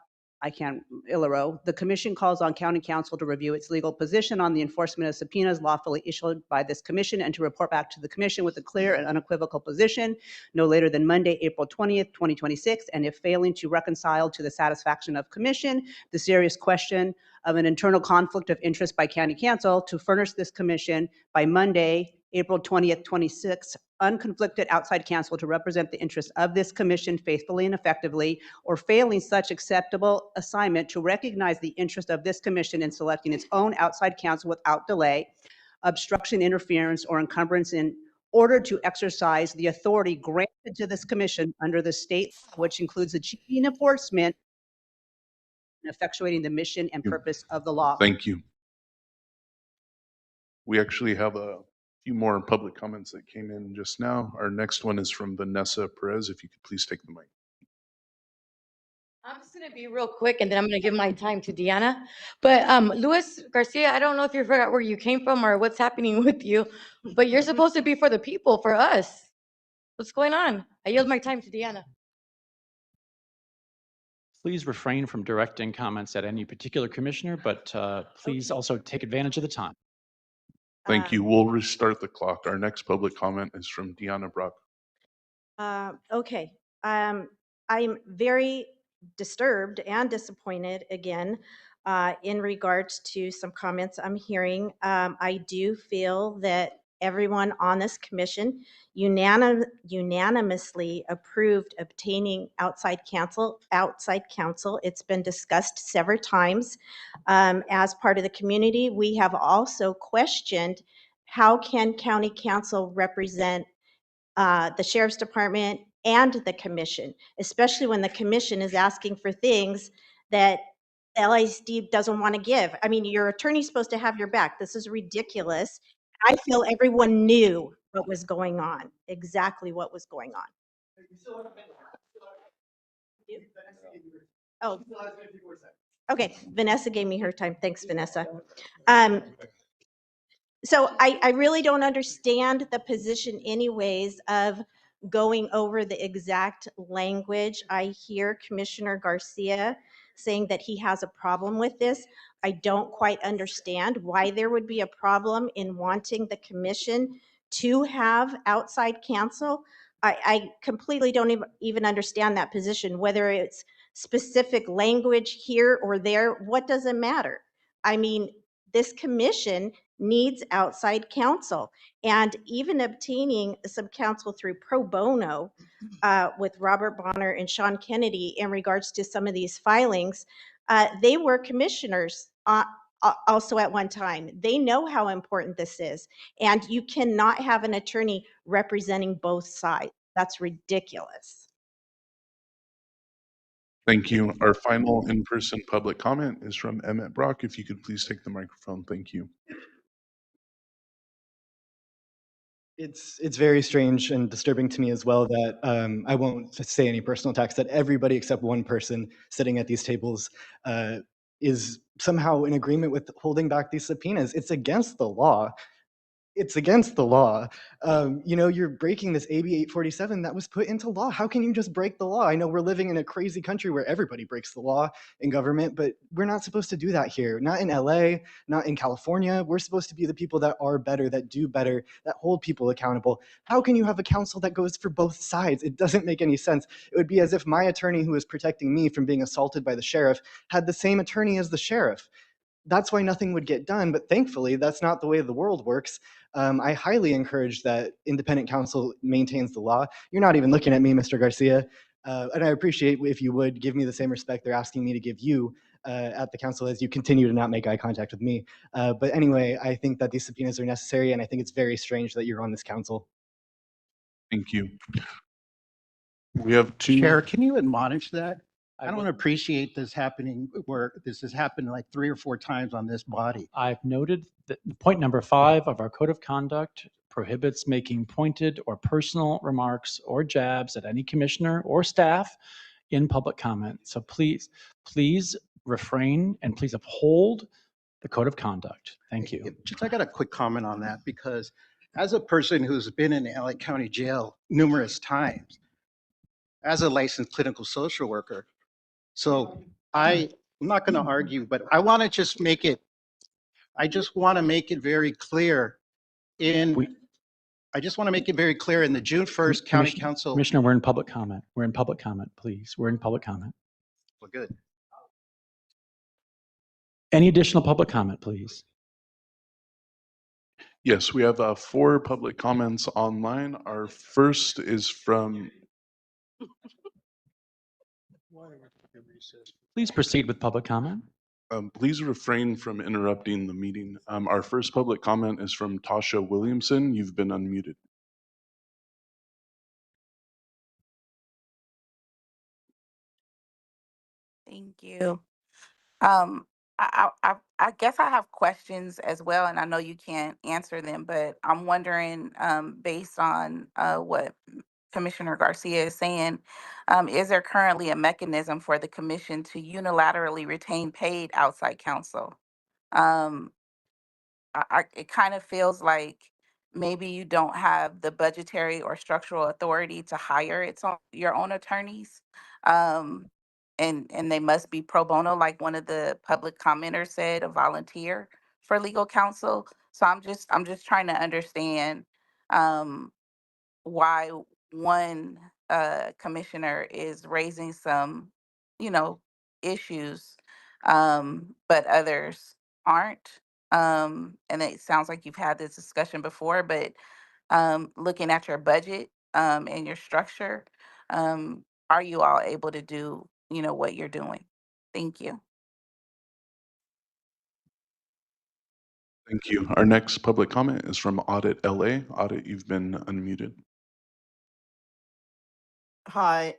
Illaro, the commission calls on county council to review its legal position on the enforcement of subpoenas lawfully issued by this commission and to report back to the commission with a clear and unequivocal position no later than Monday, April 20th, 2026, and if failing to reconcile to the satisfaction of commission the serious question of an internal conflict of interest by county council, to furnish this commission by Monday, April 20th, 26, unconflicted outside counsel to represent the interests of this commission faithfully and effectively, or failing such acceptable assignment, to recognize the interest of this commission in selecting its own outside counsel without delay, obstruction, interference, or encumbrance in order to exercise the authority granted to this commission under the state, which includes achieving enforcement and effectuating the mission and purpose of the law. Thank you. We actually have a few more public comments that came in just now. Our next one is from Vanessa Perez. If you could please take the mic. I'm just gonna be real quick, and then I'm gonna give my time to Deanna. But Luis Garcia, I don't know if you forgot where you came from or what's happening with you, but you're supposed to be for the people, for us. What's going on? I yield my time to Deanna. Please refrain from directing comments at any particular commissioner, but please also take advantage of the time. Thank you. We'll restart the clock. Our next public comment is from Deanna Brock. Okay. I'm very disturbed and disappointed again in regards to some comments I'm hearing. I do feel that everyone on this commission unanimously approved obtaining outside counsel. It's been discussed several times as part of the community. We have also questioned how can county council represent the sheriff's department and the commission, especially when the commission is asking for things that LASD doesn't want to give. I mean, your attorney's supposed to have your back. This is ridiculous. I feel everyone knew what was going on, exactly what was going on. Oh, okay. Vanessa gave me her time. Thanks, Vanessa. So I really don't understand the position anyways of going over the exact language. I hear Commissioner Garcia saying that he has a problem with this. I don't quite understand why there would be a problem in wanting the commission to have outside counsel. I completely don't even understand that position, whether it's specific language here or there, what does it matter? I mean, this commission needs outside counsel. And even obtaining some counsel through pro bono with Robert Bonner and Sean Kennedy in regards to some of these filings, they were commissioners also at one time. They know how important this is. And you cannot have an attorney representing both sides. That's ridiculous. Thank you. Our final in-person public comment is from Emmett Brock. If you could please take the microphone. Thank you. It's very strange and disturbing to me as well that I won't say any personal attacks, that everybody except one person sitting at these tables is somehow in agreement with holding back these subpoenas. It's against the law. It's against the law. You're breaking this AB 847 that was put into law. How can you just break the law? I know we're living in a crazy country where everybody breaks the law in government, but we're not supposed to do that here. Not in LA, not in California. We're supposed to be the people that are better, that do better, that hold people accountable. How can you have a counsel that goes for both sides? It doesn't make any sense. It would be as if my attorney who was protecting me from being assaulted by the sheriff had the same attorney as the sheriff. That's why nothing would get done. But thankfully, that's not the way the world works. I highly encourage that independent counsel maintains the law. You're not even looking at me, Mr. Garcia. And I appreciate if you would give me the same respect they're asking me to give you at the council as you continue to not make eye contact with me. But anyway, I think that these subpoenas are necessary, and I think it's very strange that you're on this council. Thank you. We have two. Chair, can you admonish that? I will- don't appreciate this happening where this has happened like 3 or 4 times on this body. I've noted that point number 5 of our code of conduct prohibits making pointed or personal remarks or jabs at any commissioner or staff in public comment. So please refrain and please uphold the code of conduct. Thank you. Just, I got a quick comment on that because as a person who's been in LA County Jail numerous times, as a licensed clinical social worker, so I'm not going to argue, but I want to just make it, I just want to make it very clear I just want to make it very clear in the June 1st County Council. Commissioner, we're in public comment. We're in public comment, please. We're in public comment. Well, good. Any additional public comment, please? Yes, we have 4 public comments online. Our first is from. Please proceed with public comment. Please refrain from interrupting the meeting. Our first public comment is from Tasha Williamson. You've been unmuted. Thank you. I guess I have questions as well, and I know you can't answer them, but I'm wondering, based on what Commissioner Garcia is saying, is there currently a mechanism for the commission to unilaterally retain paid outside counsel? Um, it kind of feels like maybe you don't have the budgetary or structural authority to hire your own attorneys. Um, and they must be pro bono, like one of the public commenters said, a volunteer for legal counsel. So I'm just trying to understand um, why one commissioner is raising some, you know, issues, but others aren't. And it sounds like you've had this discussion before, but looking at your budget and your structure, um, are you all able to do, what you're doing? Thank you. Thank you. Our next public comment is from Audit LA. Audit, you've been unmuted. Hi,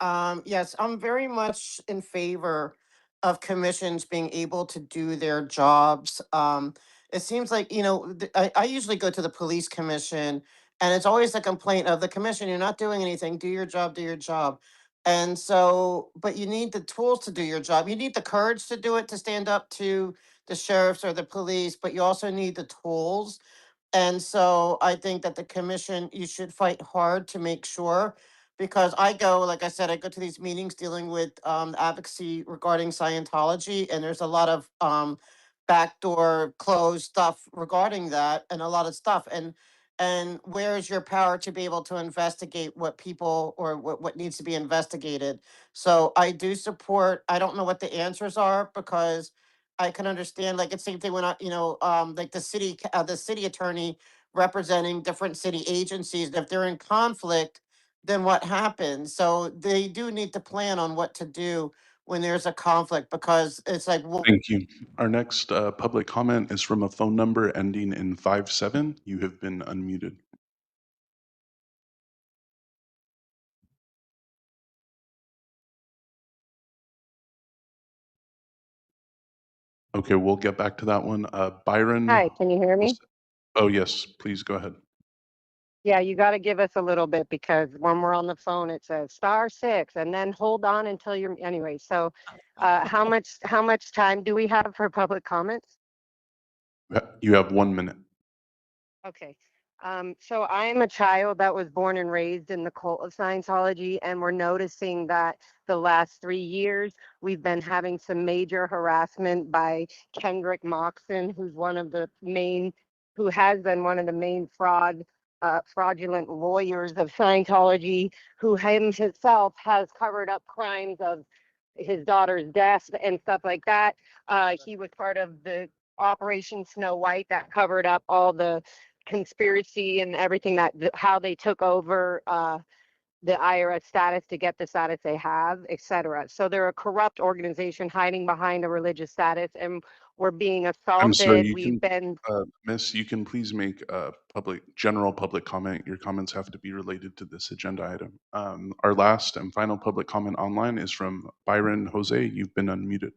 yes, I'm very much in favor of commissions being able to do their jobs. It seems like, I usually go to the police commission and it's always a complaint of the commission, you're not doing anything, do your job, do your job. And so, but you need the tools to do your job. You need the courage to do it, to stand up to the sheriffs or the police, but you also need the tools. And so I think that the commission, you should fight hard to make sure, because I go, like I said, I go to these meetings dealing with advocacy regarding Scientology, and there's a lot of backdoor closed stuff regarding that, and a lot of stuff. And where is your power to be able to investigate what people or what needs to be investigated? So I do support, I don't know what the answers are, because I can understand, like, it's same thing when like the city attorney representing different city agencies. If they're in conflict, then what happens? So they do need to plan on what to do when there's a conflict, because it's like, well, Thank you. Our next public comment is from a phone number ending in 57. You have been unmuted. Okay, we'll get back to that one. Byron. Hi, can you hear me? Oh, yes, please go ahead. Yeah, you got to give us a little bit because when we're on the phone, it says *6 and then hold on until you're anyway. So how much time do we have for public comments? You have 1 minute. Okay. So I am a child that was born and raised in the cult of Scientology, and we're noticing that the last 3 years we've been having some major harassment by Kendrick Moxon, who has been one of the main fraudulent lawyers of Scientology, who himself has covered up crimes of his daughter's death and stuff like that. He was part of the Operation Snow White that covered up all the conspiracy and everything, how they took over the IRS status to get the status they have, et cetera. So they're a corrupt organization hiding behind a religious status, and we're being I'm sorry, assaulted. you We've can, been, Miss, you can please make general public comment. Your comments have to be related to this agenda item. Our last and final public comment online is from Byron Jose. You've been unmuted.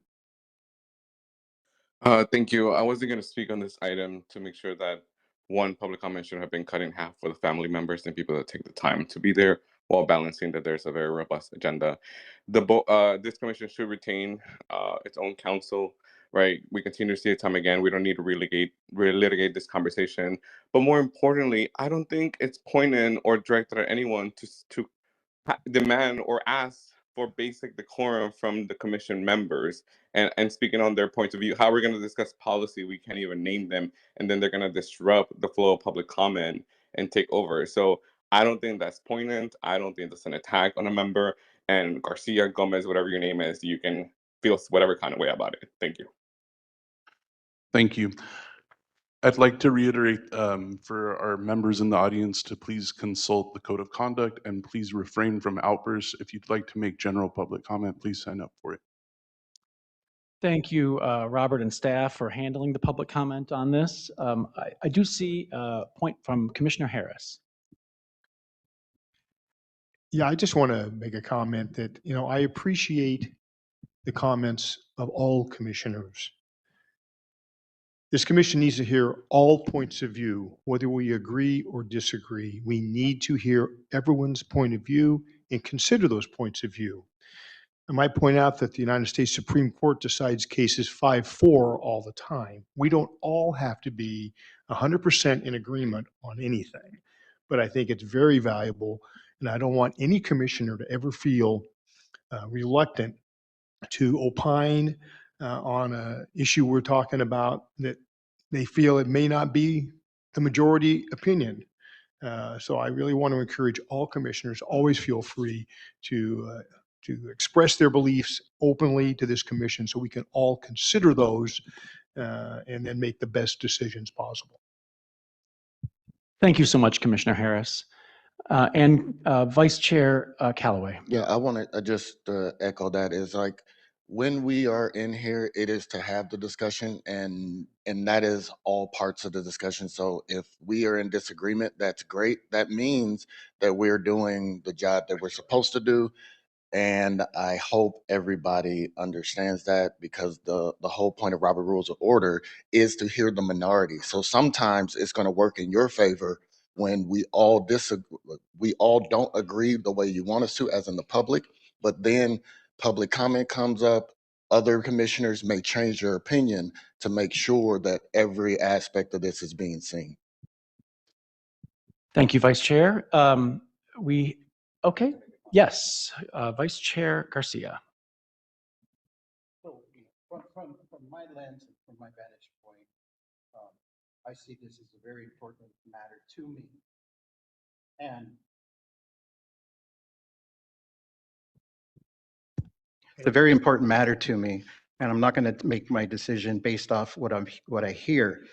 Thank you. I wasn't going to speak on this item to make sure that one public comment should have been cut in half for the family members and people that take the time to be there while balancing that there's a very robust agenda. This commission should retain its own counsel, right? We continue to see it time again. We don't need to relitigate this conversation. But more importantly, I don't think it's pointed or directed at anyone to demand or ask for basic decorum from the commission members and speaking on their points of view. How we're going to discuss policy, we can't even name them, and then they're going to disrupt the flow of public comment and take over. So I don't think that's poignant. I don't think that's an attack on a member. And Garcia, Gomez, whatever your name is, you can feel whatever kind of way about it. Thank you. Thank you. I'd like to reiterate for our members in the audience to please consult the code of conduct and please refrain from outbursts. If you'd like to make general public comment, please sign up for it. Thank you, Robert and staff, for handling the public comment on this. I do see a point from Commissioner Harris. Yeah, I just want to make a comment that, I appreciate the comments of all commissioners. This commission needs to hear all points of view, whether we agree or disagree. We need to hear everyone's point of view and consider those points of view. I might point out that the United States Supreme Court decides cases 5-4 all the time. We don't all have to be 100% in agreement on anything, but I think it's very valuable, and I don't want any commissioner to ever feel reluctant to opine on an issue we're talking about that they feel it may not be the majority opinion. So I really want to encourage all commissioners, always feel free to express their beliefs openly to this commission so we can all consider those and then make the best decisions possible. Thank you so much, Commissioner Harris. And Vice Chair Callaway. Yeah, I want to just echo that. Is like when we are in here, it is to have the discussion, and that is all parts of the discussion. So if we are in disagreement, that's great. That means that we're doing the job that we're supposed to do. And I hope everybody understands that, because the whole point of Robert Rules of Order is to hear the minority. So sometimes it's going to work in your favor when we all disagree, we all don't agree the way you want us to, as in the public, but then public comment comes up. Other commissioners may change their opinion to make sure that every aspect of this is being seen. Thank you, Vice Chair. Okay. Yes, Vice Chair Garcia. So from my lens and from my vantage point, I see this as a very important matter to me. And it's a very important matter to me. And I'm not going to make my decision based off what I hear.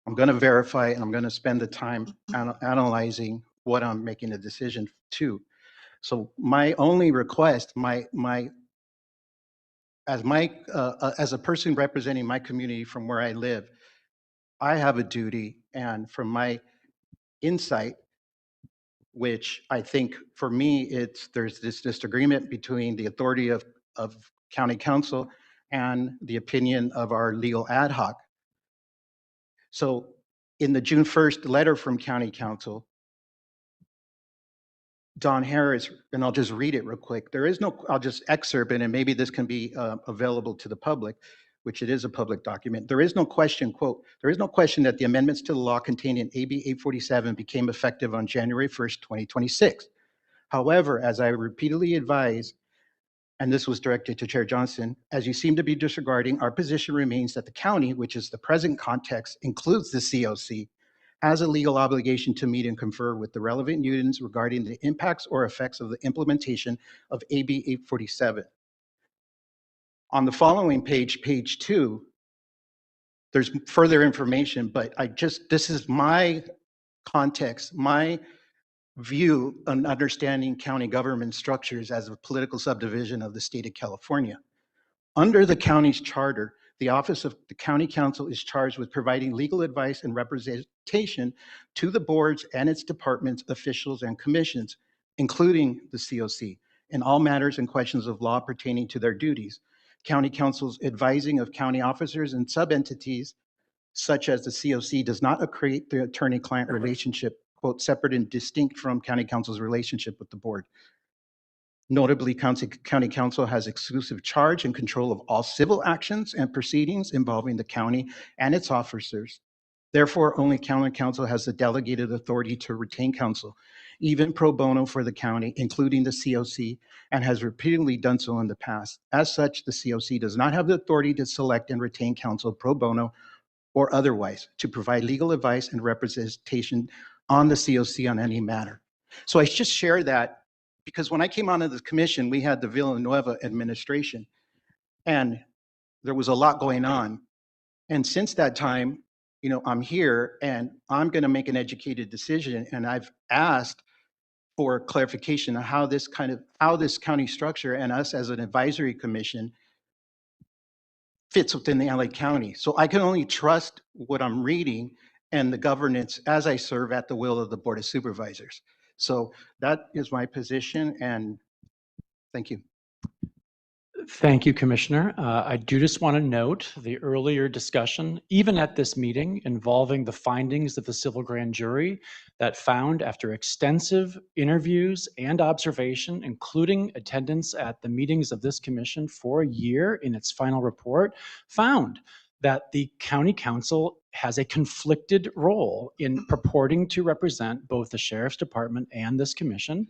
I'm going to verify, and I'm going to spend the time analyzing what I'm making a decision to. So my only request, as a person representing my community from where I live, I have a duty, and from my insight, which I think for me, there's this disagreement between the authority of county council and the opinion of our legal ad hoc. So in the June 1st letter from county council, Don Harris, and I'll just read it real quick. I'll just excerpt it, and maybe this can be available to the public, which it is a public document. There is no question, quote, there is no question that the amendments to the law contained in AB 847 became effective on January 1st, 2026. However, as I repeatedly advised, and this was directed to Chair Johnson, as you seem to be disregarding, our position remains that the county, which is the present context, includes the COC, has a legal obligation to meet and confer with the relevant unions regarding the impacts or effects of the implementation of AB 847. On the following page, page 2, there's further information, but this is my context, my view and understanding county government structures as a political subdivision of the state of California. Under the county's charter, the Office of the County Council is charged with providing legal advice and representation to the boards and its departments, officials, and commissions, including the COC, in all matters and questions of law pertaining to their duties. County Council's advising of county officers and sub-entities, such as the COC, does not create the attorney-client relationship, quote, separate and distinct from County Council's relationship with the board. Notably, County Council has exclusive charge and control of all civil actions and proceedings involving the county and its officers. Therefore, only County Council has the delegated authority to retain counsel, even pro bono for the county, including the COC, and has repeatedly done so in the past. As such, the COC does not have the authority to select and retain counsel pro bono or otherwise to provide legal advice and representation on the COC on any matter. So I just share that because when I came onto the commission, we had the Villanueva administration, and there was a lot going on. And since that time, you know, I'm here and I'm going to make an educated decision. And I've asked for clarification of how this county structure and us as an advisory commission fits within the LA County. So I can only trust what I'm reading and the governance as I serve at the will of the Board of Supervisors. So that is my position, and thank you. Thank you, Commissioner. I do just want to note the earlier discussion, even at this meeting, involving the findings of the civil grand jury that found, after extensive interviews and observation, including attendance at the meetings of this commission for a year in its final report, found that the county council has a conflicted role in purporting to represent both the sheriff's department and this commission,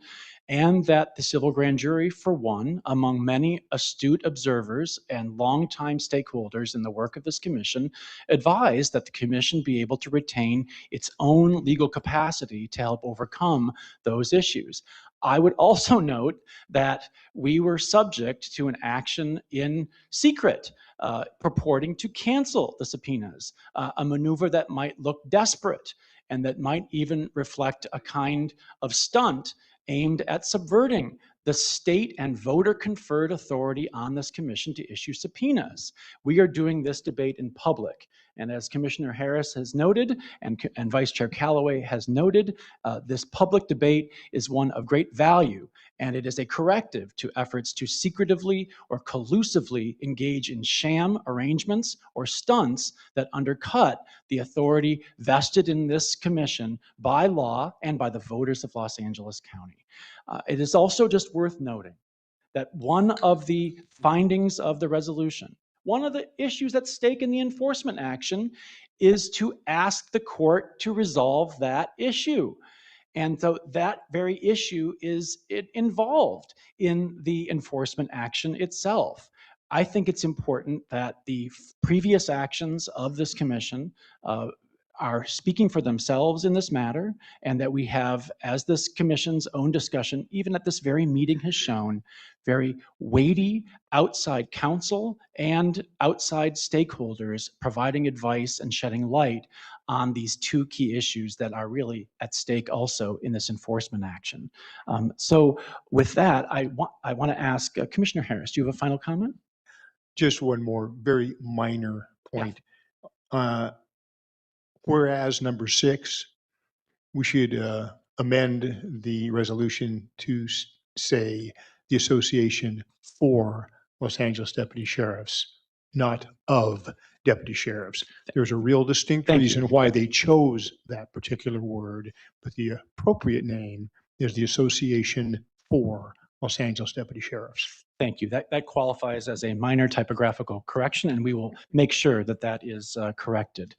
and that the civil grand jury, for one, among many astute observers and longtime stakeholders in the work of this commission, advised that the commission be able to retain its own legal capacity to help overcome those issues. I would also note that we were subject to an action in secret purporting to cancel the subpoenas, a maneuver that might look desperate and that might even reflect a kind of stunt aimed at subverting the state and voter conferred authority on this commission to issue subpoenas. We are doing this debate in public. And as Commissioner Harris has noted, and Vice Chair Callaway has noted, this public debate is one of great value, and it is a corrective to efforts to secretively or collusively engage in sham arrangements or stunts that undercut the authority vested in this commission by law and by the voters of Los Angeles County. It is also just worth noting that one of the findings of the resolution, one of the issues at stake in the enforcement action, is to ask the court to resolve that issue. And so that very issue is involved in the enforcement action itself. I think it's important that the previous actions of this commission are speaking for themselves in this matter, and that we have, as this commission's own discussion, even at this very meeting has shown, very weighty outside counsel and outside stakeholders providing advice and shedding light on these two key issues that are really at stake also in this enforcement action. So with that, I want to ask Commissioner Harris, do you have a final comment? Just one more very minor point. Whereas number 6, we should amend the resolution to say the Association for Los Angeles Deputy Sheriffs, not of deputy sheriffs. There's a real distinct reason why they chose that particular word, but the appropriate name is the Association for Los Angeles Deputy Sheriffs. Thank you. That qualifies as a minor typographical correction, and we will make sure that that is corrected.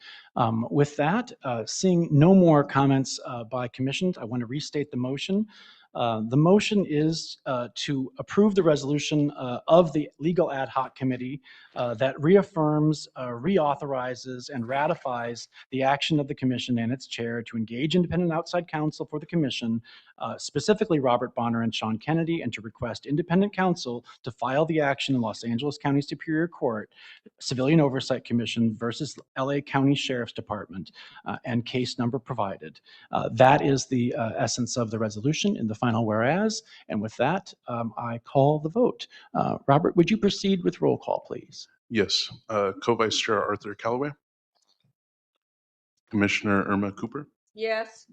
With that, seeing no more comments by commissions, I want to restate the motion. The motion is to approve the resolution of the Legal Ad Hoc Committee that reaffirms, reauthorizes, and ratifies the action of the commission and its chair to engage independent outside counsel for the commission specifically Robert Bonner and Sean Kennedy, and to request independent counsel to file the action in Los Angeles County Superior Court, Civilian Oversight Commission versus LA County Sheriff's Department, and case number provided. That is the essence of the resolution in the final whereas. And with that, I call the vote. Robert, would you proceed with roll call, please? Yes. Co-Vice Chair Arthur Callaway, Commissioner Irma Cooper, Yes.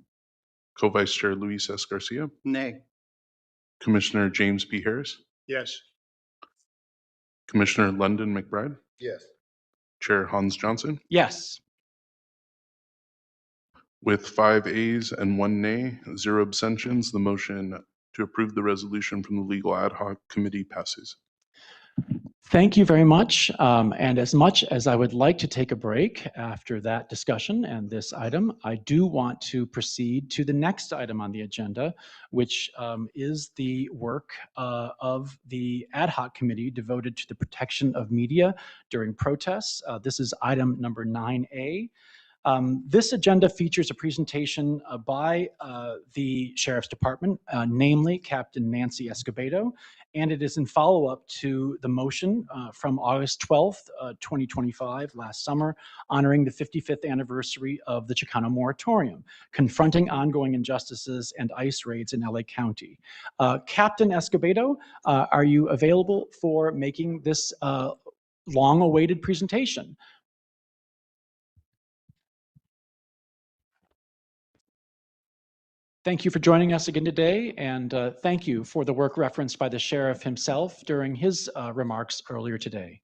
Co-Vice Chair Luis S. Garcia, Nay. Commissioner James P. Harris, Yes. Commissioner London McBride, Yes. Chair Hans Johnson. Yes. With 5 ayes and 1 nay, 0 abstentions, the motion to approve the resolution from the Legal Ad Hoc Committee passes. Thank you very much. And as much as I would like to take a break after that discussion and this item, I do want to proceed to the next item on the agenda, which is the work of the ad hoc committee devoted to the protection of media during protests. This is item number 9A. This agenda features a presentation by the Sheriff's Department, namely Captain Nancy Escobedo, and it is in follow-up to the motion from August 12th, 2025, last summer, honoring the 55th anniversary of the Chicano moratorium, confronting ongoing injustices and ICE raids in LA County. Captain Escobedo, are you available for making this long-awaited presentation? Thank you for joining us again today, and thank you for the work referenced by the sheriff himself during his remarks earlier today.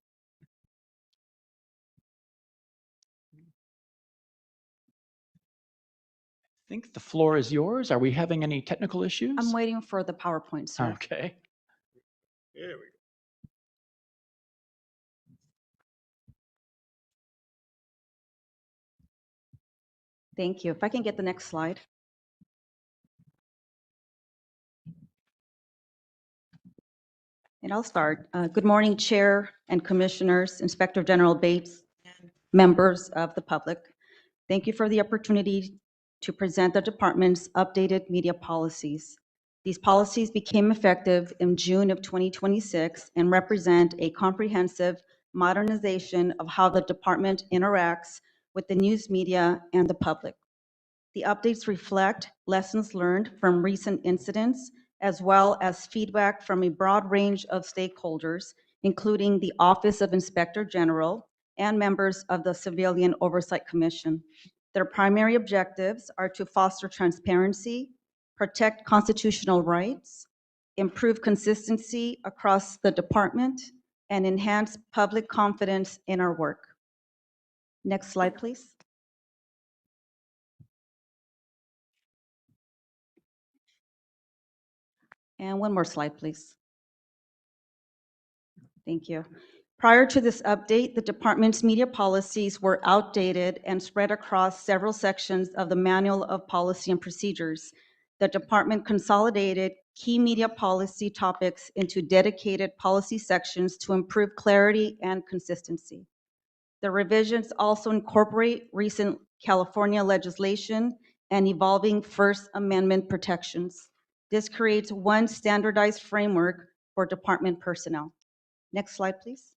I think the floor is yours. Are we having any technical issues? I'm waiting for the PowerPoint, sir. Okay. There we go. Thank you. If I can get the next slide. And I'll start. Good morning, Chair and Commissioners, Inspector General Bates, and members of the public. Thank you for the opportunity to present the department's updated media policies. These policies became effective in June of 2026 and represent a comprehensive modernization of how the department interacts with the news media and the public. The updates reflect lessons learned from recent incidents, as well as feedback from a broad range of stakeholders, including the Office of Inspector General and members of the Civilian Oversight Commission. Their primary objectives are to foster transparency, protect constitutional rights, improve consistency across the department, and enhance public confidence in our work. Next slide, please. And one more slide, please. Thank you. Prior to this update, the department's media policies were outdated and spread across several sections of the Manual of Policy and Procedures. The department consolidated key media policy topics into dedicated policy sections to improve clarity and consistency. The revisions also incorporate recent California legislation and evolving First Amendment protections. This creates one standardized framework for department personnel. Next slide, please.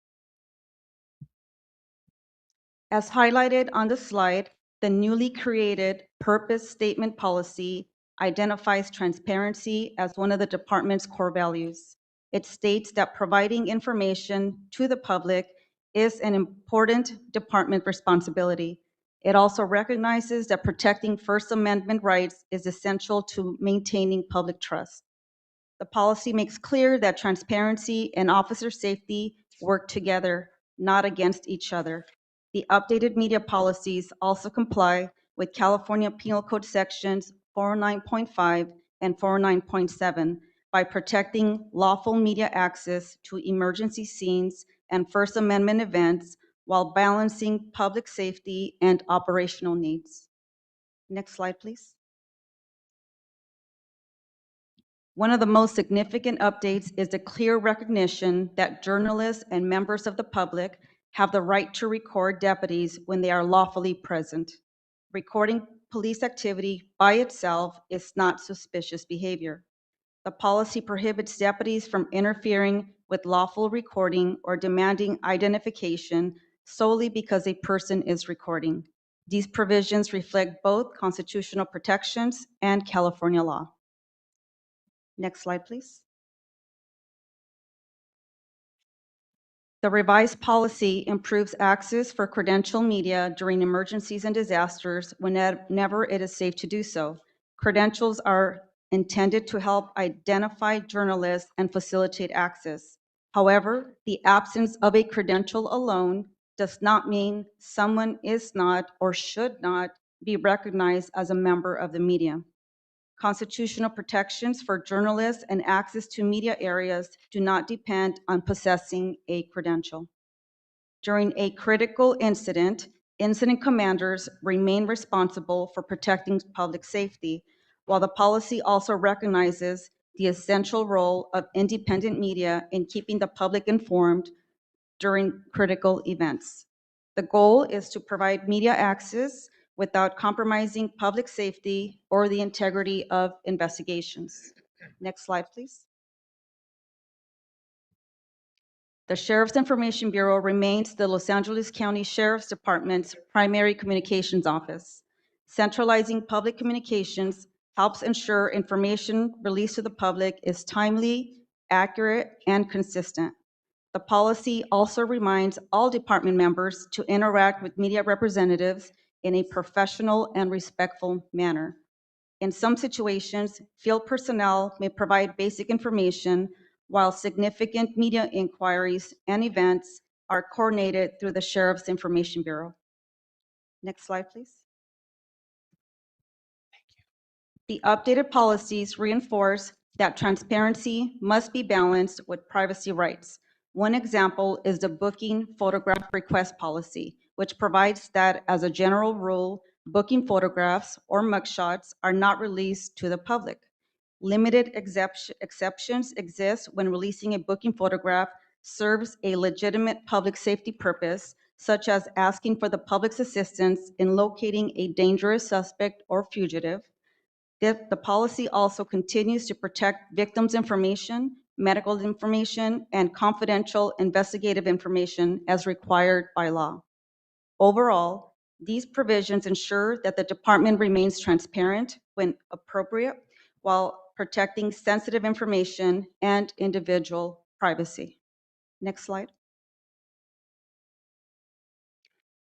As highlighted on the slide, the newly created purpose statement policy identifies transparency as one of the department's core values. It states that providing information to the public is an important department responsibility. It also recognizes that protecting First Amendment rights is essential to maintaining public trust. The policy makes clear that transparency and officer safety work together, not against each other. The updated media policies also comply with California Penal Code sections 409.5 and 409.7 by protecting lawful media access to emergency scenes and First Amendment events while balancing public safety and operational needs. Next slide, please. One of the most significant updates is the clear recognition that journalists and members of the public have the right to record deputies when they are lawfully present. Recording police activity by itself is not suspicious behavior. The policy prohibits deputies from interfering with lawful recording or demanding identification solely because a person is recording. These provisions reflect both constitutional protections and California law. Next slide, please. The revised policy improves access for credential media during emergencies and disasters whenever it is safe to do so. Credentials are intended to help identify journalists and facilitate access. However, the absence of a credential alone does not mean someone is not or should not be recognized as a member of the media. Constitutional protections for journalists and access to media areas do not depend on possessing a credential. During a critical incident commanders remain responsible for protecting public safety, while the policy also recognizes the essential role of independent media in keeping the public informed during critical events. The goal is to provide media access without compromising public safety or the integrity of investigations. Next slide, please. The Sheriff's Information Bureau remains the Los Angeles County Sheriff's Department's primary communications office. Centralizing public communications helps ensure information released to the public is timely, accurate, and consistent. The policy also reminds all department members to interact with media representatives in a professional and respectful manner. In some situations, field personnel may provide basic information while significant media inquiries and events are coordinated through the Sheriff's Information Bureau. Next slide, please. The updated policies reinforce that transparency must be balanced with privacy rights. One example is the booking photograph request policy, which provides that as a general rule, booking photographs or mugshots are not released to the public. Limited exceptions exist when releasing a booking photograph serves a legitimate public safety purpose, such as asking for the public's assistance in locating a dangerous suspect or fugitive. The policy also continues to protect victims' information, medical information, and confidential investigative information as required by law. Overall, these provisions ensure that the department remains transparent when appropriate while protecting sensitive information and individual privacy. Next slide.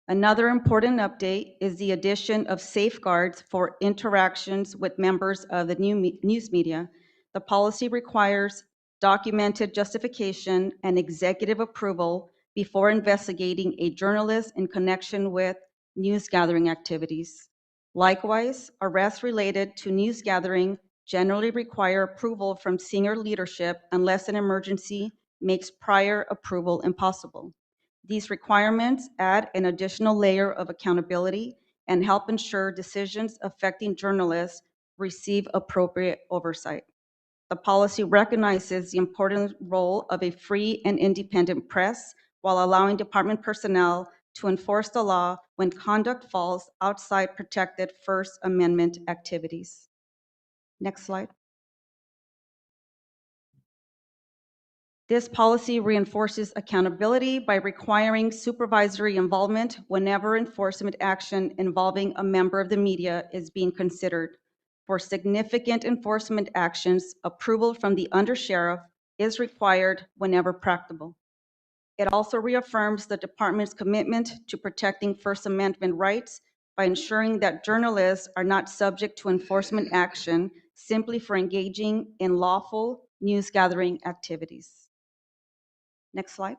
Another important update is the addition of safeguards for interactions with members of the news media. The policy requires documented justification and executive approval before investigating a journalist in connection with news gathering activities. Likewise, arrests related to news gathering generally require approval from senior leadership unless an emergency makes prior approval impossible. These requirements add an additional layer of accountability and help ensure decisions affecting journalists receive appropriate oversight. The policy recognizes the important role of a free and independent press while allowing department personnel to enforce the law when conduct falls outside protected First Amendment activities. Next slide. This policy reinforces accountability by requiring supervisory involvement whenever enforcement action involving a member of the media is being considered. For significant enforcement actions, approval from the undersheriff is required whenever practicable. It also reaffirms the department's commitment to protecting First Amendment rights by ensuring that journalists are not subject to enforcement action simply for engaging in lawful news gathering activities. Next slide.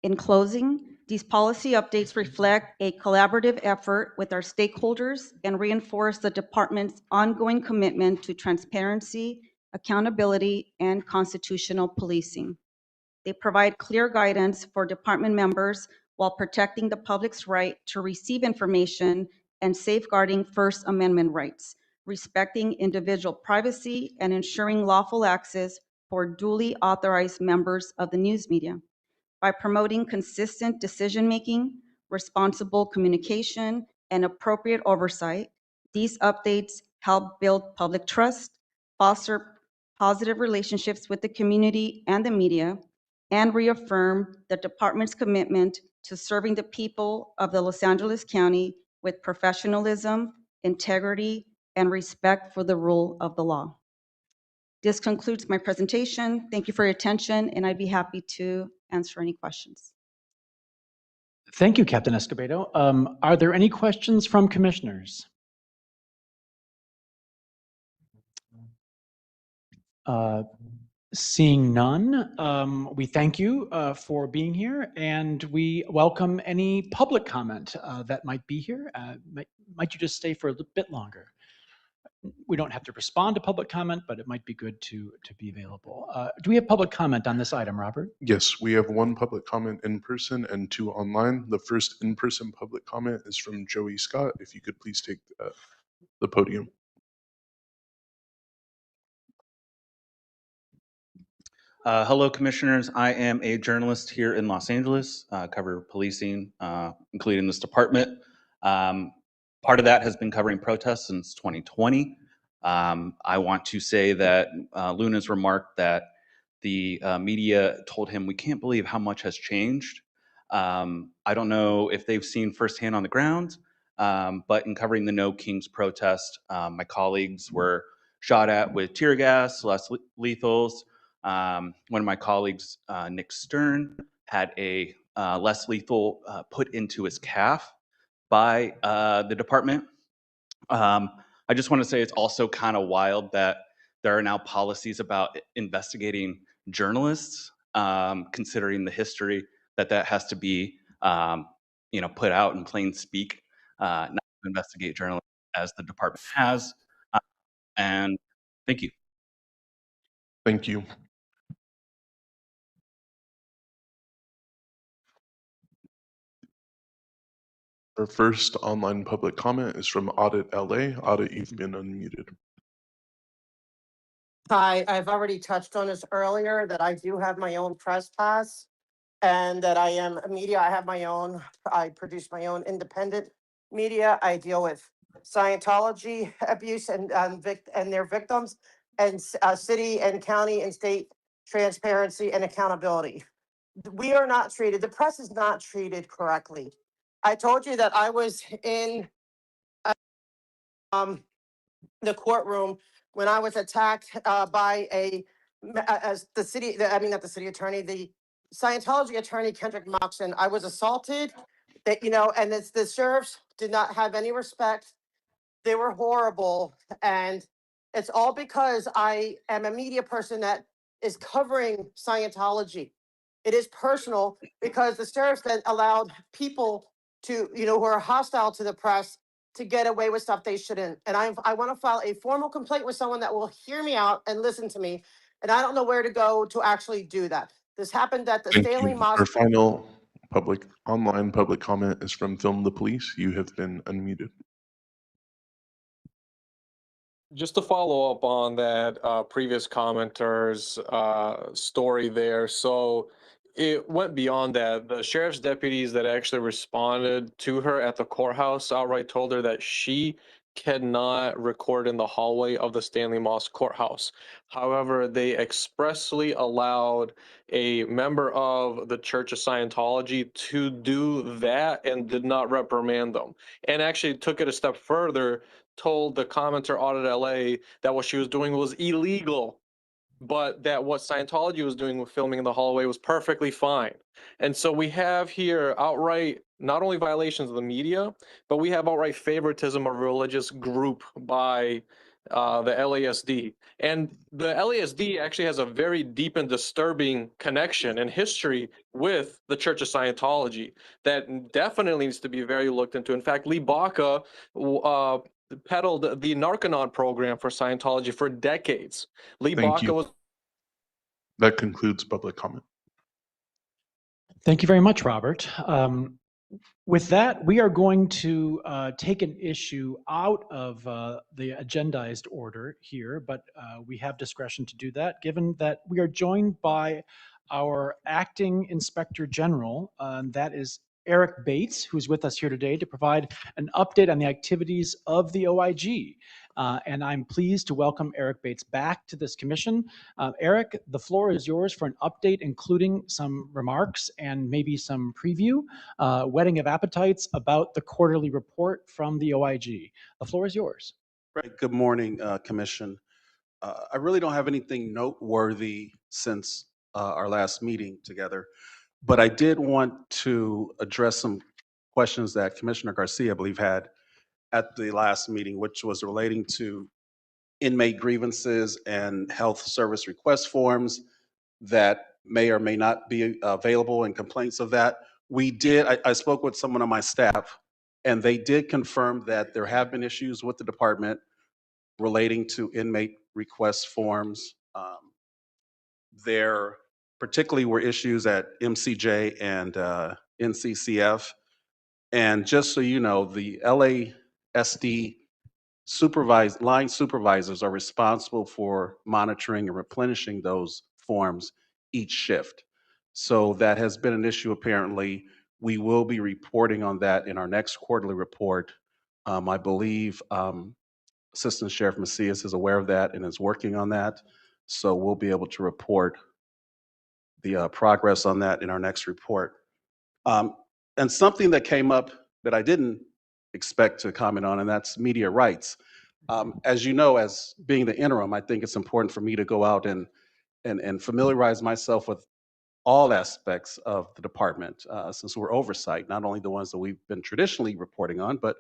In closing, these policy updates reflect a collaborative effort with our stakeholders and reinforce the department's ongoing commitment to transparency, accountability, and constitutional policing. They provide clear guidance for department members while protecting the public's right to receive information and safeguarding First Amendment rights, respecting individual privacy and ensuring lawful access for duly authorized members of the news media. By promoting consistent decision-making, responsible communication, and appropriate oversight. These updates help build public trust, foster positive relationships with the community and the media, and reaffirm the department's commitment to serving the people of the Los Angeles County with professionalism, integrity, and respect for the rule of the law. This concludes my presentation. Thank you for your attention, and I'd be happy to answer any questions. Thank you, Captain Escobedo. Are there any questions from commissioners? Seeing none, we thank you for being here, and we welcome any public comment that might be here. Might you just stay for a bit longer? We don't have to respond to public comment, but it might be good to be available. Do we have public comment on this item, Robert? Yes, we have one public comment in person and two online. The first in-person public comment is from Joey Scott. If you could please take the podium. Hello, commissioners. I am a journalist here in Los Angeles, cover policing, including this department. Part of that has been covering protests since 2020. I want to say that Luna's remark that the media told him, we can't believe how much has changed. I don't know if they've seen firsthand on the ground, but in covering the No Kings protest, my colleagues were shot at with tear gas, less lethals. One of my colleagues, Nick Stern, had a less lethal put into his calf by the department. I just want to say it's also kind of wild that there are now policies about investigating journalists, considering the history that has to be, put out in plain speak, not to investigate journalists as the department has. And thank you. Thank you. Our first online public comment is from Audit LA. Audit, you've been unmuted. Hi, I've already touched on this earlier, that I do have my own press pass and that I am a media. I produce my own independent media. I deal with Scientology abuse and their victims, and city and county and state transparency and accountability. We are not treated, the press is not treated correctly. I told you that I was in the courtroom when I was attacked by as the city, not the city attorney, the Scientology attorney, Kendrick Moxon. I was assaulted, and the sheriffs did not have any respect. They were horrible. And it's all because I am a media person that is covering Scientology. It is personal because the sheriffs then allowed people to, who are hostile to the press to get away with stuff they shouldn't. And I want to file a formal complaint with someone that will hear me out and listen to me. And I don't know where to go to actually do that. This happened at the Thank Stanley you. Mosque. Our final online public comment is from Film the Police. You have been unmuted. Just to follow up on that previous commenter's story there. So it went beyond that. The sheriff's deputies that actually responded to her at the courthouse outright told her that she cannot record in the hallway of the Stanley Moss courthouse. However, they expressly allowed a member of the Church of Scientology to do that and did not reprimand them. And actually took it a step further, told the commenter Audit LA that what she was doing was illegal, but that what Scientology was doing with filming in the hallway was perfectly fine. And so we have here outright not only violations of the media, but we have outright favoritism of a religious group by the LASD. And the LASD actually has a very deep and disturbing connection and history with the Church of Scientology that definitely needs to be very looked into. In fact, Lee Baca peddled the Narconon program for Scientology for decades. Lee Thank Baca you. was. That concludes public comment. Thank you very much, Robert. With that, we are going to take an issue out of the agendized order here, but we have discretion to do that, given that we are joined by our acting inspector general, that is Eric Bates, who's with us here today to provide an update on the activities of the OIG. And I'm pleased to welcome Eric Bates back to this commission. Eric, the floor is yours for an update, including some remarks and maybe some preview, whetting of appetites about the quarterly report from the OIG. The floor is yours. Right. Good morning, Commission. I really don't have anything noteworthy since our last meeting together, but I did want to address some questions that Commissioner Garcia, I believe, had at the last meeting, which was relating to inmate grievances and health service request forms that may or may not be available and complaints of that. I spoke with someone on my staff, and they did confirm that there have been issues with the department relating to inmate request forms. There particularly were issues at MCJ and NCCF. And just so you know, the LASD line supervisors are responsible for monitoring and replenishing those forms each shift. So that has been an issue apparently. We will be reporting on that in our next quarterly report. I believe Assistant Sheriff Macias is aware of that and is working on that. So we'll be able to report the progress on that in our next report. And something that came up that I didn't expect to comment on, and that's media rights. As you know, as being the interim, I think it's important for me to go out and familiarize myself with all aspects of the department, since we're oversight, not only the ones that we've been traditionally reporting on, but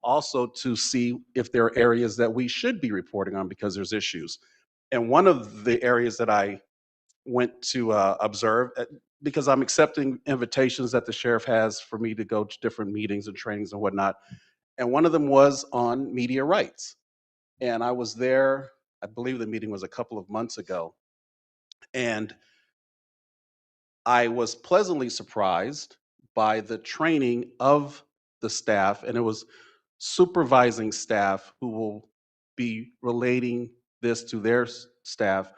also to see if there are areas that we should be reporting on because there's issues. And one of the areas that I went to observe, because I'm accepting invitations that the sheriff has for me to go to different meetings and trainings and whatnot, and one of them was on media rights. And I was there, I believe the meeting was a couple of months ago, and I was pleasantly surprised by the training of the staff, and it was supervising staff who will be relating this to their staff,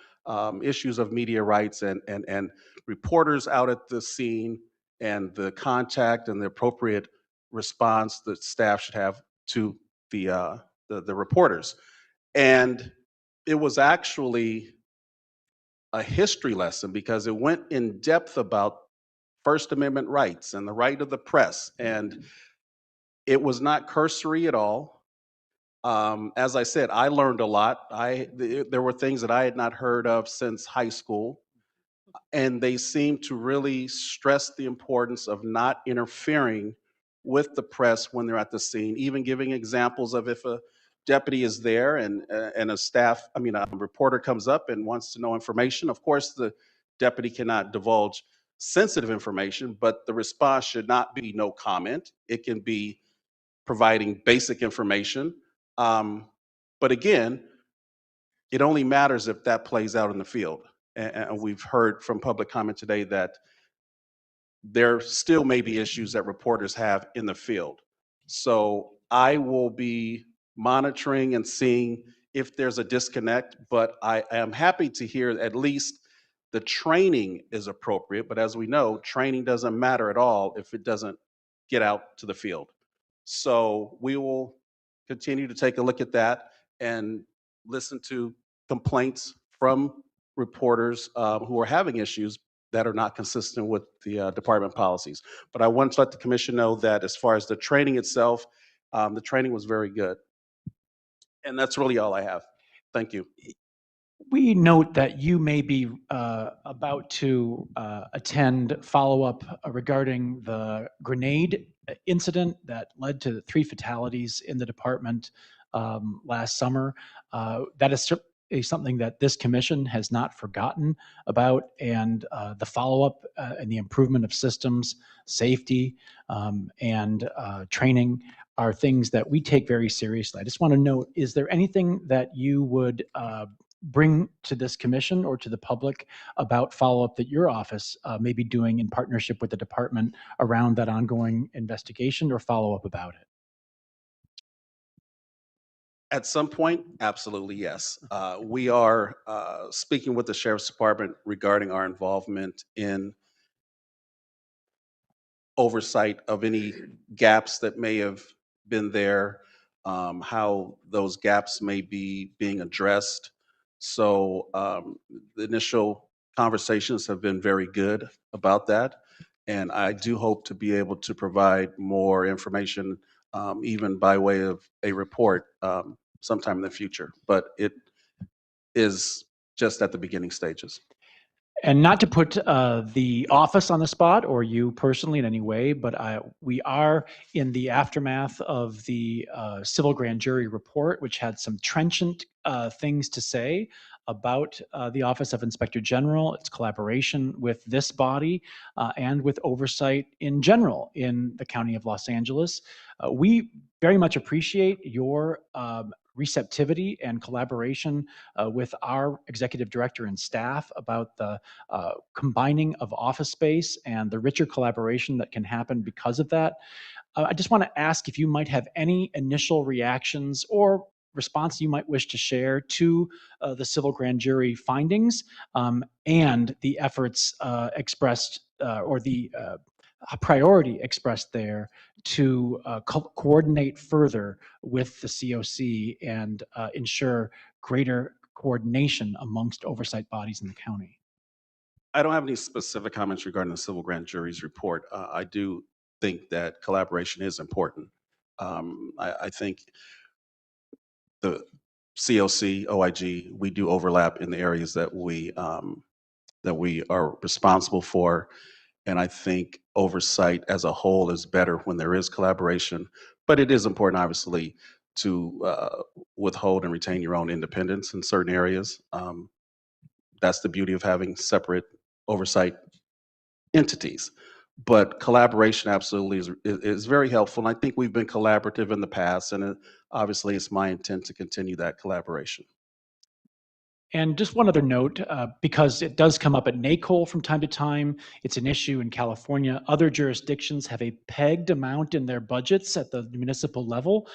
issues of media rights and reporters out at the scene and the contact and the appropriate response that staff should have to the reporters. And it was actually a history lesson because it went in depth about First Amendment rights and the right of the press. And it was not cursory at all. As I said, I learned a lot. There were things that I had not heard of since high school, and they seemed to really stress the importance of not interfering with the press when they're at the scene, even giving examples of if a deputy is there and a reporter comes up and wants to know information. Of course, the deputy cannot divulge sensitive information, but the response should not be no comment. It can be providing basic information. But again, it only matters if that plays out in the field. And we've heard from public comment today that there still may be issues that reporters have in the field. So I will be monitoring and seeing if there's a disconnect, but I am happy to hear at least the training is appropriate. But as we know, training doesn't matter at all if it doesn't get out to the field. So we will continue to take a look at that and listen to complaints from reporters who are having issues that are not consistent with the department policies. But I want to let the commission know that as far as the training itself, the training was very good. And that's really all I have. Thank you. We note that you may be about to attend follow-up regarding the grenade incident that led to 3 fatalities in the department last summer. That is certainly something that this commission has not forgotten about, and the follow-up and the improvement of systems, safety, and training are things that we take very seriously. I just want to note, is there anything that you would bring to this commission or to the public about follow-up that your office may be doing in partnership with the department around that ongoing investigation or follow-up about it? At some point, absolutely yes. We are speaking with the Sheriff's Department regarding our involvement in oversight of any gaps that may have been there, how those gaps may be being addressed. So the initial conversations have been very good about that. And I do hope to be able to provide more information, even by way of a report sometime in the future. But it is just at the beginning stages. And not to put the office on the spot or you personally in any way, but we are in the aftermath of the civil grand jury report, which had some trenchant things to say about the Office of Inspector General, its collaboration with this body, and with oversight in general in the County of Los Angeles. We very much appreciate your receptivity and collaboration with our executive director and staff about the combining of office space and the richer collaboration that can happen because of that. I just want to ask if you might have any initial reactions or response you might wish to share to the civil grand jury findings and the efforts expressed or the priority expressed there to coordinate further with the COC and ensure greater coordination amongst oversight bodies in the county. I don't have any specific comments regarding the civil grand jury's report. I do think that collaboration is important. I think the COC, OIG, we do overlap in the areas that we are responsible for, and I think oversight as a whole is better when there is collaboration. But it is important, obviously, to withhold and retain your own independence in certain areas. That's the beauty of having separate oversight entities. But collaboration absolutely is very helpful. And I think we've been collaborative in the past, and obviously it's my intent to continue that collaboration. And just one other note, because it does come up at NACOL from time to time, it's an issue in California. Other jurisdictions have a pegged amount in their budgets at the municipal level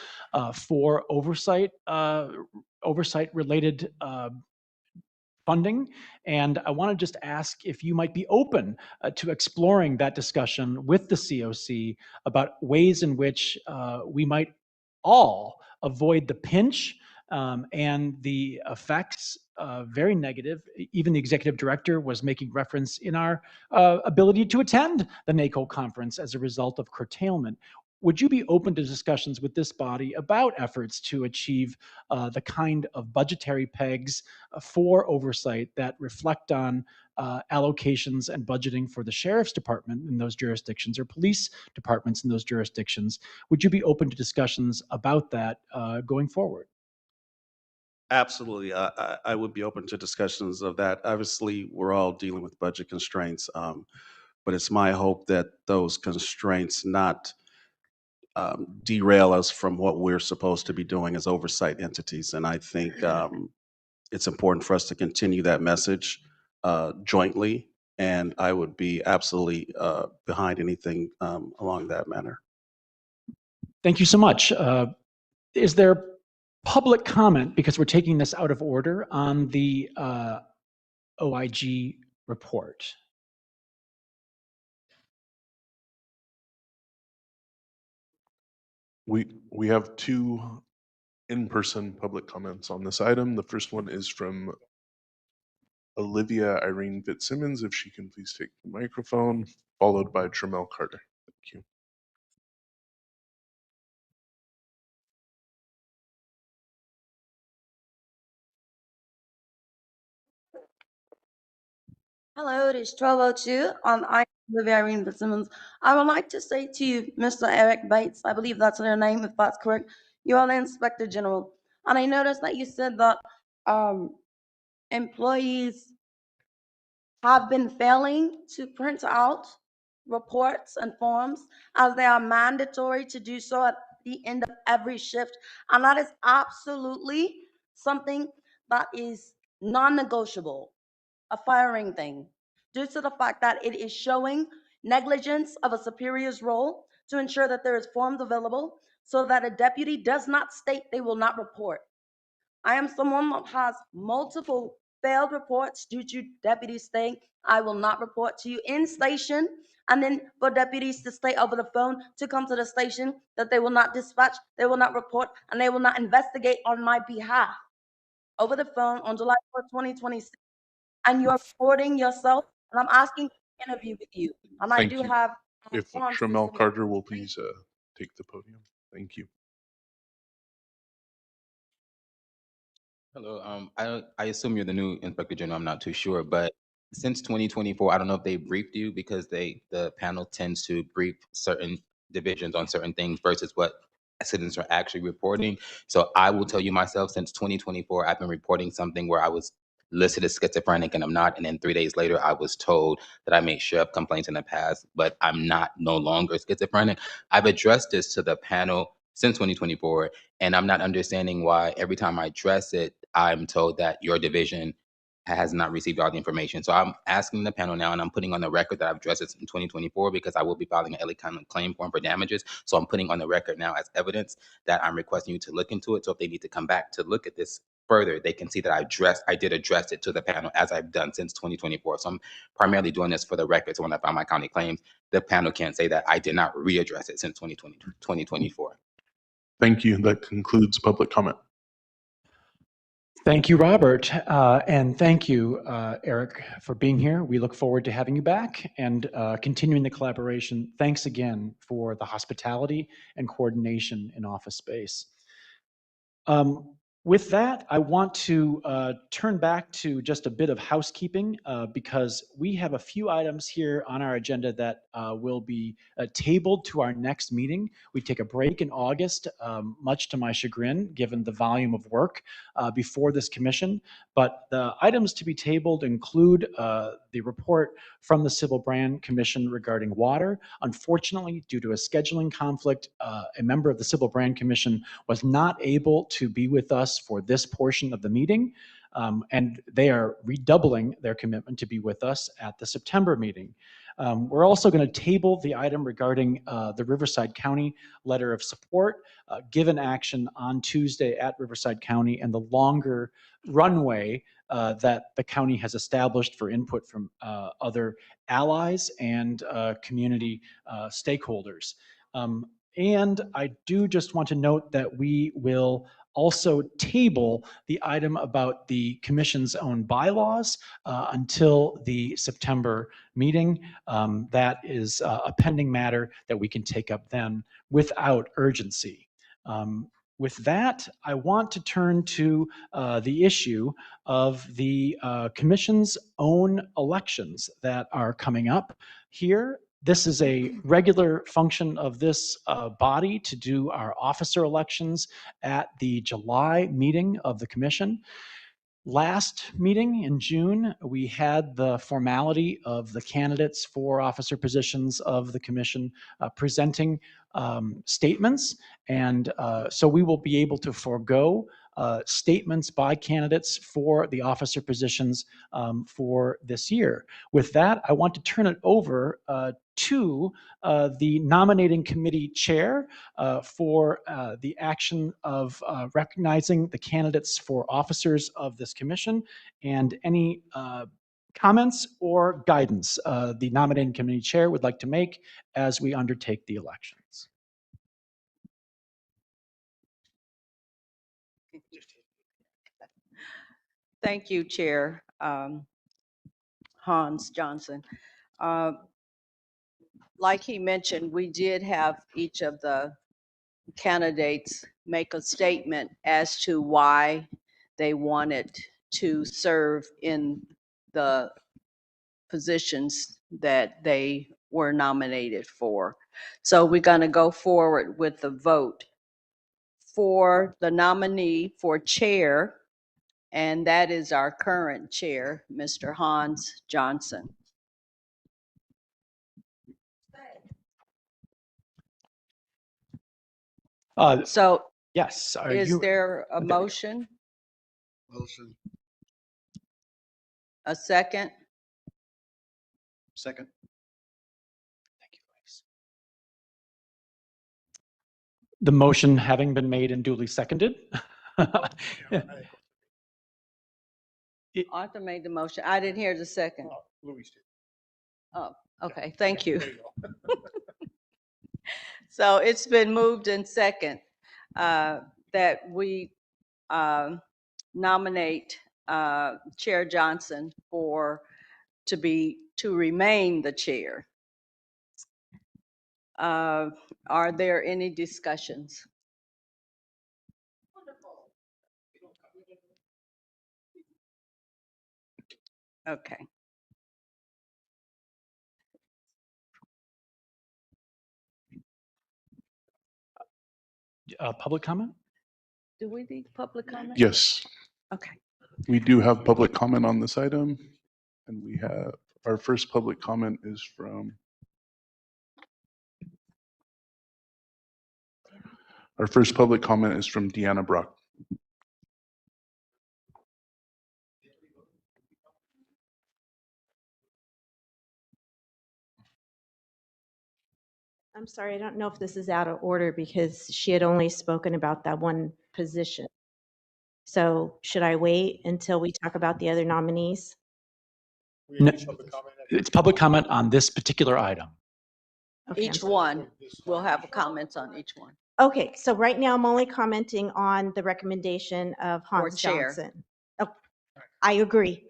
for oversight-related funding. And I want to just ask if you might be open to exploring that discussion with the COC about ways in which we might all avoid the pinch and the effects, very negative. Even the executive director was making reference in our ability to attend the NACO conference as a result of curtailment. Would you be open to discussions with this body about efforts to achieve the kind of budgetary pegs for oversight that reflect on allocations and budgeting for the sheriff's department in those jurisdictions or police departments in those jurisdictions? Would you be open to discussions about that going forward? Absolutely. I would be open to discussions of that. Obviously, we're all dealing with budget constraints, but it's my hope that those constraints not derail us from what we're supposed to be doing as oversight entities. And I think it's important for us to continue that message jointly. And I would be absolutely behind anything along that manner. Thank you so much. Is there public comment, because we're taking this out of order, on the OIG report? We have two in-person public comments on this item. The first one is from Olivia Irene Fitzsimmons, if she can please take the microphone, followed by Tramel Carter. Thank you. Hello, it is 12:02 on I, Olivia Irene Fitzsimmons. I would like to say to you, Mr. Eric Bates, I believe that's their name, if that's correct, you are the Inspector General. And I noticed that you said that employees have been failing to print out reports and forms as they are mandatory to do so at the end of every shift. And that is absolutely something that is non-negotiable, a firing thing, due to the fact that it is showing negligence of a superior's role to ensure that there is forms available so that a deputy does not state they will not report. I am someone that has multiple failed reports due to deputies saying, I will not report to you in station and then for deputies to stay over the phone to come to the station, that they will not dispatch, they will not report, and they will not investigate on my behalf over the phone on July 4th, 2026. And you're recording yourself, and I'm asking for an interview with you. And I Thank do you. have If forms to Shamel submit. Carter will please take the podium. Thank you. Hello, I assume you're the new Inspector General. I'm not too sure, but since 2024, I don't know if they briefed you because the panel tends to brief certain divisions on certain things versus what citizens are actually reporting. So I will tell you myself, since 2024, I've been reporting something where I was listed as schizophrenic and I'm not, and then 3 days later, I was told that I made sheriff complaints in the past, but I'm not no longer schizophrenic. I've addressed this to the panel since 2024, and I'm not understanding why every time I address it, I'm told that your division has not received all the information. So I'm asking the panel now, and I'm putting on the record that I've addressed this in 2024 because I will be filing an LA County claim form for damages. So I'm putting on the record now as evidence that I'm requesting you to look into it. So if they need to come back to look at this further, they can see that I did address it to the panel as I've done since 2024. So I'm primarily doing this for the record. So when I file my county claims, the panel can't say that I did not readdress it since 2024. Thank you. That concludes public comment. Thank you, Robert. And thank you, Eric, for being here. We look forward to having you back and continuing the collaboration. Thanks again for the hospitality and coordination in office space. With that, I want to turn back to just a bit of housekeeping because we have a few items here on our agenda that will be tabled to our next meeting. We take a break in August, much to my chagrin, given the volume of work before this commission. But the items to be tabled include the report from the Civil Brand Commission regarding water. Unfortunately, due to a scheduling conflict, a member of the Civil Brand Commission was not able to be with us for this portion of the meeting, and they are redoubling their commitment to be with us at the September meeting. We're also going to table the item regarding the Riverside County letter of support, given action on Tuesday at Riverside County and the longer runway that the county has established for input from other allies and community stakeholders. And I do just want to note that we will also table the item about the commission's own bylaws until the September meeting. That is a pending matter that we can take up then without urgency. With that, I want to turn to the issue of the commission's own elections that are coming up here. This is a regular function of this body to do our officer elections at the July meeting of the commission. Last meeting in June, we had the formality of the candidates for officer positions of the commission presenting statements. And so we will be able to forego statements by candidates for the officer positions for this year. With that, I want to turn it over to the nominating committee chair for the action of recognizing the candidates for officers of this commission and any comments or guidance the nominating committee chair would like to make as we undertake the elections. Thank you, Chair Hans Johnson. Like he mentioned, we did have each of the candidates make a statement as to why they wanted to serve in the positions that they were nominated for. So we're going to go forward with the vote for the nominee for chair, and that is our current chair, Mr. Hans Johnson. So yes, is there a motion? Motion. A second? Second. The motion having been made and duly seconded. Arthur made the motion. I didn't hear the second. Louis did. Oh, Okay, thank you. So it's been moved in second that we nominate Chair Johnson to remain the chair. Are there any discussions? Okay. Public comment? Do we need public comment? Yes, Okay. we do have public comment on this item. And we have, our first public comment is from, Deanna Brock. I'm sorry, I don't know if this is out of order because she had only spoken about that one position. So should I wait until we talk about the other nominees? No, it's public comment on this particular item. Okay, Each one, we'll have comments on each one. Okay, so right now I'm only commenting on the recommendation of Hans chair. Johnson. Oh, I agree.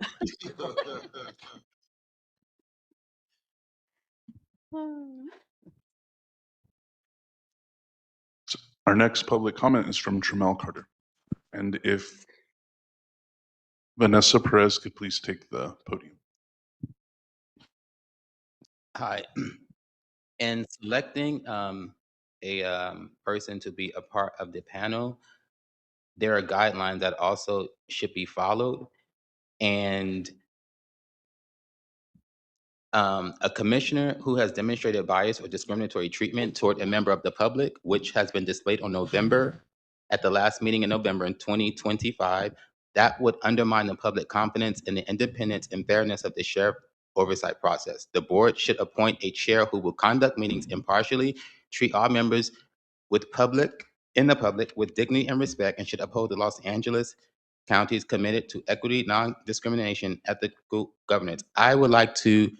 Our next public comment is from Tramel Carter. And if Vanessa Perez could please take the podium. Hi. In selecting a person to be a part of the panel, there are guidelines that also should be followed. And a commissioner who has demonstrated bias or discriminatory treatment toward a member of the public, which has been displayed on November, at the last meeting in November in 2025, that would undermine the public confidence in the independence and fairness of the sheriff oversight process. The board should appoint a chair who will conduct meetings impartially, treat all members in the public with dignity and respect, and should uphold the Los Angeles County's committed to equity, non-discrimination, ethical governance. I would like to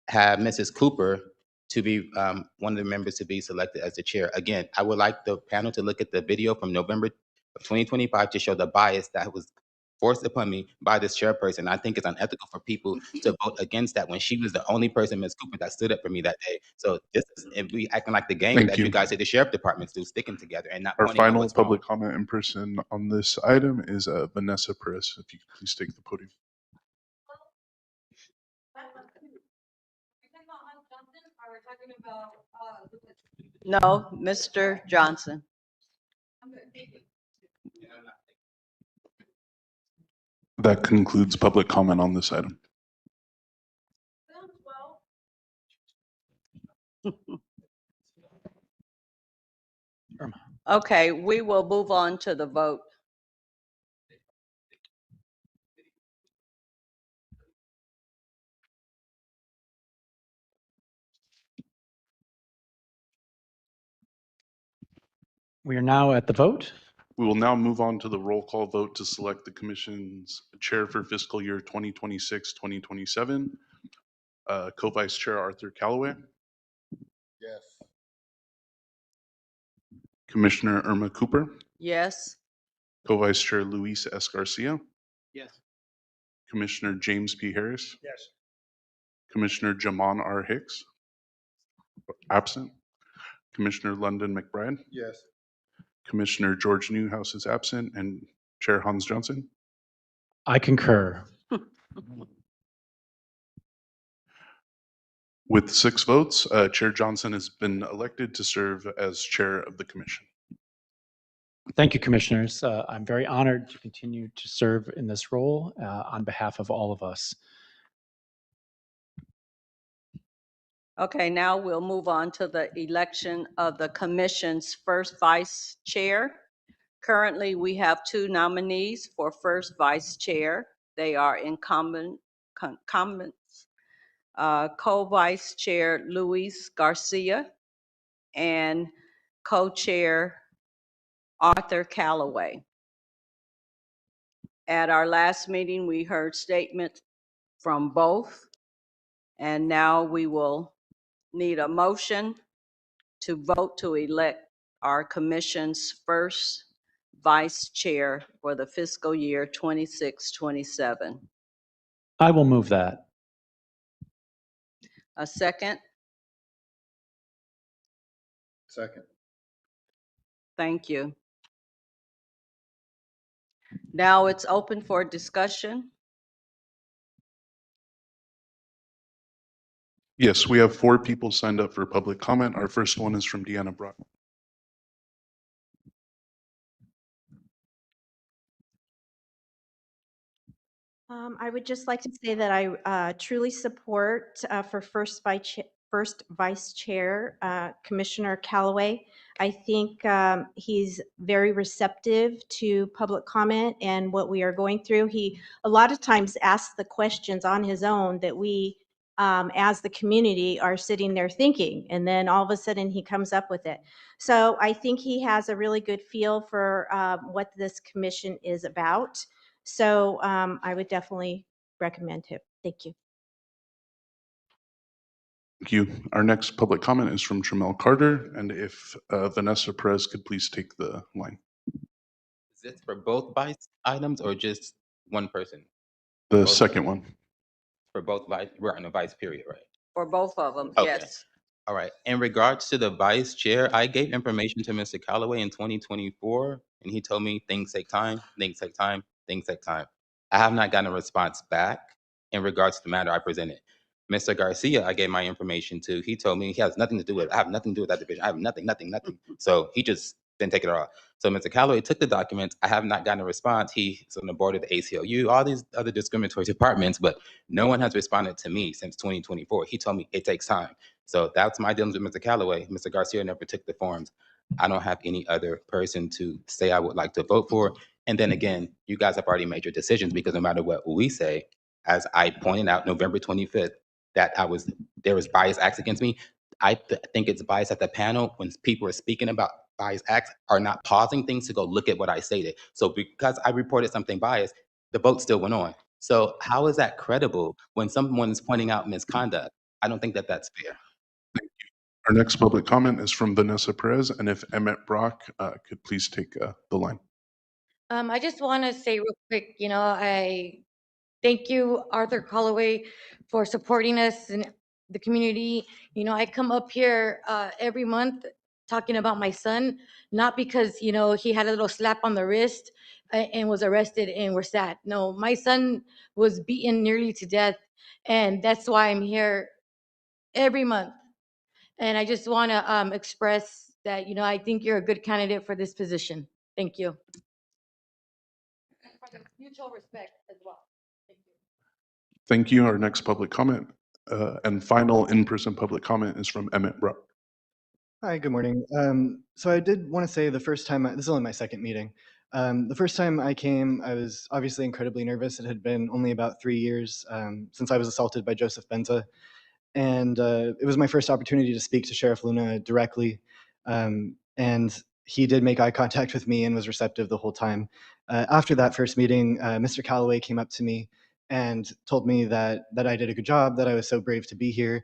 have Mrs. Cooper to be one of the members to be selected as the chair. Again, I would like the panel to look at the video from November of 2025 to show the bias that was forced upon me by this chairperson. I think it's unethical for people to vote against that when she was the only person, Ms. Cooper, that stood up for me that day. So this is, if we acting like the game Thank that you. you guys say the sheriff departments do, sticking together and not Our pointing out final what's wrong. public comment in person on this item is Vanessa Perez. If you could please take the podium. No, Mr. Johnson. That concludes public comment on this item. Okay, we will move on to the vote. We are now at the vote. We will now move on to the roll call vote to select the commission's chair for fiscal year 2026-2027. Co-vice chair Arthur Callaway. Yes. Commissioner Irma Cooper. Yes. Co-vice chair Luis S. Garcia. Yes. Commissioner James P. Harris. Yes. Commissioner Jamon R. Hicks. Absent. Commissioner London McBride. Yes. Commissioner George Newhouse is absent, and Chair Hans Johnson. I concur. With 6 votes, Chair Johnson has been elected to serve as chair of the commission. Thank you, commissioners. I'm very honored to continue to serve in this role on behalf of all of us. Okay, now we'll move on to the election of the commission's first vice chair. Currently, we have 2 nominees for first vice chair. They are incumbents, co-vice chair Luis Garcia and co-chair Arthur Callaway. At our last meeting, we heard statements from both, And now we will need a motion to vote to elect our commission's first vice chair for the fiscal year 26-27. I will move that. A second? Second. Thank you. Now it's open for discussion. Yes, we have 4 people signed up for public comment. Our first one is from Deanna Brock. I would just like to say that I truly support for first vice chair Commissioner Callaway. I think he's very receptive to public comment and what we are going through. He a lot of times asks the questions on his own that we, as the community, are sitting there thinking, and then all of a sudden he comes up with it. So I think he has a really good feel for what this commission is about. So I would definitely recommend him. Thank you. Thank you. Our next public comment is from Tramel Carter, and if Vanessa Perez could please take the line. Is this for both vice items or just one person? The Both? second one. For both vice, we're on a vice period, right? For both of them, Okay. yes. All right. In regards to the vice chair, I gave information to Mr. Callaway in 2024, and he told me things take time, things take time, things take time. I have not gotten a response back in regards to the matter I presented. Mr. Garcia, I gave my information to. He told me he has nothing to do with it. I have nothing to do with that division. I have nothing. So he just didn't take it all. So Mr. Callaway took the documents. I have not gotten a response. He's on the board of the ACLU, all these other discriminatory departments, but no one has responded to me since 2024. He told me it takes time. So that's my dealings with Mr. Callaway. Mr. Garcia never took the forms. I don't have any other person to say I would like to vote for. And then again, you guys have already made your decisions because no matter what we say, as I pointed out November 25th, that there was bias acts against me. I think it's bias at the panel when people are speaking about bias acts are not pausing things to go look at what I stated. So because I reported something biased, the vote still went on. So how is that credible when someone is pointing out misconduct? I don't think that that's fair. Our next public comment is from Vanessa Perez, and if Emmett Brock could please take the line. I just want to say real quick, I thank you, Arthur Callaway, for supporting us in the community. I come up here every month talking about my son, not because, he had a little slap on the wrist and was arrested and we're sad. No, my son was beaten nearly to death. And that's why I'm here every month. And I just want to express that, I think you're a good candidate for this position. Thank you. Mutual respect as well. Thank you. Thank you. Our next public comment and final in-person public comment is from Emmett Brock. Hi, good morning. So I did want to say the first time, this is only my second meeting. The first time I came, I was obviously incredibly nervous. It had been only about 3 years since I was assaulted by Joseph Benza. And it was my first opportunity to speak to Sheriff Luna directly. And he did make eye contact with me and was receptive the whole time. After that first meeting, Mr. Callaway came up to me and told me that I did a good job, that I was so brave to be here.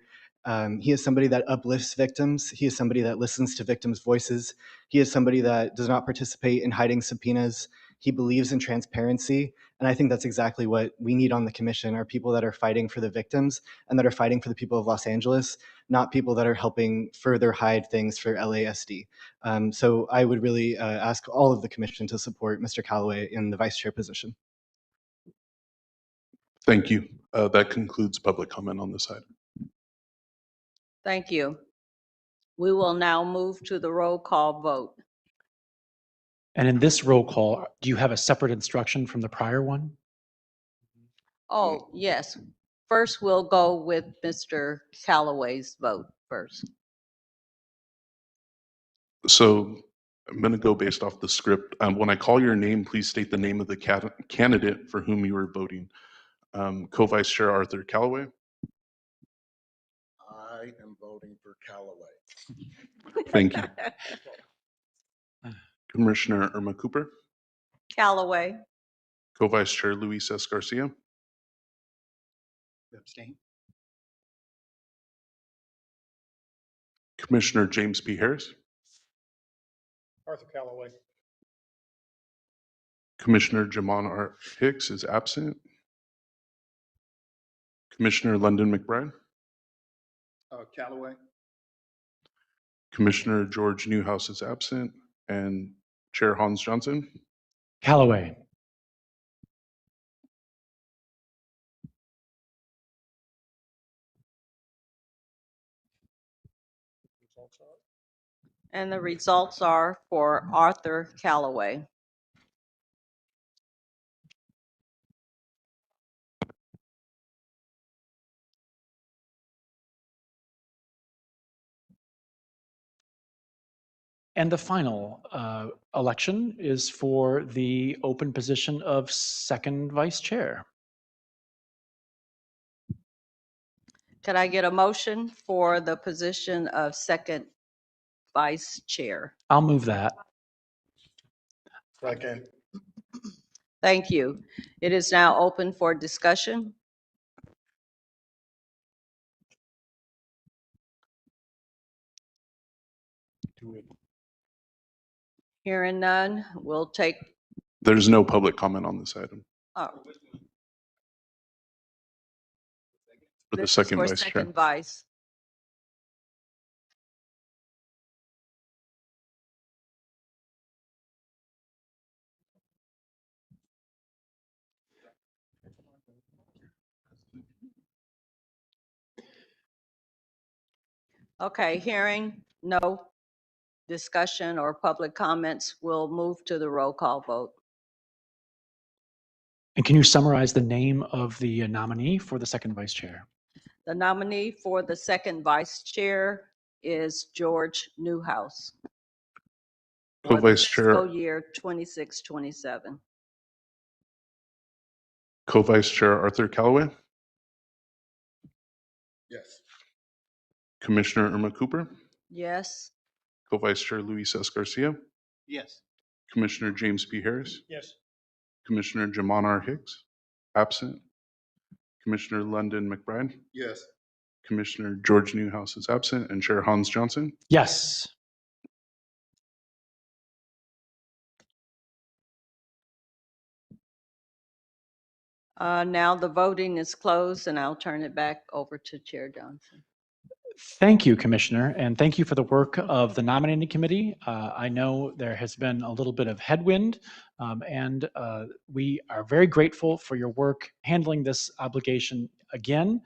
He is somebody that uplifts victims. He is somebody that listens to victims' voices. He is somebody that does not participate in hiding subpoenas. He believes in transparency. And I think that's exactly what we need on the commission, are people that are fighting for the victims and that are fighting for the people of Los Angeles, not people that are helping further hide things for LASD. So I would really ask all of the commission to support Mr. Callaway in the vice chair position. Thank you. That concludes public comment on this item. Thank you. We will now move to the roll call vote. And in this roll call, do you have a separate instruction from the prior one? Oh, yes. First, we'll go with Mr. Callaway's vote first. So I'm going to go based off the script. When I call your name, please state the name of the candidate for whom you are voting. Co-Vice Chair Arthur Callaway. I am voting for Callaway. Thank you. Commissioner Irma Cooper. Callaway. Co-Vice Chair Luis S. Garcia. Abstain. Commissioner James P. Harris, Arthur Callaway. Commissioner Jamon R. Hicks is absent. Commissioner London McBride, Callaway. Commissioner George Newhouse is absent, and Chair Hans Johnson. Callaway. And the results are for Arthur Callaway. And the final election is for the open position of second vice chair. Could I get a motion for the position of second vice chair? I'll move that. Second. Thank you. It is now open for discussion. Hearing none, we'll take, There's no public comment on this item oh, for the this is second for vice chair. second vice. Okay, hearing no discussion or public comments, we'll move to the roll call vote. And can you summarize the name of the nominee for the second vice chair? The nominee for the second vice chair is George Newhouse for the Co-vice fiscal chair, year 26-27. co-vice chair Arthur Callaway, Yes. Commissioner Irma Cooper, Yes, co-vice chair Luis S. Garcia, Yes. Commissioner James P. Harris, Yes. Commissioner Jamon R. Hicks, absent. Commissioner London McBride, Yes. Commissioner George Newhouse is absent, and Chair Hans Johnson. Yes. now the voting is closed and I'll turn it back over to Chair Johnson. Thank you, Commissioner, and thank you for the work of the nominating committee. I know there has been a little bit of headwind, and we are very grateful for your work handling this obligation again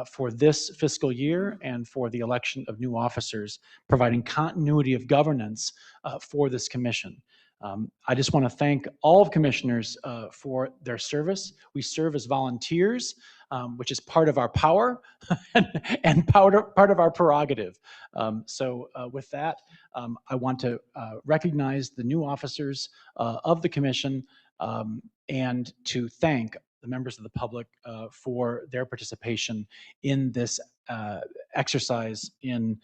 for this fiscal year and for the election of new officers, providing continuity of governance for this commission. I just want to thank all of commissioners for their service. We serve as volunteers, which is part of our power and part of our prerogative. So with that, I want to recognize the new officers of the commission and to thank the members of the public for their participation in this exercise in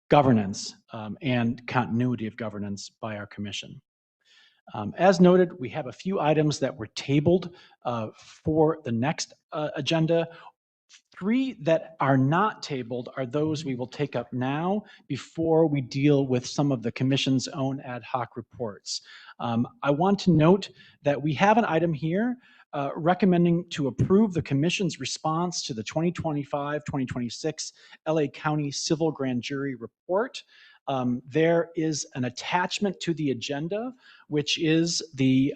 governance and continuity of governance by our commission. As noted, we have a few items that were tabled for the next agenda. 3 that are not tabled are those we will take up now before we deal with some of the commission's own ad hoc reports. I want to note that we have an item here recommending to approve the commission's response to the 2025-2026 LA County Civil Grand Jury Report. There is an attachment to the agenda, which is the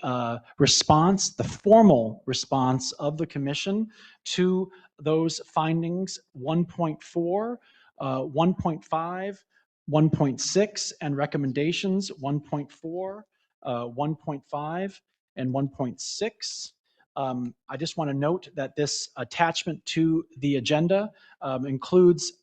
response, the formal response of the commission to those findings 1.4, 1.5, 1.6, and recommendations 1.4, 1.5, and 1.6. I just want to note that this attachment to the agenda includes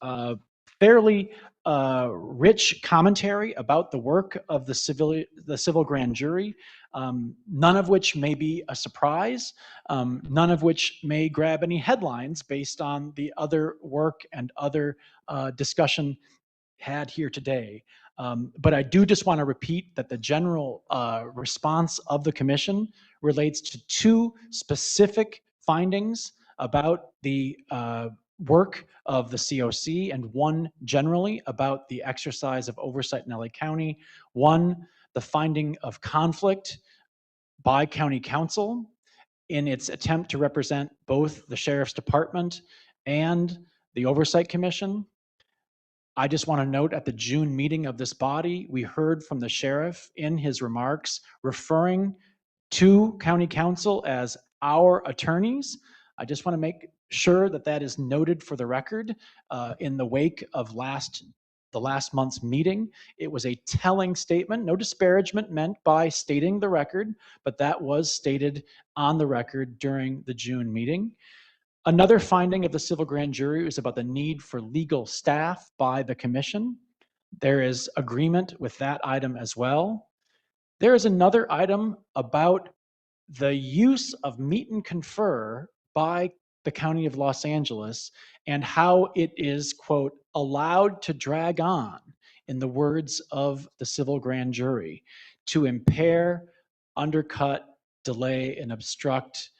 fairly rich commentary about the work of the civil grand jury, none of which may be a surprise, none of which may grab any headlines based on the other work and other discussion had here today. But I do just want to repeat that the general response of the commission relates to 2 specific findings about the work of the COC, and one generally about the exercise of oversight in LA County. One, the finding of conflict by county council in its attempt to represent both the sheriff's department and the oversight commission. I just want to note at the June meeting of this body, we heard from the sheriff in his remarks referring to county council as our attorneys. I just want to make sure that that is noted for the record in the wake of the last month's meeting. It was a telling statement, no disparagement meant by stating the record, but that was stated on the record during the June meeting. Another finding of the civil grand jury is about the need for legal staff by the commission. There is agreement with that item as well. There is another item about the use of meet and confer by the County of Los Angeles and how it is, quote, allowed to drag on, in the words of the civil grand jury, to impair, undercut, delay, and obstruct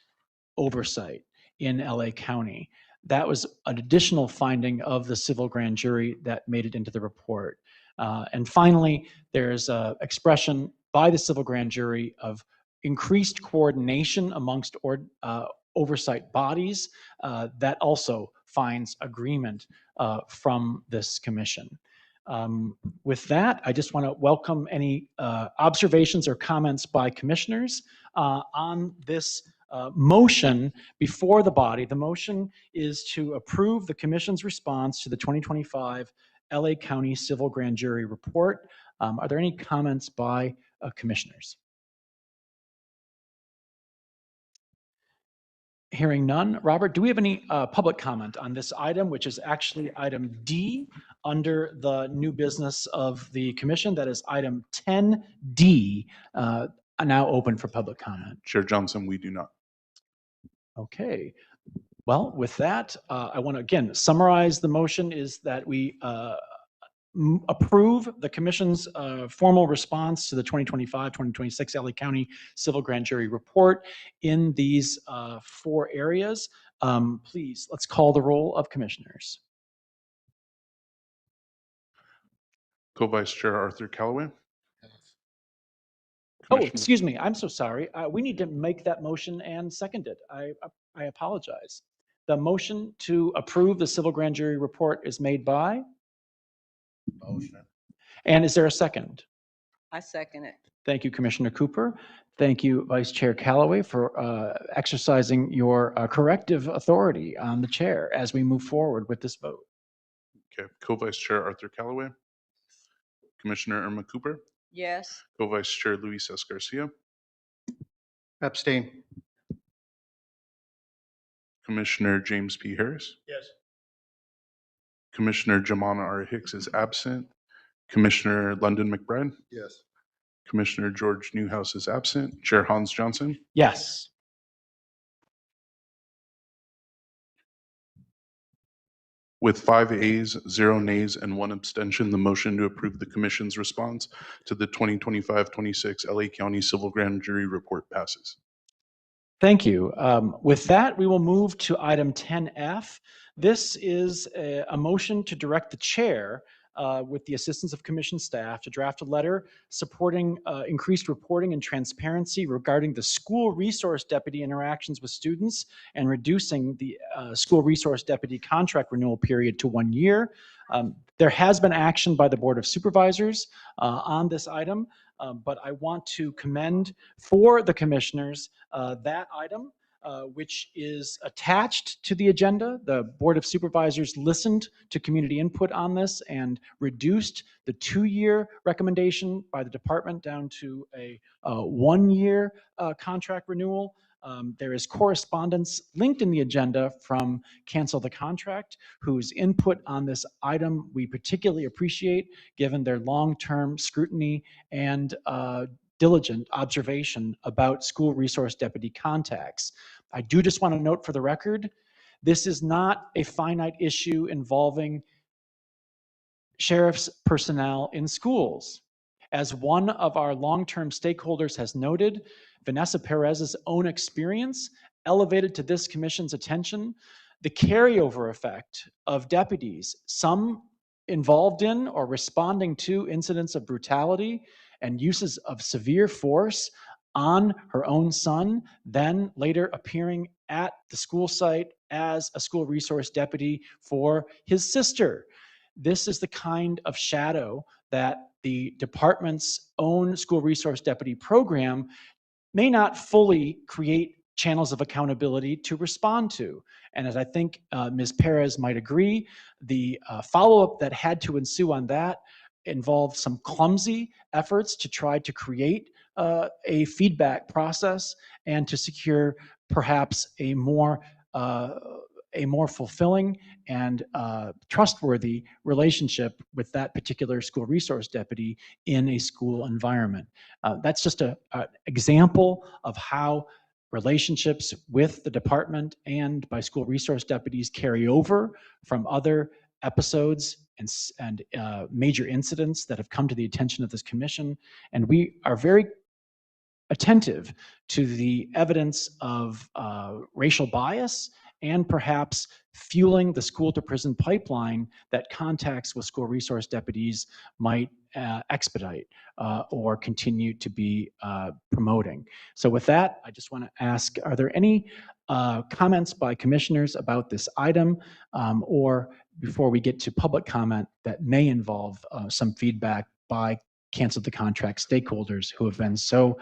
oversight in LA County. That was an additional finding of the civil grand jury that made it into the report. And finally, there's an expression by the civil grand jury of increased coordination amongst oversight bodies that also finds agreement from this commission. With that, I just want to welcome any observations or comments by commissioners on this motion before the body. The motion is to approve the commission's response to the 2025 LA County Civil Grand Jury Report. Are there any comments by commissioners? Hearing none. Robert, do we have any public comment on this item, which is actually item D under the new business of the commission? That is item 10D, now open for public comment. Chair Johnson, we do not. Okay. Well, with that, I want to again summarize the motion is that we approve the commission's formal response to the 2025-2026 LA County Civil Grand Jury Report in these 4 areas. Please, let's call the roll of commissioners. Co-Vice Chair Arthur Callaway. Oh, excuse me. I'm so sorry. We need to make that motion and second it. I apologize. The motion to approve the civil grand jury report is made by? Motion. And is there a second? I second it. Thank you, Commissioner Cooper. Thank you, Vice Chair Callaway, for exercising your corrective authority on the chair as we move forward with this vote. Okay. Co-Vice Chair Arthur Callaway. Commissioner Irma Cooper. Yes. Co-Vice Chair Luis S. Garcia. Abstain. Commissioner James P. Harris. Yes. Commissioner Jamana R. Hicks is absent. Commissioner London McBride. Yes. Commissioner George Newhouse is absent. Chair Hans Johnson. Yes. With 5 ayes, 0 nays, and 1 abstention, the motion to approve the commission's response to the 2025-26 LA County Civil Grand Jury Report passes. Thank you. With that, we will move to item 10F. This is a motion to direct the chair with the assistance of commission staff to draft a letter supporting increased reporting and transparency regarding the school resource deputy interactions with students and reducing the school resource deputy contract renewal period to 1 year. There has been action by the Board of Supervisors on this item, but I want to commend for the commissioners that item, which is attached to the agenda. The Board of Supervisors listened to community input on this and reduced the 2-year recommendation by the department down to a 1-year contract renewal. There is correspondence linked in the agenda from Cancel the Contract, whose input on this item we particularly appreciate, given their long-term scrutiny and diligent observation about school resource deputy contacts. I do just want to note for the record, this is not a finite issue involving sheriff's personnel in schools. As one of our long-term stakeholders has noted, Vanessa Perez's own experience elevated to this commission's attention the carryover effect of deputies, some involved in or responding to incidents of brutality and uses of severe force on her own son, then later appearing at the school site as a school resource deputy for his sister. This is the kind of shadow that the department's own school resource deputy program may not fully create channels of accountability to respond to. And as I think Ms. Perez might agree, the follow-up that had to ensue on that involved some clumsy efforts to try to create a feedback process and to secure perhaps a more fulfilling and trustworthy relationship with that particular school resource deputy in a school environment. That's just an example of how relationships with the department and by school resource deputies carry over from other episodes and major incidents that have come to the attention of this commission. And we are very attentive to the evidence of racial bias and perhaps fueling the school to prison pipeline that contacts with school resource deputies might expedite or continue to be promoting. So with that, I just want to ask, are there any comments by commissioners about this item, or before we get to public comment that may involve some feedback by cancel the contract stakeholders who have been so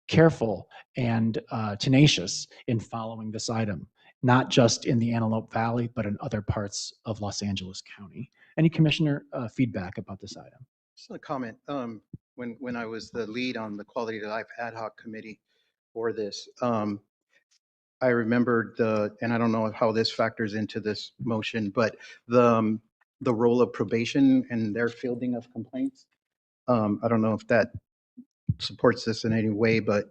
careful and tenacious in following this item, not just in the Antelope Valley, but in other parts of Los Angeles County. Any commissioner feedback about this item? Just a comment. When I was the lead on the Quality of Life Ad Hoc Committee for this, I remembered and I don't know how this factors into this motion, but the role of probation and their fielding of complaints. I don't know if that supports this in any way, but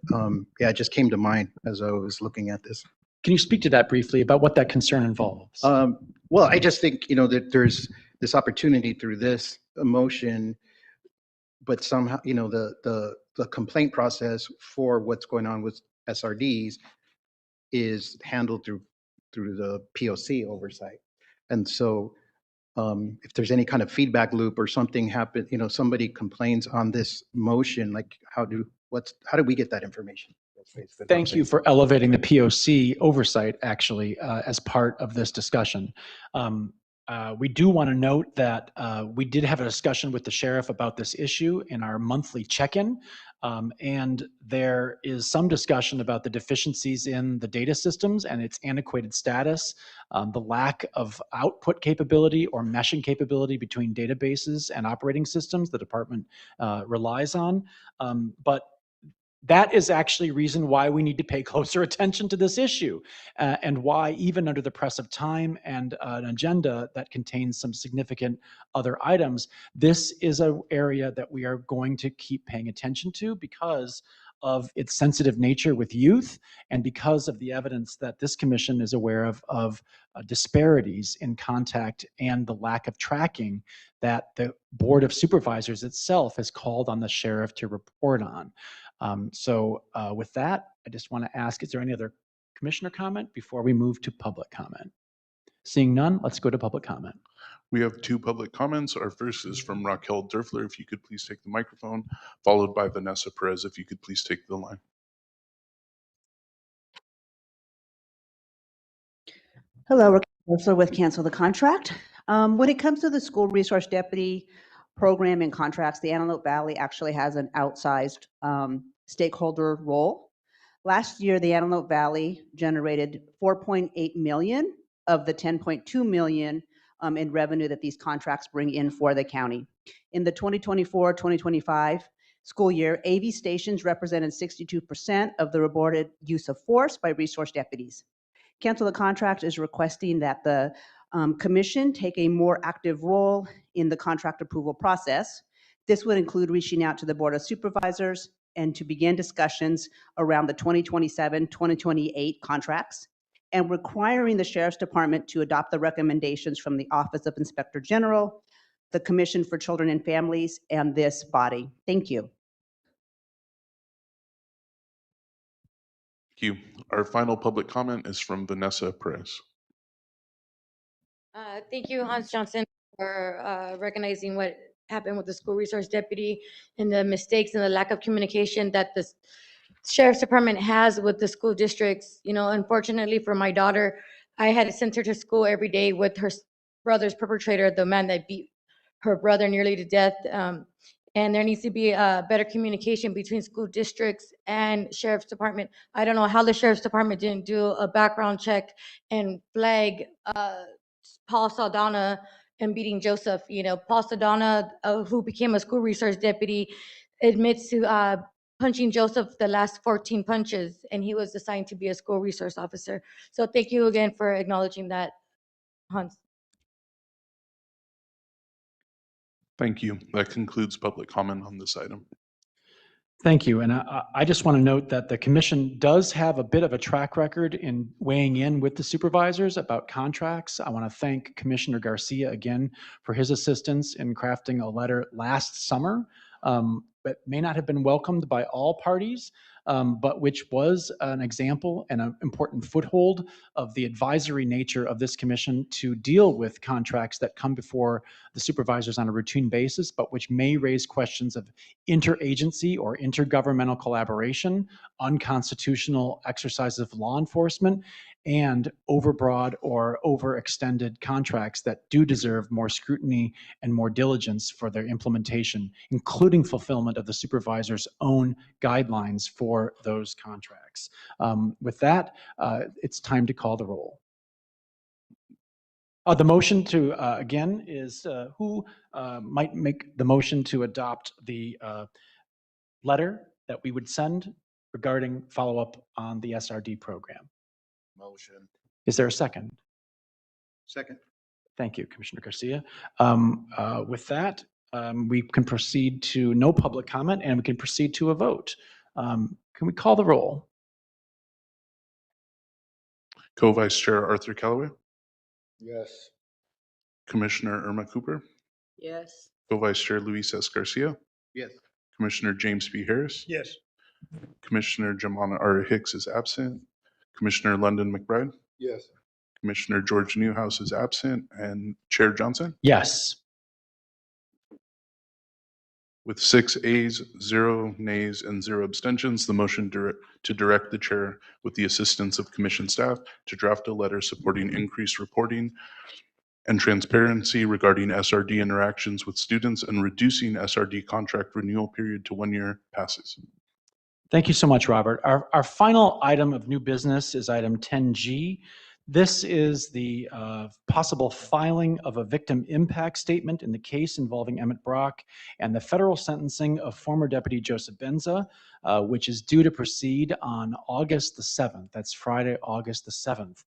yeah, it just came to mind as I was looking at this. Can you speak to that briefly about what that concern involves? Well, I just think, that there's this opportunity through this motion, but somehow, the complaint process for what's going on with SRDs is handled through the POC oversight. And so if there's any kind of feedback loop or something happen, somebody complains on this motion, like how do we get that information? Thank you for elevating the POC oversight, actually, as part of this discussion. We do want to note that we did have a discussion with the sheriff about this issue in our monthly check-in, and there is some discussion about the deficiencies in the data systems and its antiquated status, the lack of output capability or meshing capability between databases and operating systems the department relies on. But that is actually reason why we need to pay closer attention to this issue, and why even under the press of time and an agenda that contains some significant other items, this is an area that we are going to keep paying attention to because of its sensitive nature with youth and because of the evidence that this commission is aware of disparities in contact and the lack of tracking that the Board of Supervisors itself has called on the sheriff to report on. So with that, I just want to ask, is there any other commissioner comment before we move to public comment? Seeing none, let's go to public comment. We have two public comments. Our first is from Raquel Derfler. If you could please take the microphone, followed by Vanessa Perez. If you could please take the line. Hello, Raquel Derfler with Cancel the Contract. When it comes to the school resource deputy program and contracts, the Antelope Valley actually has an outsized stakeholder role. Last year, the Antelope Valley generated 4.8 million of the 10.2 million in revenue that these contracts bring in for the county. In the 2024-2025 school year, AV stations represented 62% of the reported use of force by resource deputies. Cancel the Contract is requesting that the commission take a more active role in the contract approval process. This would include reaching out to the Board of Supervisors and to begin discussions around the 2027-2028 contracts, and requiring the Sheriff's Department to adopt the recommendations from the Office of Inspector General, the Commission for Children and Families, and this body. Thank you. Thank you. Our final public comment is from Vanessa Perez. Thank you, Hans Johnson, for recognizing what happened with the school resource deputy and the mistakes and the lack of communication that the sheriff's department has with the school districts. You know, unfortunately for my daughter, I had sent her to school every day with her brother's perpetrator, the man that beat her brother nearly to death. And there needs to be better communication between school districts and sheriff's department. I don't know how the sheriff's department didn't do a background check and flag Paul Saldana and beating Joseph. You know, Paul Saldana, who became a school resource deputy, admits to punching Joseph the last 14 punches, and he was assigned to be a school resource officer. So thank you again for acknowledging that, Hans. Thank you. That concludes public comment on this item. Thank you. And I just want to note that the commission does have a bit of a track record in weighing in with the supervisors about contracts. I want to thank Commissioner Garcia again for his assistance in crafting a letter last summer that may not have been welcomed by all parties, but which was an example and an important foothold of the advisory nature of this commission to deal with contracts that come before the supervisors on a routine basis, but which may raise questions of interagency or intergovernmental collaboration, unconstitutional exercises of law enforcement, and overbroad or overextended contracts that do deserve more scrutiny and more diligence for their implementation, including fulfillment of the supervisor's own guidelines for those contracts. With that, it's time to call the roll. The motion to, again, is who might make the motion to adopt the letter that we would send regarding follow-up on the SRD program? Motion. Is there a second? Second. Thank you, Commissioner Garcia. With that, we can proceed to no public comment and we can proceed to a vote. Can we call the roll? Co-Vice Chair Arthur Callaway, Yes. Commissioner Irma Cooper, Yes. Co-Vice Chair Luis S. Garcia, Yes. Commissioner James B. Harris, Yes. Commissioner Jamana R. Hicks is absent, Commissioner London McBride, Yes. Commissioner George Newhouse is absent, and Chair Johnson. Yes. With 6 ayes, 0 nays, and 0 abstentions, the motion to direct the chair with the assistance of commission staff to draft a letter supporting increased reporting and transparency regarding SRD interactions with students and reducing SRD contract renewal period to 1 year passes. Thank you so much, Robert. Our final item of new business is item 10G. This is the possible filing of a victim impact statement in the case involving Emmett Brock and the federal sentencing of former Deputy Joseph Benza, which is due to proceed on August the 7th. That's Friday, August the 7th.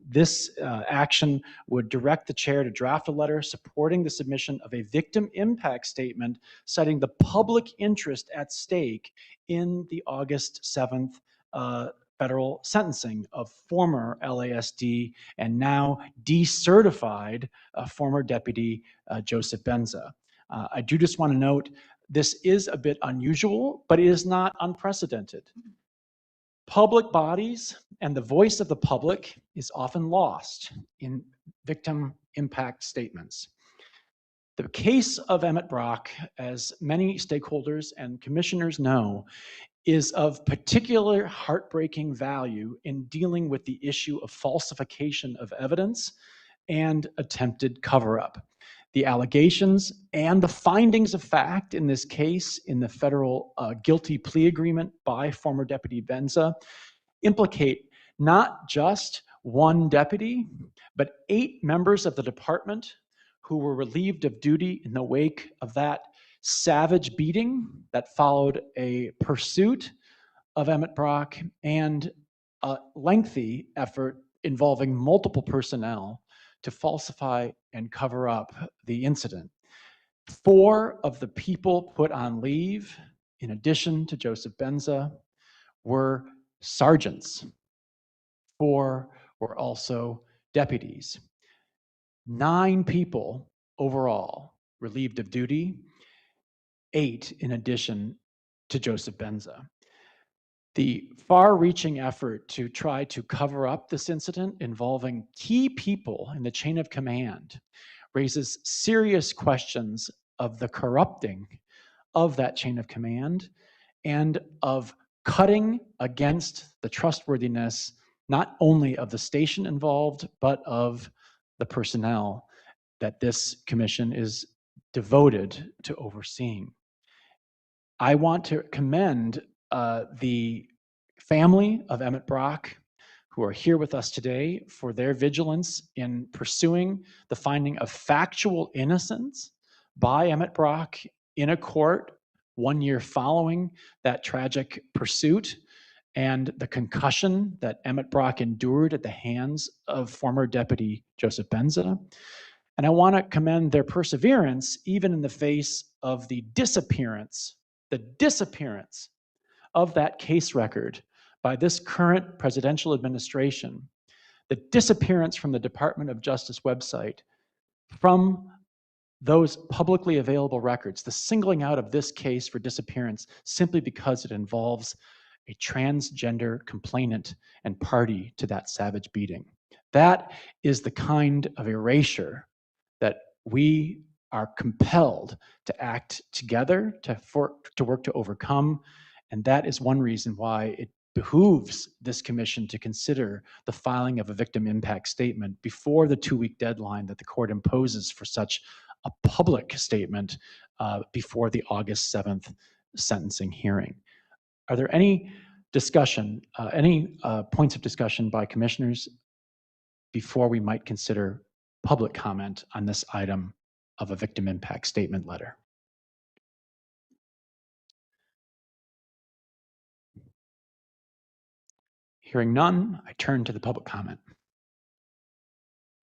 This action would direct the chair to draft a letter supporting the submission of a victim impact statement citing the public interest at stake in the August 7th federal sentencing of former LASD and now decertified former Deputy Joseph Benza. I do just want to note this is a bit unusual, but it is not unprecedented. Public bodies and the voice of the public is often lost in victim impact statements. The case of Emmett Brock, as many stakeholders and commissioners know, is of particular heartbreaking value in dealing with the issue of falsification of evidence and attempted cover-up. The allegations and the findings of fact in this case in the federal guilty plea agreement by former Deputy Benza implicate not just one deputy, but 8 members of the department who were relieved of duty in the wake of that savage beating that followed a pursuit of Emmett Brock and a lengthy effort involving multiple personnel to falsify and cover up the incident. 4 of the people put on leave, in addition to Joseph Benza, were sergeants. 4 were also deputies. 9 people overall relieved of duty, 8 in addition to Joseph Benza. The far-reaching effort to try to cover up this incident involving key people in the chain of command raises serious questions of the corrupting of that chain of command and of cutting against the trustworthiness not only of the station involved, but of the personnel that this commission is devoted to overseeing. I want to commend the family of Emmett Brock, who are here with us today, for their vigilance in pursuing the finding of factual innocence by Emmett Brock in a court 1 year following that tragic pursuit and the concussion that Emmett Brock endured at the hands of former Deputy Joseph Benza. And I want to commend their perseverance even in the face of the disappearance of that case record by this current presidential administration, the disappearance from the Department of Justice website from those publicly available records, the singling out of this case for disappearance simply because it involves a transgender complainant and party to that savage beating. That is the kind of erasure that we are compelled to act together to work to overcome. And that is one reason why it behooves this commission to consider the filing of a victim impact statement before the 2-week deadline that the court imposes for such a public statement before the August 7th sentencing hearing. Are there any discussion, any points of discussion by commissioners before we might consider public comment on this item of a victim impact statement letter? Hearing none, I turn to the public comment.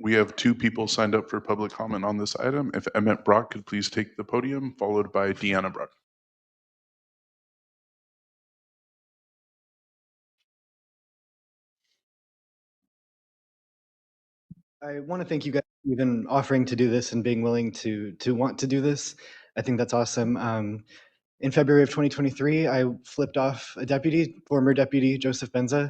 We have 2 people signed up for public comment on this item. If Emmett Brock could please take the podium, followed by Deanna Brock. I want to thank you guys for even offering to do this and being willing to want to do this. I think that's awesome. In February of 2023, I flipped off a deputy, former deputy Joseph Benza.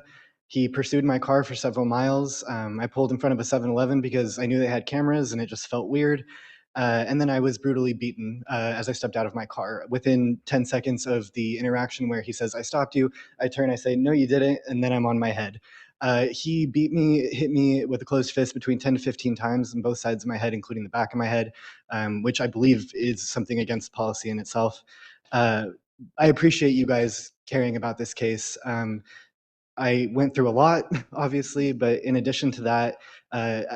He pursued my car for several miles. I pulled in front of a 7-Eleven because I knew they had cameras and it just felt weird. And then I was brutally beaten as I stepped out of my car. Within 10 seconds of the interaction where he says, "I stopped you," I turn, I say, "No, you didn't," and then I'm on my head. He beat me, hit me with a closed fist between 10 to 15 times on both sides of my head, including the back of my head, which I believe is something against policy in itself. I appreciate you guys caring about this case. I went through a lot, obviously, but in addition to that,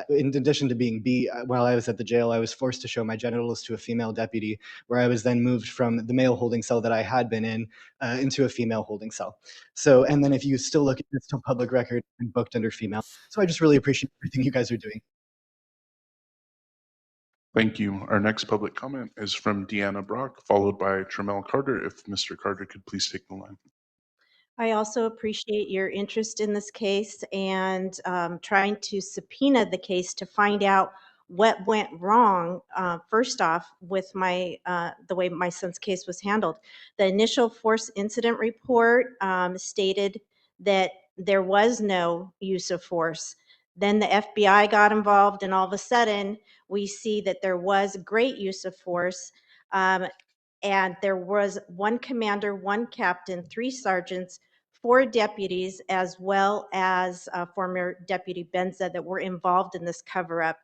in addition to being beat while I was at the jail, I was forced to show my genitals to a female deputy, where I was then moved from the male holding cell that I had been in into a female holding cell. So, and then if you still look at it, it's still public record and booked under female. So I just really appreciate everything you guys are doing. Thank you. Our next public comment is from Deanna Brock, followed by Tramel Carter. If Mr. Carter could please take the line. I also appreciate your interest in this case and trying to subpoena the case to find out what went wrong. First off, with the way my son's case was handled, the initial force incident report stated that there was no use of force. Then the FBI got involved, and all of a sudden, we see that there was great use of force. And there was 1 commander, 1 captain, 3 sergeants, 4 deputies, as well as former Deputy Benza that were involved in this cover-up,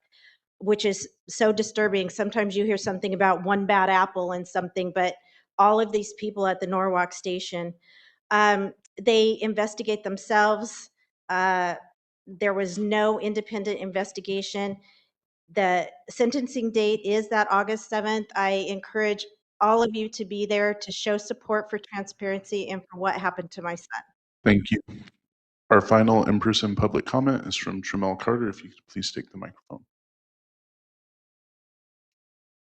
which is so disturbing. Sometimes you hear something about one bad apple and something, but all of these people at the Norwalk station, they investigate themselves. There was no independent investigation. The sentencing date is that August 7th. I encourage all of you to be there to show support for transparency and for what happened to my son. Thank you. Our final in-person public comment is from Tramel Carter. If you could please take the microphone.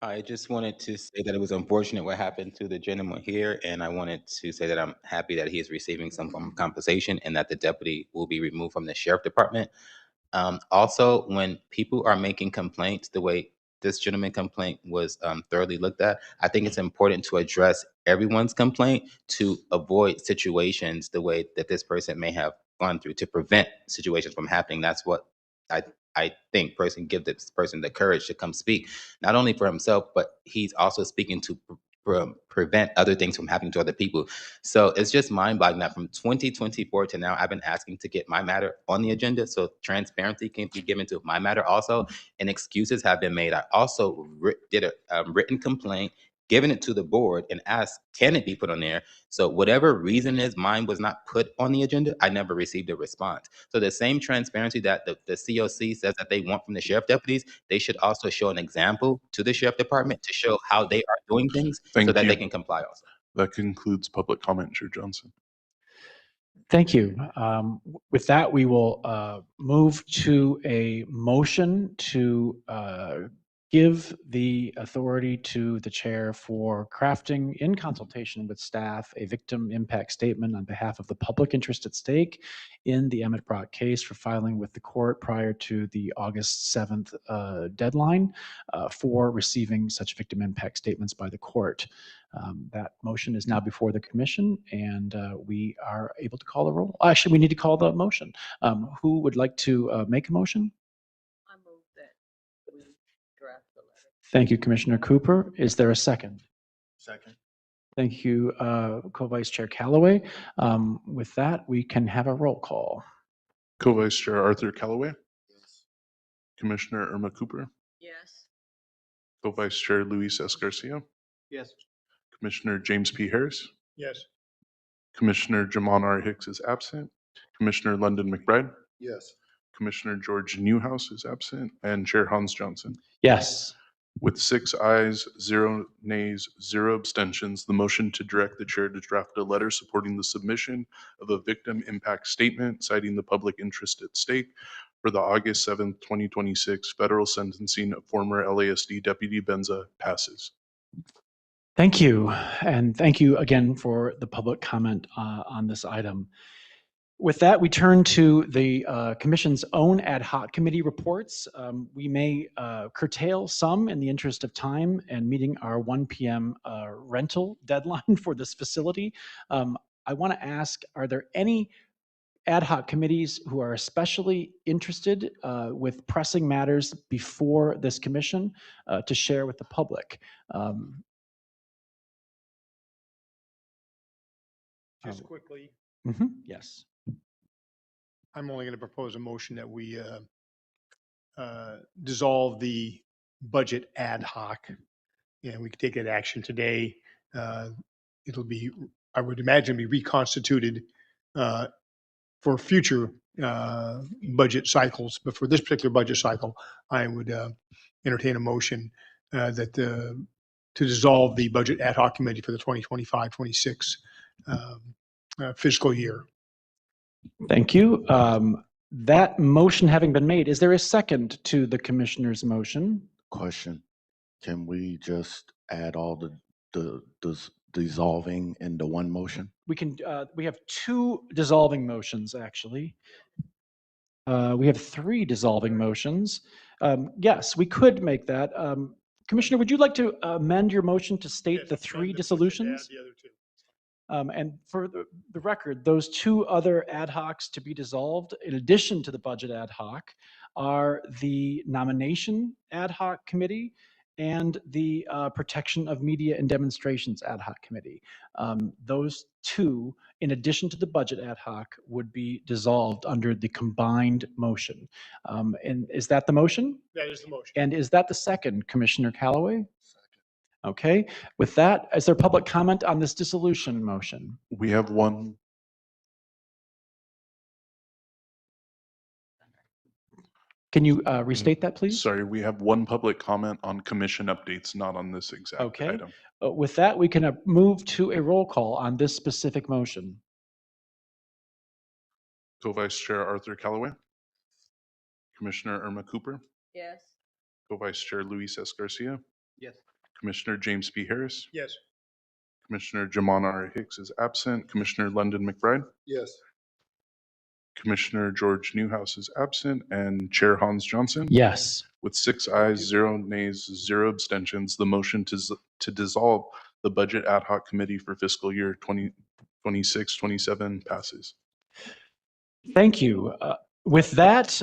I just wanted to say that it was unfortunate what happened to the gentleman here, and I wanted to say that I'm happy that he is receiving some form of compensation and that the deputy will be removed from the sheriff department. Also, when people are making complaints, the way this gentleman complaint was thoroughly looked at. I think it's important to address everyone's complaint to avoid situations the way that this person may have gone through, to prevent situations from happening. That's what I think person give this person the courage to come speak, not only for himself, but he's also speaking to prevent other things from happening to other people. So it's just mind-boggling that from 2024 to now, I've been asking to get my matter on the agenda so transparency can be given to my matter also, and excuses have been made. I also did a written complaint, given it to the board, and asked, can it be put on there? So whatever reason is, mine was not put on the agenda. I never received a response. So the same transparency that the COC says that they want from the sheriff deputies, they should also show an example to the sheriff department to show how they are doing things so Thank that you. they can comply also. That concludes public comment, Chair Johnson. Thank you. With that, we will move to a motion to give the authority to the chair for crafting, in consultation with staff, a victim impact statement on behalf of the public interest at stake in the Emmett Brock case for filing with the court prior to the August 7th deadline for receiving such victim impact statements by the court. That motion is now before the commission, and we are able to call the roll. Actually, we need to call the motion. Who would like to make a motion? I move that we draft the letter. Thank you, Commissioner Cooper. Is there a second? Second. Thank you, Co-Vice Chair Callaway. With that, we can have a roll call. Co-Vice Chair Arthur Callaway. Yes. Commissioner Irma Cooper. Yes. Co-Vice Chair Luis S. Garcia. Yes. Commissioner James P. Harris. Yes. Commissioner Jamon R. Hicks is absent. Commissioner London McBride. Yes. Commissioner George Newhouse is absent. And Chair Hans Johnson. Yes. With 6 ayes, 0 nays, 0 abstentions, the motion to direct the chair to draft a letter supporting the submission of a victim impact statement citing the public interest at stake for the August 7th, 2026 federal sentencing of former LASD Deputy Benza passes. Thank you. And thank you again for the public comment on this item. With that, we turn to the Commission's own ad hoc committee reports. We may curtail some in the interest of time and meeting our 1 p.m. Rental deadline for this facility. I want to ask, are there any ad hoc committees who are especially interested with pressing matters before this commission to share with the public? Just quickly. Yes. I'm only going to propose a motion that we dissolve the budget ad hoc, and we can take that action today. It'll be, I would imagine, be reconstituted for future budget cycles. But for this particular budget cycle, I would entertain a motion that to dissolve the budget ad hoc committee for the 2025-26 fiscal year. Thank you. That motion having been made, is there a second to the commissioner's motion? Question. Can we just add all the dissolving into one motion? We can. We have 2 dissolving motions, actually. We have 3 dissolving motions. Yes, we could make that. Commissioner, would you like to amend your motion to state Yes, the 3 dissolutions? add the other 2. And for the record, those 2 other ad hocs to be dissolved, in addition to the budget ad hoc, are the nomination ad hoc committee and the protection of media and demonstrations ad hoc committee. Those 2, in addition to the budget ad hoc, would be dissolved under the combined motion. And is that the motion? That is the motion. And is that the second, Commissioner Callaway? Okay, with that, is there public comment on this dissolution motion? We have one. Can you restate that, please? Sorry, we have one public comment on commission updates, not on this exact Okay. item. With that, we can move to a roll call on this specific motion. Co-Vice Chair Arthur Callaway. Commissioner Irma Cooper. Yes. Co-Vice Chair Luis S. Garcia. Yes. Commissioner James P. Harris. Yes. Commissioner Jamon R. Hicks is absent. Commissioner London McBride. Yes. Commissioner George Newhouse is absent. And Chair Hans Johnson. Yes. With 6 ayes, 0 nays, 0 abstentions, the motion to dissolve the Budget Ad Hoc Committee for fiscal year 2026-27 passes. Thank you. With that,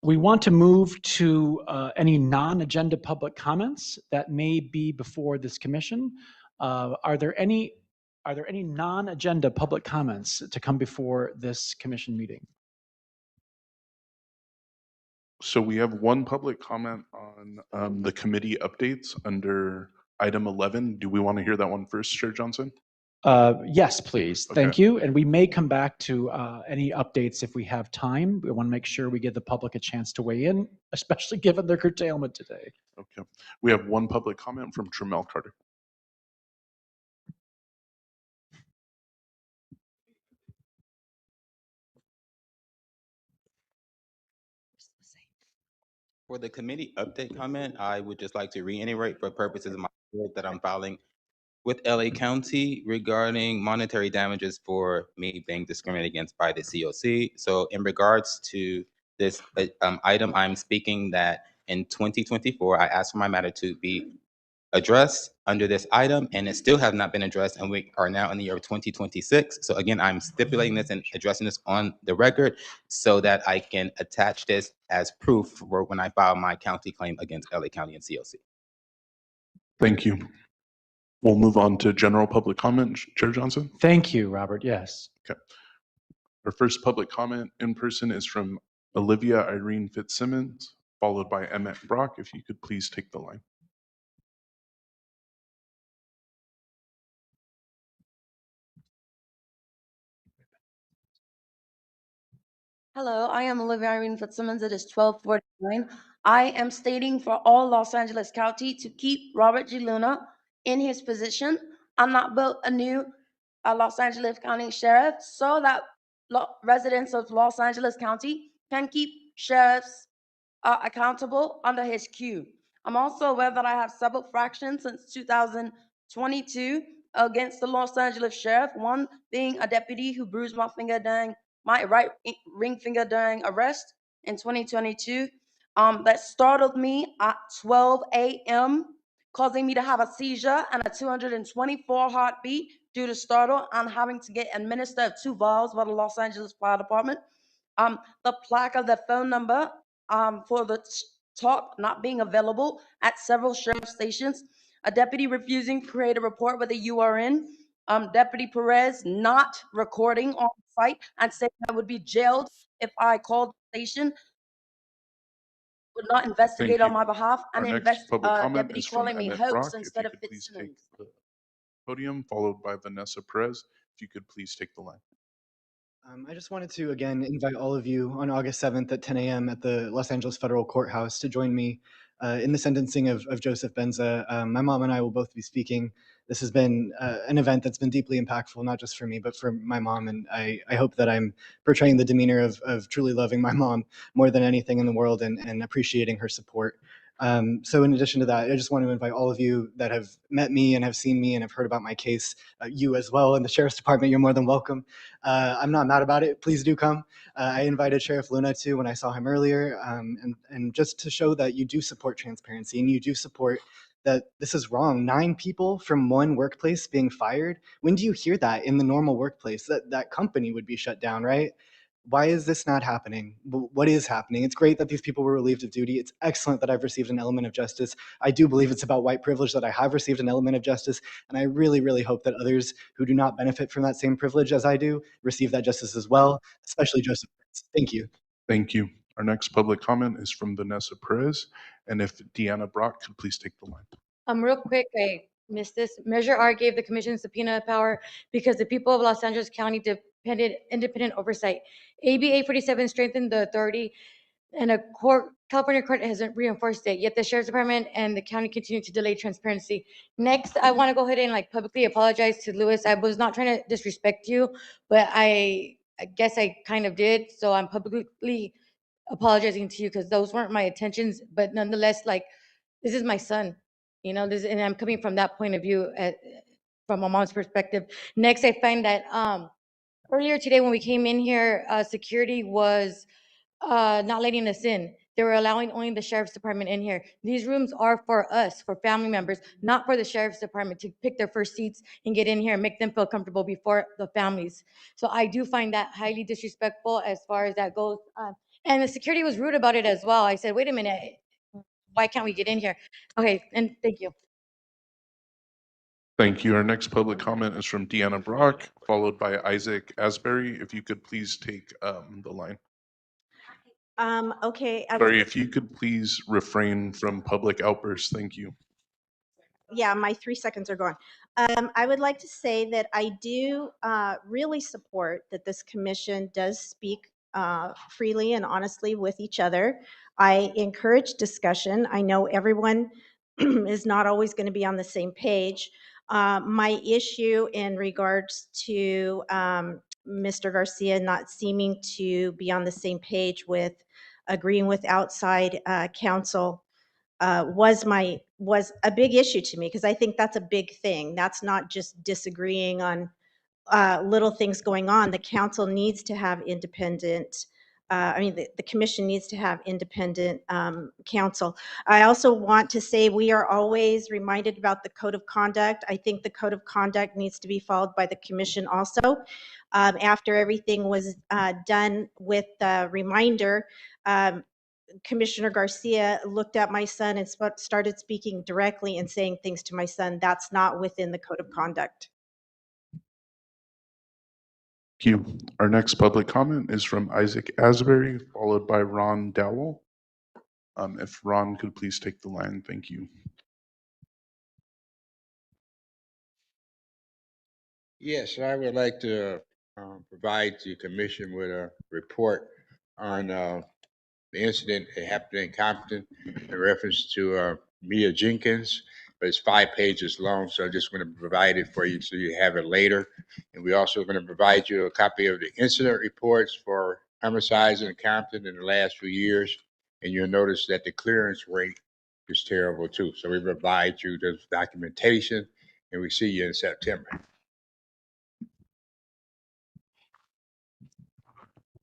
we want to move to any non-agenda public comments that may be before this commission. Are there any non-agenda public comments to come before this commission meeting? So we have one public comment on the committee updates under item 11. Do we want to hear that one first, Chair Johnson? Yes, please. Thank Okay. you. And we may come back to any updates if we have time. We want to make sure we give the public a chance to weigh in, especially given their curtailment today. Okay. We have one public comment from Tremel Carter. For the committee update comment, I would just like to reiterate for purposes of my work that I'm filing with LA County regarding monetary damages for me being discriminated against by the COC. So in regards to this item, I'm speaking that in 2024, I asked for my matter to be addressed under this item, and it still has not been addressed, and we are now in the year of 2026. So again, I'm stipulating this and addressing this on the record so that I can attach this as proof for when I file my county claim against LA County and COC. Thank you. We'll move on to general public comment, Chair Johnson. Thank you, Robert. Yes. Okay. Our first public comment in person is from Olivia Irene Fitzsimmons, followed by Emmett Brock. If you could please take the line. Hello, I am Olivia Irene Fitzsimmons. It is 12:49. I am stating for all Los Angeles County to keep Robert G. Luna in his position and not build a new Los Angeles County Sheriff so that residents of Los Angeles County can keep sheriffs accountable under his queue. I'm also aware that I have several fractions since 2022 against the Los Angeles Sheriff, one being a deputy who bruised my finger during my right ring finger during arrest in 2022. That startled me at 12 a.m., causing me to have a seizure and a 224 heartbeat due to startle and having to get administered 2 vials by the Los Angeles Fire Department. The plaque of the phone number for the talk not being available at several sheriff stations, a deputy refusing to create a report with a URN, Deputy Perez not recording on site and saying I would be jailed if I called the station, would not Thank investigate on you. my behalf, Our and next public comment deputy is from calling me Emmett hoax Brock. If instead you of could please take Fitzsimmons. the podium, followed by Vanessa Perez. If you could please take the line. I just wanted to again invite all of you on August 7th at 10 a.m. at the Los Angeles Federal Courthouse to join me in the sentencing of Joseph Benza. My mom and I will both be speaking. This has been an event that's been deeply impactful, not just for me, but for my mom. And I hope that I'm portraying the demeanor of truly loving my mom more than anything in the world and appreciating her support. So in addition to that, I just want to invite all of you that have met me and have seen me and have heard about my case, you as well in the Sheriff's Department, you're more than welcome. I'm not mad about it. Please do come. I invited Sheriff Luna too when I saw him earlier, and just to show that you do support transparency and you do support that this is wrong. 9 people from one workplace being fired. When do you hear that in the normal workplace? That company would be shut down, right? Why is this not happening? What is happening? It's great that these people were relieved of duty. It's excellent that I've received an element of justice. I do believe it's about white privilege that I have received an element of justice, and I really, really hope that others who do not benefit from that same privilege as I do receive that justice as well, especially Joseph Prince. Thank you. Thank you. Our next public comment is from Vanessa Perez. And if Deanna Brock could please take the line. Real quick, I missed this. Measure R gave the commission subpoena power because the people of Los Angeles County depended independent oversight. AB 847 strengthened the authority, and a California court hasn't reinforced it. Yet the sheriff's department and the county continue to delay transparency. Next, I want to go ahead and publicly apologize to Louis. I was not trying to disrespect you, but I guess I kind of did. So I'm publicly apologizing to you because those weren't my intentions. But nonetheless, this is my son. This, and I'm coming from that point of view from a mom's perspective. Next, I find that earlier today when we came in here, security was not letting us in. They were allowing only the sheriff's department in here. These rooms are for us, for family members, not for the sheriff's department to pick their first seats and get in here and make them feel comfortable before the families. So I do find that highly disrespectful as far as that goes. And the security was rude about it as well. I said, wait a minute, why can't we get in here? Okay, and thank you. Thank you. Our next public comment is from Deanna Brock, followed by Isaac Asbury. If you could please take the line. Okay. Sorry, if you could please refrain from public outbursts. Thank you. Yeah, my 3 seconds are gone. I would like to say that I do really support that this commission does speak freely and honestly with each other. I encourage discussion. I know everyone is not always going to be on the same page. My issue in regards to Mr. Garcia not seeming to be on the same page with agreeing with outside counsel was a big issue to me, because I think that's a big thing. That's not just disagreeing on little things going on. The council needs to have independent. The commission needs to have independent counsel. I also want to say we are always reminded about the code of conduct. I think the code of conduct needs to be followed by the commission also. After everything was done with the reminder, Commissioner Garcia looked at my son and started speaking directly and saying things to my son. That's not within the code of conduct. Thank you. Our next public comment is from Isaac Asbury, followed by Ron Dowell. If Ron could please take the line, thank you. Yes, I would like to provide the commission with a report on the incident that happened in Compton in reference to Mia Jenkins. But it's 5 pages long, so I'm just going to provide it for you so you have it later. And we're also going to provide you a copy of the incident reports for homicides in Compton in the last few years. And you'll notice that the clearance rate is terrible too. So we provide you the documentation, and we see you in September.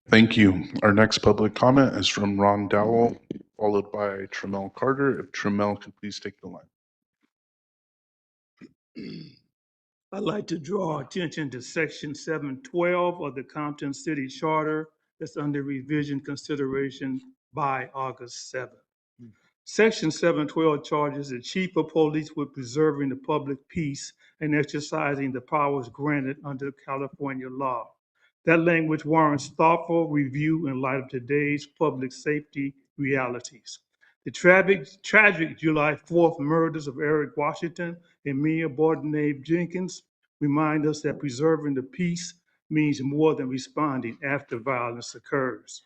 Thank you. Our next public comment is from Ron Dowell, followed by Tramel Carter. If Tramel could please take the line. I'd like to draw attention to Section 712 of the Compton City Charter that's under revision consideration by August 7th. Section 712 charges the chief of police with preserving the public peace and exercising the powers granted under California law. That language warrants thoughtful review in light of today's public safety realities. The tragic July 4th murders of Eric Washington and Mia Bourdonnais Jenkins remind us that preserving the peace means more than responding after violence occurs.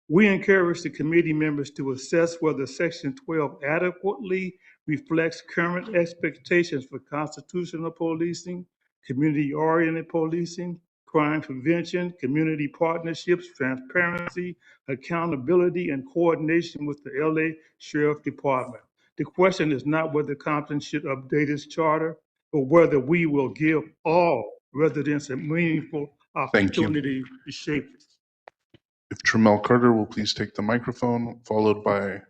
We encourage the committee members to assess whether Section 12 adequately reflects current expectations for constitutional policing, community-oriented policing, crime prevention, community partnerships, transparency, accountability, and coordination with the LA Sheriff Department. The question is not whether Compton should update its charter, but whether we will give all residents a meaningful opportunity to shape it. If Tramel Carter will please take the microphone, followed by.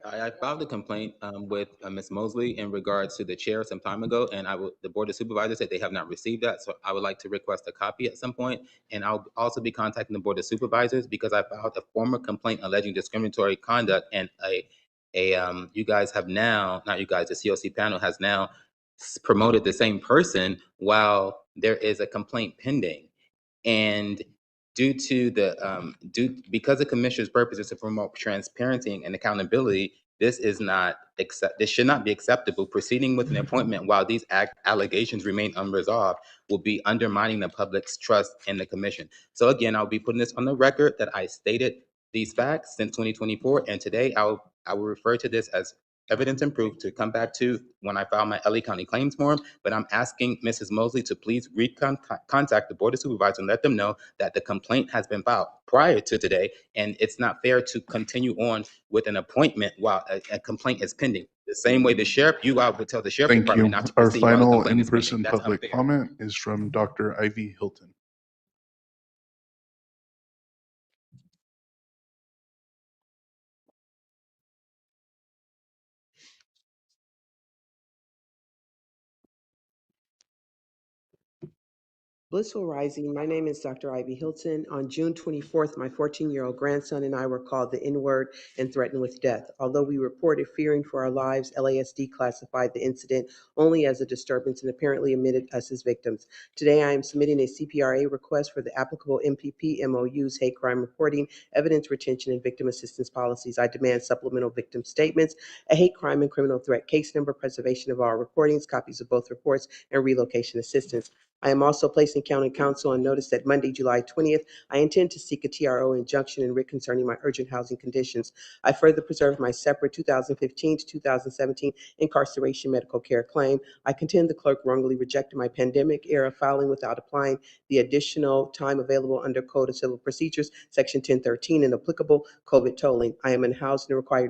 I filed a complaint with Ms. Mosley in regards to the chair some time ago, and the Board of Supervisors said they have not received that, so I would like to request a copy at some point. And I'll also be contacting the Board of Supervisors because I filed a former complaint alleging discriminatory conduct, and you guys have now, not you guys, the COC panel has now promoted the same person while there is a complaint pending. And because the commissioner's purpose is to promote transparency and accountability, this should not be acceptable. Proceeding with an appointment while these allegations remain unresolved will be undermining the public's trust in the commission. So again, I'll be putting this on the record that I stated these facts since 2024, and today I will refer to this as evidence and proof to come back to when I file my LA County claims form. But I'm asking Mrs. Mosley to please contact the Board of Supervisors and let them know that the complaint has been filed prior to today, and it's not fair to continue on with an appointment while a complaint is pending. The same way the sheriff, you all would tell the sheriff department not to Our proceed while the final complaint is pending. in-person That's public unfair. comment is from Dr. Ivy Hilton. Blissful Rising. My name is Dr. Ivy Hilton. On June 24th, my 14-year-old grandson and I were called the N-word and threatened with death. Although we reported fearing for our lives, LASD classified the incident only as a disturbance and apparently admitted us as victims. Today, I am submitting a CPRA request for the applicable MPP, MOUs, hate crime reporting, evidence retention, and victim assistance policies. I demand supplemental victim statements, a hate crime and criminal threat case number, preservation of all recordings, copies of both reports, and relocation assistance. I am also placing County Council on notice that Monday, July 20th, I intend to seek a TRO injunction and writ concerning my urgent housing conditions. I further preserve my separate 2015 to 2017 incarceration medical care claim. I contend the clerk wrongly rejected my pandemic era filing without applying the additional time available under Code of Civil Procedures, Section 1013, and applicable COVID tolling. I am unhoused and require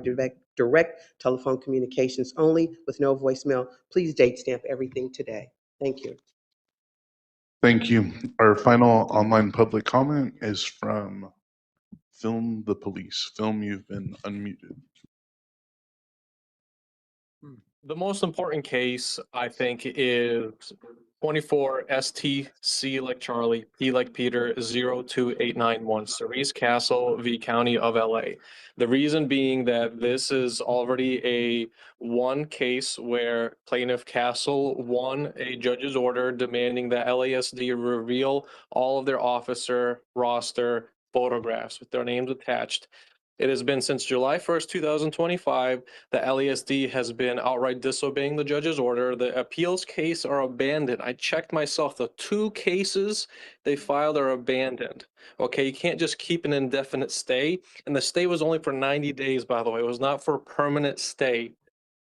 direct telephone communications only with no voicemail. Please date stamp everything today. Thank you. Thank you. Our final online public comment is from Film the Police. Film, you've been unmuted. The most important case, I think, is 24 STC like Charlie, P like Peter, 02891, Cerise Castle v. County of LA. The reason being that this is already a one case where plaintiff Castle won a judge's order demanding that LASD reveal all of their officer roster photographs with their names attached. It has been since July 1st, 2025, the LASD has been outright disobeying the judge's order. The appeals case are abandoned. I checked myself. The 2 cases they filed are abandoned. Okay, you can't just keep an indefinite stay. And the stay was only for 90 days, by the way. It was not for permanent stay.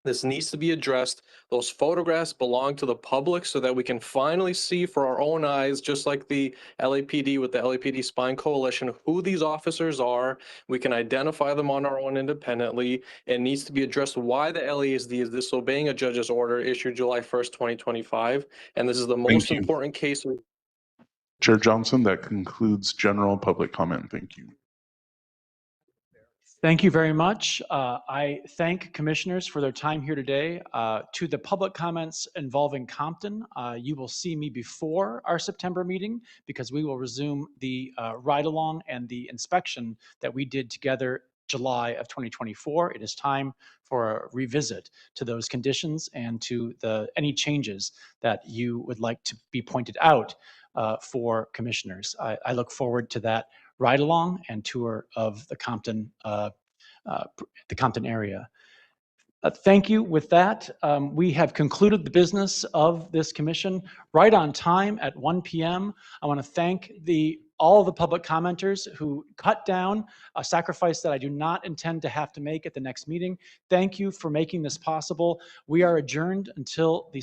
This needs to be addressed. Those photographs belong to the public so that we can finally see for our own eyes, just like the LAPD with the LAPD Spine Coalition, who these officers are. We can identify them on our own independently. It needs to be addressed why the LASD is disobeying a judge's order issued July 1st, 2025. And this is the most Thank you. important case. Chair Johnson, that concludes general public comment. Thank you. Thank you very much. I thank commissioners for their time here today. To the public comments involving Compton, you will see me before our September meeting because we will resume the ride-along and the inspection that we did together July of 2024. It is time for a revisit to those conditions and to any changes that you would like to be pointed out for commissioners. I look forward to that ride along and tour of the Compton area. Thank you. With that, we have concluded the business of this commission right on time at 1 p.m. I want to thank all of the public commenters who cut down a sacrifice that I do not intend to have to make at the next meeting. Thank you for making this possible. We are adjourned until the